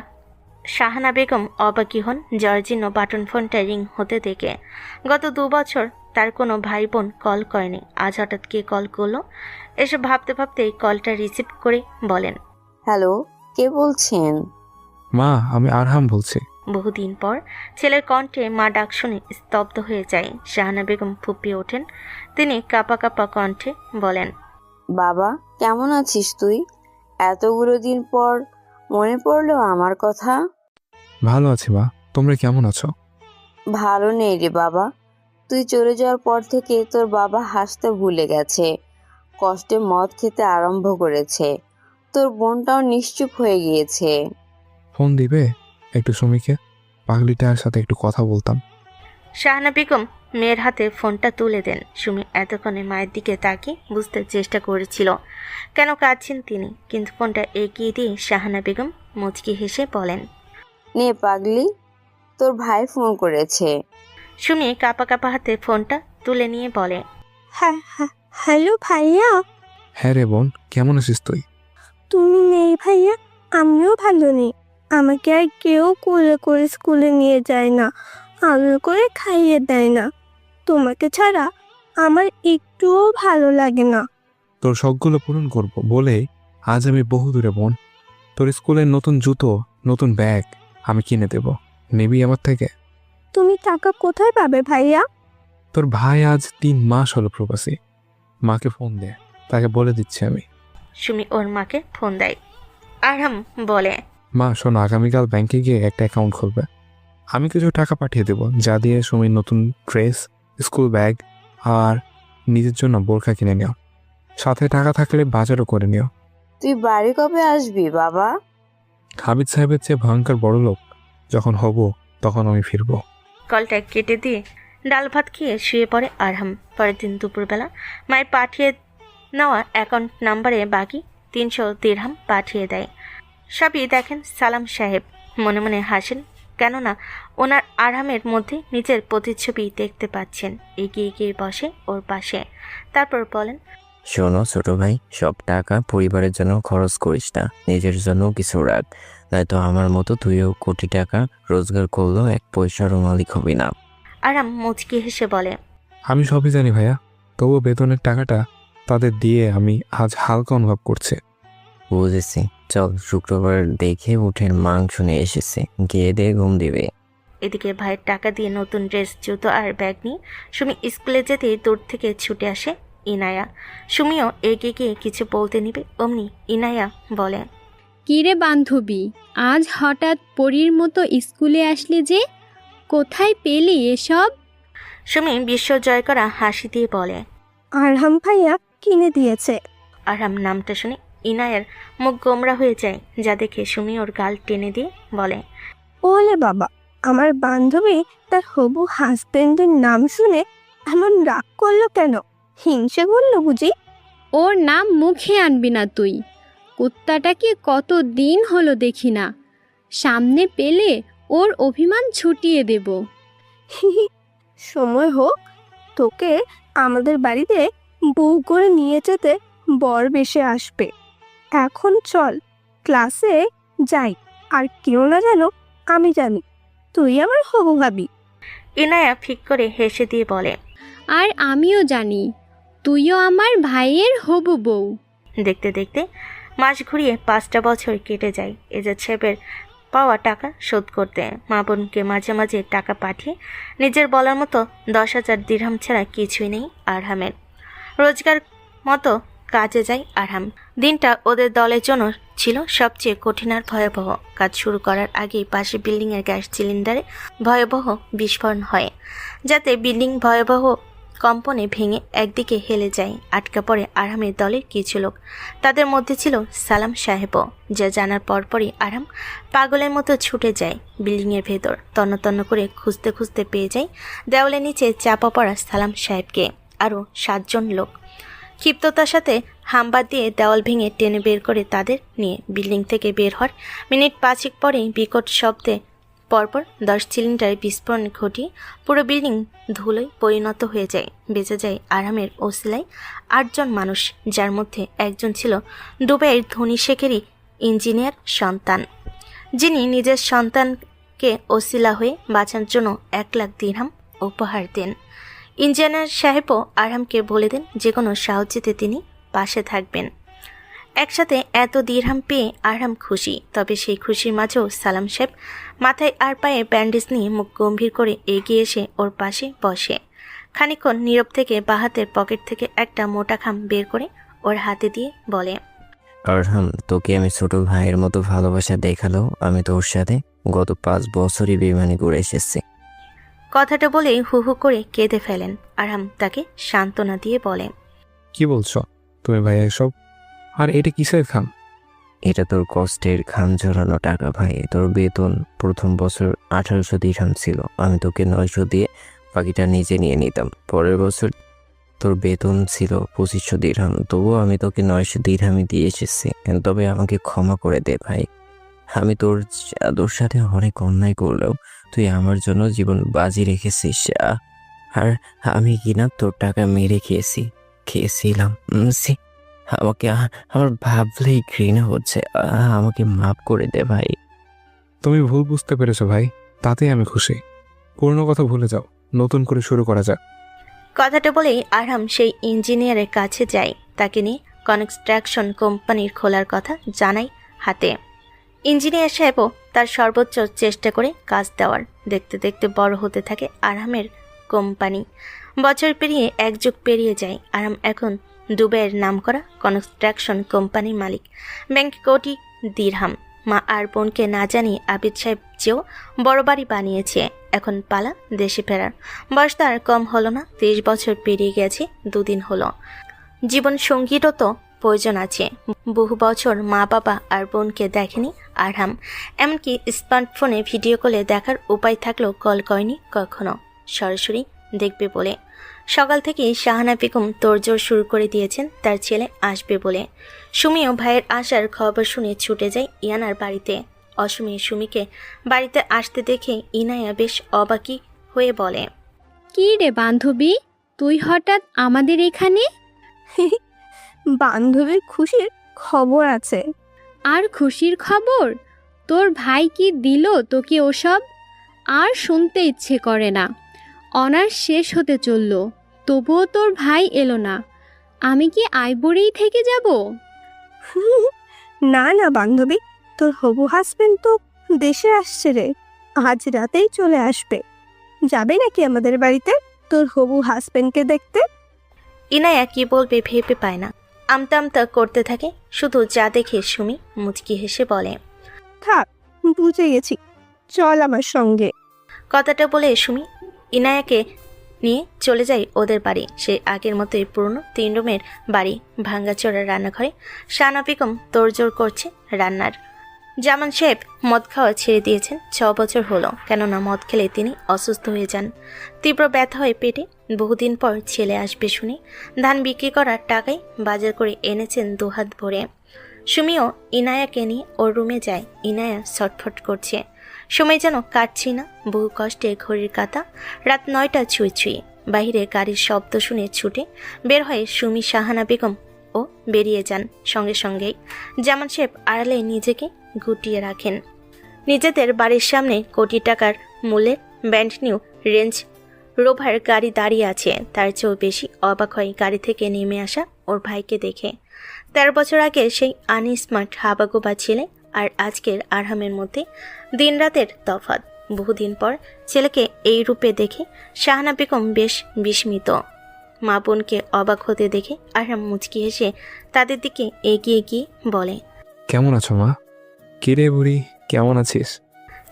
শাহানা বেগম অবাকি হন জর্জিনো বাটন ফোনটা রিং হতে দেখে। গত 2 বছর তার কোনো ভাই বোন কল করেনি, আজ হঠাৎ কে কল করলো। এসব ভাবতে ভাবতেই কলটা রিসিভ করে বলেন, হ্যালো, কে বলছেন? মা, আমি আরহাম বলছি। বহুদিন পর ছেলের কণ্ঠে মা ডাক শুনে স্তব্ধ হয়ে যায়। শাহানা বেগম ফুপিয়ে ওঠেন। তিনি কাপা কাপা কণ্ঠে বলেন, বাবা, কেমন আছিস তুই? এতগুলো দিন পর মনে পড়লো আমার কথা। ভালো আছি মা, তোমরা কেমন আছো? ভালো নেই রে বাবা। তুই চলে যাওয়ার পর থেকে তোর বাবা হাসতে ভুলে গেছে, কষ্টে মদ খেতে আরম্ভ করেছে। তোর বোনটাও নিশ্চুপ হয়ে গিয়েছে। ফোন দিবে একটু সুমিকে, পাগলিটার সাথে একটু কথা বলতাম। শাহানা বেগম মেয়ের হাতে ফোনটা তুলে দেন। সুমি এতক্ষণে মায়ের দিকে তাকিয়ে বুঝতে চেষ্টা করেছিল কেন কাঁদছেন তিনি, কিন্তু ফোনটা এগিয়ে দিয়ে শাহানা বেগম মুচকি হেসে বলেন, নে পাগলি, তোর ভাই ফোন করেছে। সুমি কাপা কাপা হাতে ফোনটা তুলে নিয়ে বলে, হ্যাঁ হ্যাঁ, হ্যালো ভাইয়া। হ্যাঁ রে বোন, কেমন আছিস তুই? তুমি নেই ভাইয়া, আমিও ভালো নেই। আমাকে আর কেউ কোলে করে স্কুলে নিয়ে যায় না, আদর করে খাইয়ে দেয় না। তোমাকে ছাড়া আমার একটুও ভালো লাগে না। তোর শখগুলো পূরণ করব বলে আজ আমি বহু দূরে বোন। তোর স্কুলের নতুন জুতো, নতুন ব্যাগ আমি কিনে দেব, নিবি আমার থেকে? তুমি টাকা কোথায় পাবে ভাইয়া? তোর ভাই আজ 3 মাস হলো প্রবাসী। মাকে ফোন দে, তাকে বলে দিচ্ছি আমি। সুমি ওর মাকে ফোন দেয়। আরহাম বলে, মা শোনো, আগামীকাল ব্যাংকে গিয়ে একটা অ্যাকাউন্ট খুলবে। আমি কিছু টাকা পাঠিয়ে দেবো, যা দিয়ে সুমির নতুন ড্রেস, স্কুল ব্যাগ আর নিজের জন্য বোরখা কিনে নিও। সাথে টাকা থাকলে বাজারও করে নিও। তুই বাড়ি কবে আসবি বাবা? হাবিদ সাহেবের চেয়ে ভয়ঙ্কর বড় লোক যখন হব তখন আমি ফিরবো। কলটা কেটে দিয়ে ডাল ভাত খেয়ে শুয়ে পড়ে আরহাম। পরের দিন দুপুরবেলা মায়ের পাঠিয়ে নেওয়া অ্যাকাউন্ট নাম্বারে বাকি 300 দিরহাম পাঠিয়ে দেয়। সবই দেখেন সালাম সাহেব, মনে মনে হাসেন, কেননা ওনার আরহামের মধ্যে নিজের প্রতিচ্ছবি দেখতে পাচ্ছেন। এগিয়ে গিয়ে বসে ওর পাশে, তারপর বলেন, শোনো ছোট ভাই, সব টাকা পরিবারের জন্য খরচ করিস না, নিজের জন্য কিছু রাখ, নয়তো আমার মতো তুইও কোটি টাকা রোজগার করলেও 1 পয়সারও মালিক হবি না। আরহাম মুচকি হেসে বলে, আমি সবই জানি ভাইয়া, তবুও বেতনের টাকাটা তাদের দিয়ে আমি আজ হালকা অনুভব করছি। বুঝেছি, চল শুক্রবার দেখে উঠের মাংস নিয়ে এসেছে, গিয়ে দিয়ে ঘুম দিবে। এদিকে ভাইয়ের টাকা দিয়ে নতুন ড্রেস, জুতো আর ব্যাগ নিয়ে সুমি স্কুলে যেতে দূর থেকে ছুটে আসে ইনায়া। সুমিও এগিয়ে গিয়ে কিছু বলতে নিবে, অমনি ইনায়া বলে, কিরে বান্ধবী, আজ হঠাৎ পরীর মতো স্কুলে আসলে যে, কোথায় পেলি এসব? সুমি বিশ্বজয় করা হাসি দিয়ে বলে, আরহাম ভাইয়া কিনে দিয়েছে। আরহাম নামটা শুনে ইনায়ার মুখ গোমরা হয়ে যায়, যা দেখে সুমি ওর গাল টেনে দিয়ে বলে, ওলে বাবা, আমার বান্ধবী তার হবু হাজবেন্ডের নাম শুনে এমন রাগ করলো কেন? হিংসে করলো বুঝি? ওর নাম মুখে আনবি না তুই। কুত্তাটাকে কত দিন হলো দেখি না, সামনে পেলে ওর অভিমান ছুটিয়ে দেব। সময় হোক, তোকে আমাদের বাড়িতে বউ করে নিয়ে যেতে বর বেশে আসবে। এখন চল ক্লাসে যাই, আর কেউ না জানো আমি জানি তুই আমার হবু ভাবি। ইনায়া ফিক করে হেসে দিয়ে বলে, আর আমিও জানি তুইও আমার ভাইয়ের হবু বউ। দেখতে দেখতে মাস ঘুরিয়ে 5টা বছর কেটে যায়। এজাজ সাহেবের পাওয়া টাকা শোধ করতে মা বোনকে মাঝে মাঝে টাকা পাঠিয়ে নিজের বলার মতো 10,000 দিরহাম ছাড়া কিছুই নেই আরহামের। রোজগার মতো কাজে যায় আরহাম। দিনটা ওদের দলের জন্য ছিল সবচেয়ে কঠিন আর ভয়াবহ। কাজ শুরু করার আগেই পাশে বিল্ডিংয়ের গ্যাস সিলিন্ডারে ভয়াবহ বিস্ফোরণ হয়, যাতে বিল্ডিং ভয়াবহ কম্পনে ভেঙে একদিকে হেলে যায়। আটকা পড়ে আরহামের দলের কিছু লোক, তাদের মধ্যে ছিল সালাম সাহেবও, যা জানার পরপরই আরহাম পাগলের মতো ছুটে যায় বিল্ডিংয়ের ভেতর। তন্ন তন্ন করে খুঁজতে খুঁজতে পেয়ে যায় দেওয়ালের নিচে চাপা পড়া সালাম সাহেবকে আরও 7 জন লোক। ক্ষিপ্ততার সাথে হাম্বা দিয়ে দেওয়াল ভেঙে টেনে বের করে তাদের নিয়ে বিল্ডিং থেকে বের হওয়ার মিনিট 5 পরেই বিকট শব্দে পরপর 10 সিলিন্ডার বিস্ফোরণ ঘটিয়ে পুরো বিল্ডিং ধুলোয় পরিণত হয়ে যায়। বেঁচে যায় আরহামের ওসিলায় 8 জন মানুষ, যার মধ্যে একজন ছিল দুবাইয়ের ধনী শেখেরই ইঞ্জিনিয়ার সন্তান, যিনি নিজের সন্তানকে ওসিলা হয়ে বাঁচার জন্য 1 লাখ দিরহাম উপহার দেন। ইঞ্জিনিয়ার সাহেবও আরহামকে বলে দেন যে কোনো সাহায্যেতে তিনি পাশে থাকবেন। একসাথে এত দিরহাম পেয়ে আরহাম খুশি, তবে সেই খুশির মাঝেও সালাম সাহেব মাথায় আর পায়ে ব্যান্ডেজ নিয়ে মুখ গম্ভীর করে এগিয়ে এসে ওর পাশে বসে। খানিকক্ষণ নীরব থেকে বাহাতের পকেট থেকে একটা মোটা খাম বের করে ওর হাতে দিয়ে বলে, আরহাম, তোকে আমি ছোট ভাইয়ের মতো ভালোবাসা দেখালো আমি তোর সাথে গত 5 বছরই বেইমানি করে এসেছি। কথাটা বলেই হু হু করে কেঁদে ফেলেন। আরহাম তাকে সান্ত্বনা দিয়ে বলে, কি বলছো তুমি ভাইয়া এসব? আর এটা কিসের খাম? এটা তোর কষ্টের খাম ঝরানো টাকা ভাই। তোর বেতন প্রথম বছর 1800 দিরহাম ছিল, আমি তোকে 900 দিয়ে বাকিটা নিজে নিয়ে নিতাম। পরের বছর তোর বেতন ছিল 2500 দিরহাম, তবুও আমি তোকে 900 দিরহামই দিয়ে এসেছি। তবে আমাকে ক্ষমা করে দে ভাই, আমি তোর জাদুর সাথে অনেক অন্যায় করলেও তুই আমার জন্য জীবন বাজি রেখেছিস। আর আমি কিনা তোর টাকা মেরে খেয়েছিলাম। আমাকে আমার ভাবলেই ঘৃণা হচ্ছে, আমাকে মাফ করে দে ভাই। তুমি ভুল বুঝতে পেরেছো ভাই, তাতেই আমি খুশি। পুরনো কথা ভুলে যাও, নতুন করে শুরু করা যাক। কথাটা বলেই আরহাম সেই ইঞ্জিনিয়ারের কাছে যায়, তাকে নিয়ে কনস্ট্রাকশন কোম্পানির খোলার কথা জানাই হাতে। ইঞ্জিনিয়ার সাহেবও তার সর্বোচ্চ চেষ্টা করে কাজ দেওয়ার। দেখতে দেখতে বড় হতে থাকে আরহামের কোম্পানি। বছর পেরিয়ে এক যুগ পেরিয়ে যায়। আরাম এখন দুবাইয়ের নামকরা কনস্ট্রাকশন কোম্পানির মালিক। ব্যাংক কোটি দিরহাম। মা আর বোনকে না জানিয়ে আবিদ সাহেব চেয়েও বড় বাড়ি বানিয়েছে। এখন পালা দেশে ফেরার। বয়স তার কম হলো না, 30 বছর পেরিয়ে গেছে 2 দিন হলো। জীবন সঙ্গীরও তো প্রয়োজন আছে। বহু বছর মা বাবা আর বোনকে দেখেনি আরহাম। এমনকি স্মার্টফোনে ভিডিও কলে দেখার উপায় থাকলেও কল করেনি কখনো, সরাসরি দেখবে বলে। সকাল থেকে শাহানা বেগম তোড়জোড় শুরু করে দিয়েছেন তার ছেলে আসবে বলে। সুমিও ভাইয়ের আসার খবর শুনে ছুটে যায় ইয়ানার বাড়িতে। অসময়ে সুমিকে বাড়িতে আসতে দেখে ইনায়া বেশ অবাকি হয়ে বলে, কি রে বান্ধবী, তুই হঠাৎ আমাদের এখানে? বান্ধবীর খুশির খবর আছে। আর খুশির খবর? তোর ভাই কি দিল তোকে ওসব? আর শুনতে ইচ্ছে করে না। অনার্স শেষ হতে চলল, তবুও তোর ভাই এলো না। আমি কি আইবুড়েই থেকে যাব? না না বান্ধবী, তোর হবু হাজবেন্ড তো দেশে আসছে রে, আজ রাতেই চলে আসবে। যাবে নাকি আমাদের বাড়িতে তোর হবু হাজবেন্ডকে দেখতে? ইনায়া কি বলবে ভেবে পায় না, আমতা আমতা করতে থাকে। শুধু যা দেখে সুমি মুচকি হেসে বলে, থাক, বুঝে গেছি, চল আমার সঙ্গে। কথাটা বলে সুমি ইনায়াকে নিয়ে চলে যায় ওদের বাড়ি। সে আগের মতোই পুরনো 3 রুমের বাড়ি, ভাঙ্গাচোরা রান্নাঘরে শাহানা বেগম তোড়জোড় করছে রান্নার। জামান সাহেব মদ খাওয়া ছেড়ে দিয়েছেন 6 বছর হলো, কেননা মদ খেলে তিনি অসুস্থ হয়ে যান। তীব্র ব্যথা হয় পেটে। বহুদিন পর ছেলে আসবে শুনে ধান বিক্রি করার টাকায় বাজার করে এনেছেন 2 হাত ভরে। সুমিও ইনায়াকে নিয়ে ওর রুমে যায়। ইনায়া ছটফট করছে, সময় যেন কাটছি না। বহু কষ্টে ঘড়ির কাঁটা রাত 9টা ছুঁই ছুঁই। বাহিরে গাড়ির শব্দ শুনে ছুটে বের হয় সুমি। শাহানা বেগম ও বেরিয়ে যান সঙ্গে সঙ্গেই। জামান সাহেব আড়ালে নিজেকে গুটিয়ে রাখেন। নিজেদের বাড়ির সামনে কোটি টাকার মূল্যের ব্র্যান্ড নিউ রেঞ্জ রোভার গাড়ি দাঁড়িয়ে আছে। তার চেয়েও বেশি অবাক হয় গাড়ি থেকে নেমে আসা ওর ভাইকে দেখে। 13 বছর আগে সেই আনস্মার্ট হাবাগোবা ছেলে আর আজকের আরহামের মধ্যে দিনরাতের তফাৎ। বহুদিন পর ছেলেকে এই রূপে দেখে শাহানা বেগম বেশ বিস্মিত। মা বোনকে অবাক হতে দেখে আরহাম মুচকি হেসে তাদের দিকে এগিয়ে গিয়ে বলে, কেমন আছো মা? কিরে বুড়ি, কেমন আছিস?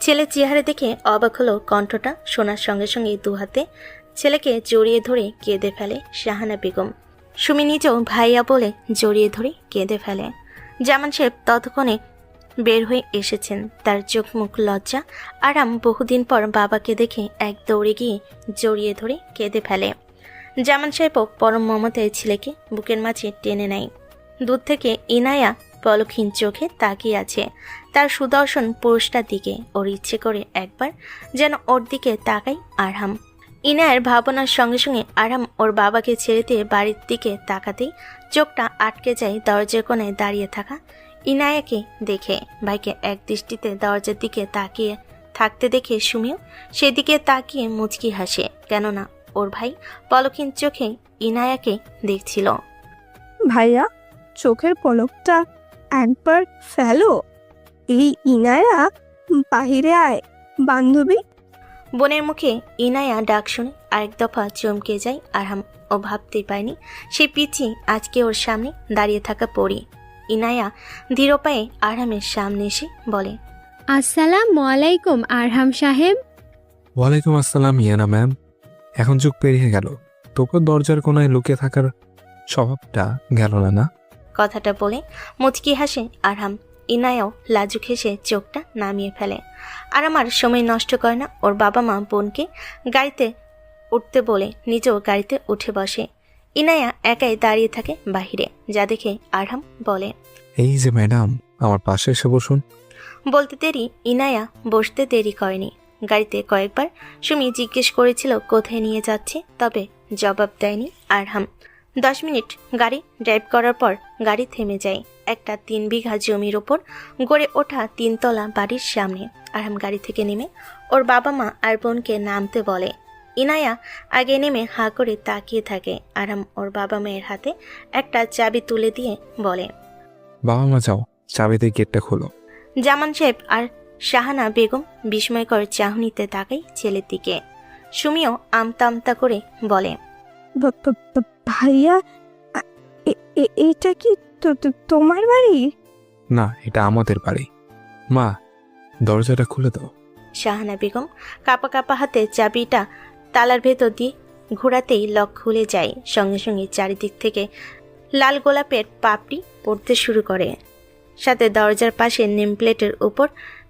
ছেলে চেহারা দেখে অবাক হলো। কণ্ঠটা শোনার সঙ্গে সঙ্গে 2 হাতে ছেলেকে জড়িয়ে ধরে কেঁদে ফেলে শাহানা বেগম। সুমি নিজেও ভাইয়া বলে জড়িয়ে ধরে কেঁদে ফেলে। জামান সাহেব ততক্ষণে বের হয়ে এসেছেন। তার চোখ মুখ লজ্জা। আরাম বহুদিন পর বাবাকে দেখে এক দৌড়ে গিয়ে জড়িয়ে ধরে কেঁদে ফেলে। জামান সাহেবও পরম মমতায় ছেলেকে বুকের মাঝে টেনে নেয়। দূর থেকে ইনায়া পলকহীন চোখে তাকিয়ে আছে তার সুদর্শন পুরুষটার দিকে। ওর ইচ্ছে করে একবার যেন ওর দিকে তাকাই আরহাম। ইনায়ের ভাবনার সঙ্গে সঙ্গে আরহাম ওর বাবাকে ছেড়ে দিয়ে বাড়ির দিকে তাকাতেই চোখটা আটকে যায় দরজার কোণায় দাঁড়িয়ে থাকা ইনায়াকে দেখে। ভাইকে এক দৃষ্টিতে দরজার দিকে তাকিয়ে থাকতে দেখে সুমিও সেদিকে তাকিয়ে মুচকি হাসে, কেননা ওর ভাই পলকহীন চোখে ইনায়াকে দেখছিল। ভাইয়া, চোখের পলকটা একবার ফেলো। এই ইনায়া, বাহিরে আয় বান্ধবী। বোনের মুখে ইনায়া ডাক শুনে আরেক দফা চমকে যায় আরহাম। ও ভাবতেই পায়নি সেই পিচি আজকে ওর সামনে দাঁড়িয়ে থাকা পড়ি। ইনায়া ধীর পায়ে আরহামের সামনে এসে বলে, আসসালামু আলাইকুম আরহাম সাহেব। ওয়ালাইকুম আসসালাম ইয়ানা ম্যাম। এখন যুগ পেরিয়ে গেল, তোকে দরজার কোনায় লুকিয়ে থাকার স্বভাবটা গেল না না? কথাটা বলে মুচকি হাসে আরহাম। ইনায়াও লাজুক হেসে চোখটা নামিয়ে ফেলে। আর আমার সময় নষ্ট করে না। ওর বাবা মা বোনকে গাড়িতে উঠতে বলে নিজেও গাড়িতে উঠে বসে। ইনায়া একাই দাঁড়িয়ে থাকে বাহিরে। যা দেখে আরহাম বলে, এই যে ম্যাডাম, আমার পাশে এসে বসুন। বলতে দেরি ইনায়া বসতে দেরি করেনি। গাড়িতে কয়েকবার সুমি জিজ্ঞেস করেছিল কোথায় নিয়ে যাচ্ছে, তবে জবাব দেয়নি আরহাম। 10 মিনিট গাড়ি ড্রাইভ করার পর গাড়ি থেমে যায় একটা 3 বিঘা জমির ওপর গড়ে ওঠা 3 তলা বাড়ির সামনে। আরহাম গাড়ি থেকে নেমে ওর বাবা মা আর বোনকে নামতে বলে। ইনায়া আগে নেমে হাঁ করে তাকিয়ে থাকে। আরহাম ওর বাবা মায়ের হাতে একটা চাবি তুলে দিয়ে বলে, বাবা মা যাও, চাবিতে গেটটা খোলো। জামান সাহেব আর শাহানা বেগম বিস্ময়কর চাহনিতে তাকাই ছেলের দিকে। সুমিও আমতা আমতা করে বলে, ভাইয়া, এটা কি তোমার বাড়ি? না, এটা আমাদের বাড়ি। মা, দরজাটা খুলে দাও। শাহানা বেগম কাপা কাপা হাতে চাবিটা তালার ভেতর দিয়ে ঘোরাতেই লক খুলে যায়। সঙ্গে সঙ্গে চারিদিক থেকে লাল গোলাপের পাপড়ি পড়তে শুরু করে, সাথে দরজার পাশে নেম প্লেটের উপর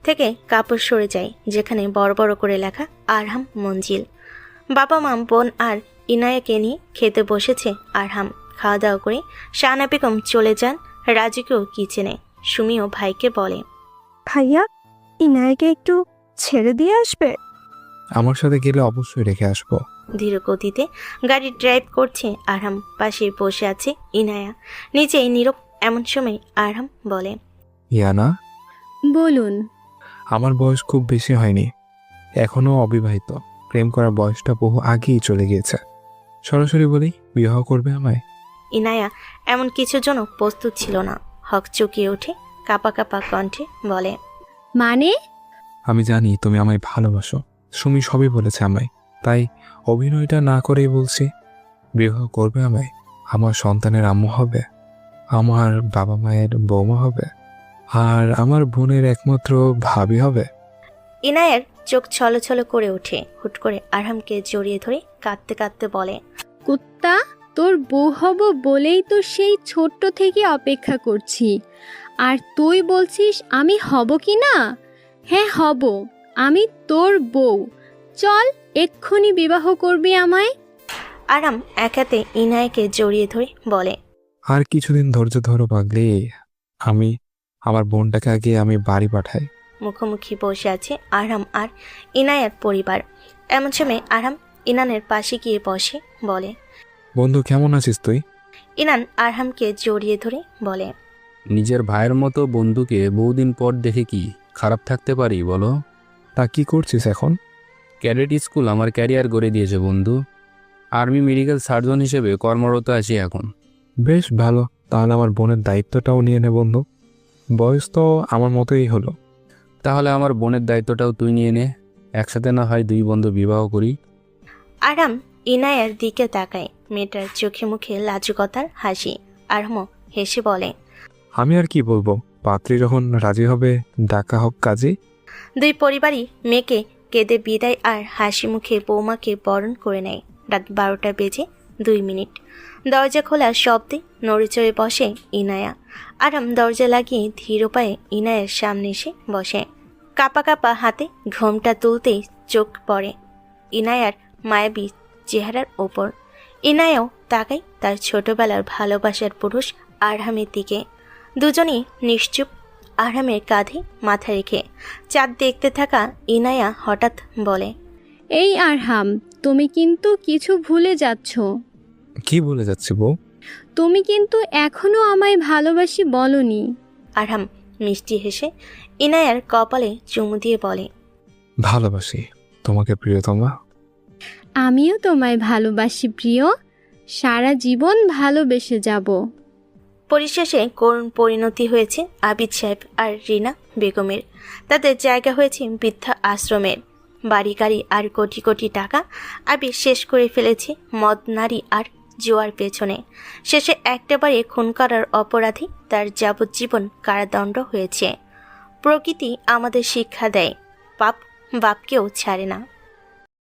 থেকে কাপড় সরে যায়, যেখানে বড় বড় করে লেখা আরহাম মঞ্জিল। বাবা মা বোন আর ইনায়াকে নিয়ে খেতে বসেছে আরহাম। খাওয়া দাওয়া করে শাহানা বেগম চলে যান রাজুকেও কিচেনে। সুমিও ভাইকে বলে, ভাইয়া, ইনায়াকে একটু ছেড়ে দিয়ে আসবে? আমার সাথে গেলে অবশ্যই রেখে আসবো। ধীর গতিতে গাড়ি ড্রাইভ করছে আরহাম। পাশে বসে আছে ইনায়া, নিচেই নীরব। এমন সময় আরহাম বলে, ইয়ানা, বলুন। আমার বয়স খুব বেশি হয়নি, এখনো অবিবাহিত। প্রেম করার বয়সটা বহু আগেই চলে গিয়েছে। সরাসরি বলি, বিবাহ করবে আমায়? ইনায়া এমন কিছুর জন্য প্রস্তুত ছিল না। হক চুকিয়ে ওঠে, কাপা কাপা কণ্ঠে বলে, মানে? আমি জানি তুমি আমায় ভালোবাসো, সুমি সবই বলেছে আমায়, তাই অভিনয়টা না করেই বলছি, বিবাহ করবে আমায়? আমার সন্তানের আম্মু হবে, আমার বাবা মায়ের বৌমা হবে, আর আমার বোনের একমাত্র ভাবি হবে। ইনায়ার চোখ ছলছল করে ওঠে। হুট করে আরহামকে জড়িয়ে ধরে কাঁদতে কাঁদতে বলে, কুত্তা, তোর বউ হব বলেই তো সেই ছোট্ট থেকে অপেক্ষা করছি, আর তুই বলছিস আমি হব কি না? হ্যাঁ হব, আমি তোর বউ। চল, এক্ষুনি বিবাহ করবি আমায়। আরহাম এক হাতে ইনায়াকে জড়িয়ে ধরে বলে, আর কিছুদিন ধৈর্য ধরো পাগলি, আমি আমার বোনটাকে আগে আমি বাড়ি পাঠাই। মুখোমুখি বসে আছে আরহাম আর ইনায়ার পরিবার। এমন সময় আরহাম ইনানের পাশে গিয়ে বসে, বলে, বন্ধু, কেমন আছিস তুই? ইনান আরহামকে জড়িয়ে ধরে বলে, নিজের ভাইয়ের মতো বন্ধুকে বহুদিন পর দেখে কি খারাপ থাকতে পারি বলো? তা কি করছিস এখন? ক্যাডেট স্কুল আমার ক্যারিয়ার গড়ে দিয়েছে বন্ধু। আর্মি মেডিকেল সার্জন হিসেবে কর্মরত আছি এখন। বেশ ভালো, তাহলে আমার বোনের দায়িত্বটাও নিয়ে নে বন্ধু। বয়স তো আমার মতোই হলো। তাহলে আমার বোনের দায়িত্বটাও তুই নিয়ে নে, একসাথে না হয় দুই বন্ধু বিবাহ করি। আরহাম ইনায়ার দিকে তাকায়। মেয়েটার চোখে মুখে লাজুকতার হাসি। আরহামও হেসে বলে, আমি আর কি বলবো, পাত্রী যখন রাজি হবে ডাকা হোক কাজে। দুই পরিবারই মেয়েকে কেঁদে বিদায় আর হাসি মুখে বৌমাকে বরণ করে নেয়। রাত 12টা বেজে 2 মিনিট। দরজা খোলা শব্দে নড়েচড়ে বসে ইনায়া। আরহাম দরজা লাগিয়ে ধীর পায়ে ইনায়ের সামনে এসে বসে। কাপা কাপা হাতে ঘোমটা তুলতেই চোখ পড়ে ইনায়ার মায়াবী চেহারার ওপর। ইনায়াও তাকায় তার ছোটবেলার ভালোবাসার পুরুষ আরহামের দিকে। দুজনেই নিশ্চুপ, আরহামের কাঁধে মাথা রেখে। চাঁদ দেখতে থাকা ইনায়া হঠাৎ বলে, এই আরহাম, তুমি কিন্তু কিছু ভুলে যাচ্ছ। কি বলে যাচ্ছে বউ? তুমি কিন্তু এখনো আমায় ভালোবাসি বলনি। আরহাম মিষ্টি হেসে ইনায়ার কপালে চুমু দিয়ে বলে, ভালোবাসি তোমাকে প্রিয়তমা। আমিও তোমায় ভালোবাসি প্রিয়, সারা জীবন ভালোবেসে যাব। পরিশেষে করুণ পরিণতি হয়েছে আবিদ সাহেব আর রিনা বেগমের। তাদের জায়গা হয়েছে বৃদ্ধা আশ্রমের। বাড়ি গাড়ি আর কোটি কোটি টাকা আবিদ শেষ করে ফেলেছে মদ, নারী আর জুয়ার পেছনে। শেষে একটাবারে খুন করার অপরাধী তার যাবজ্জীবন কারাদণ্ড হয়েছে। প্রকৃতি আমাদের শিক্ষা দেয়, পাপ বাপকেও ছাড়ে না।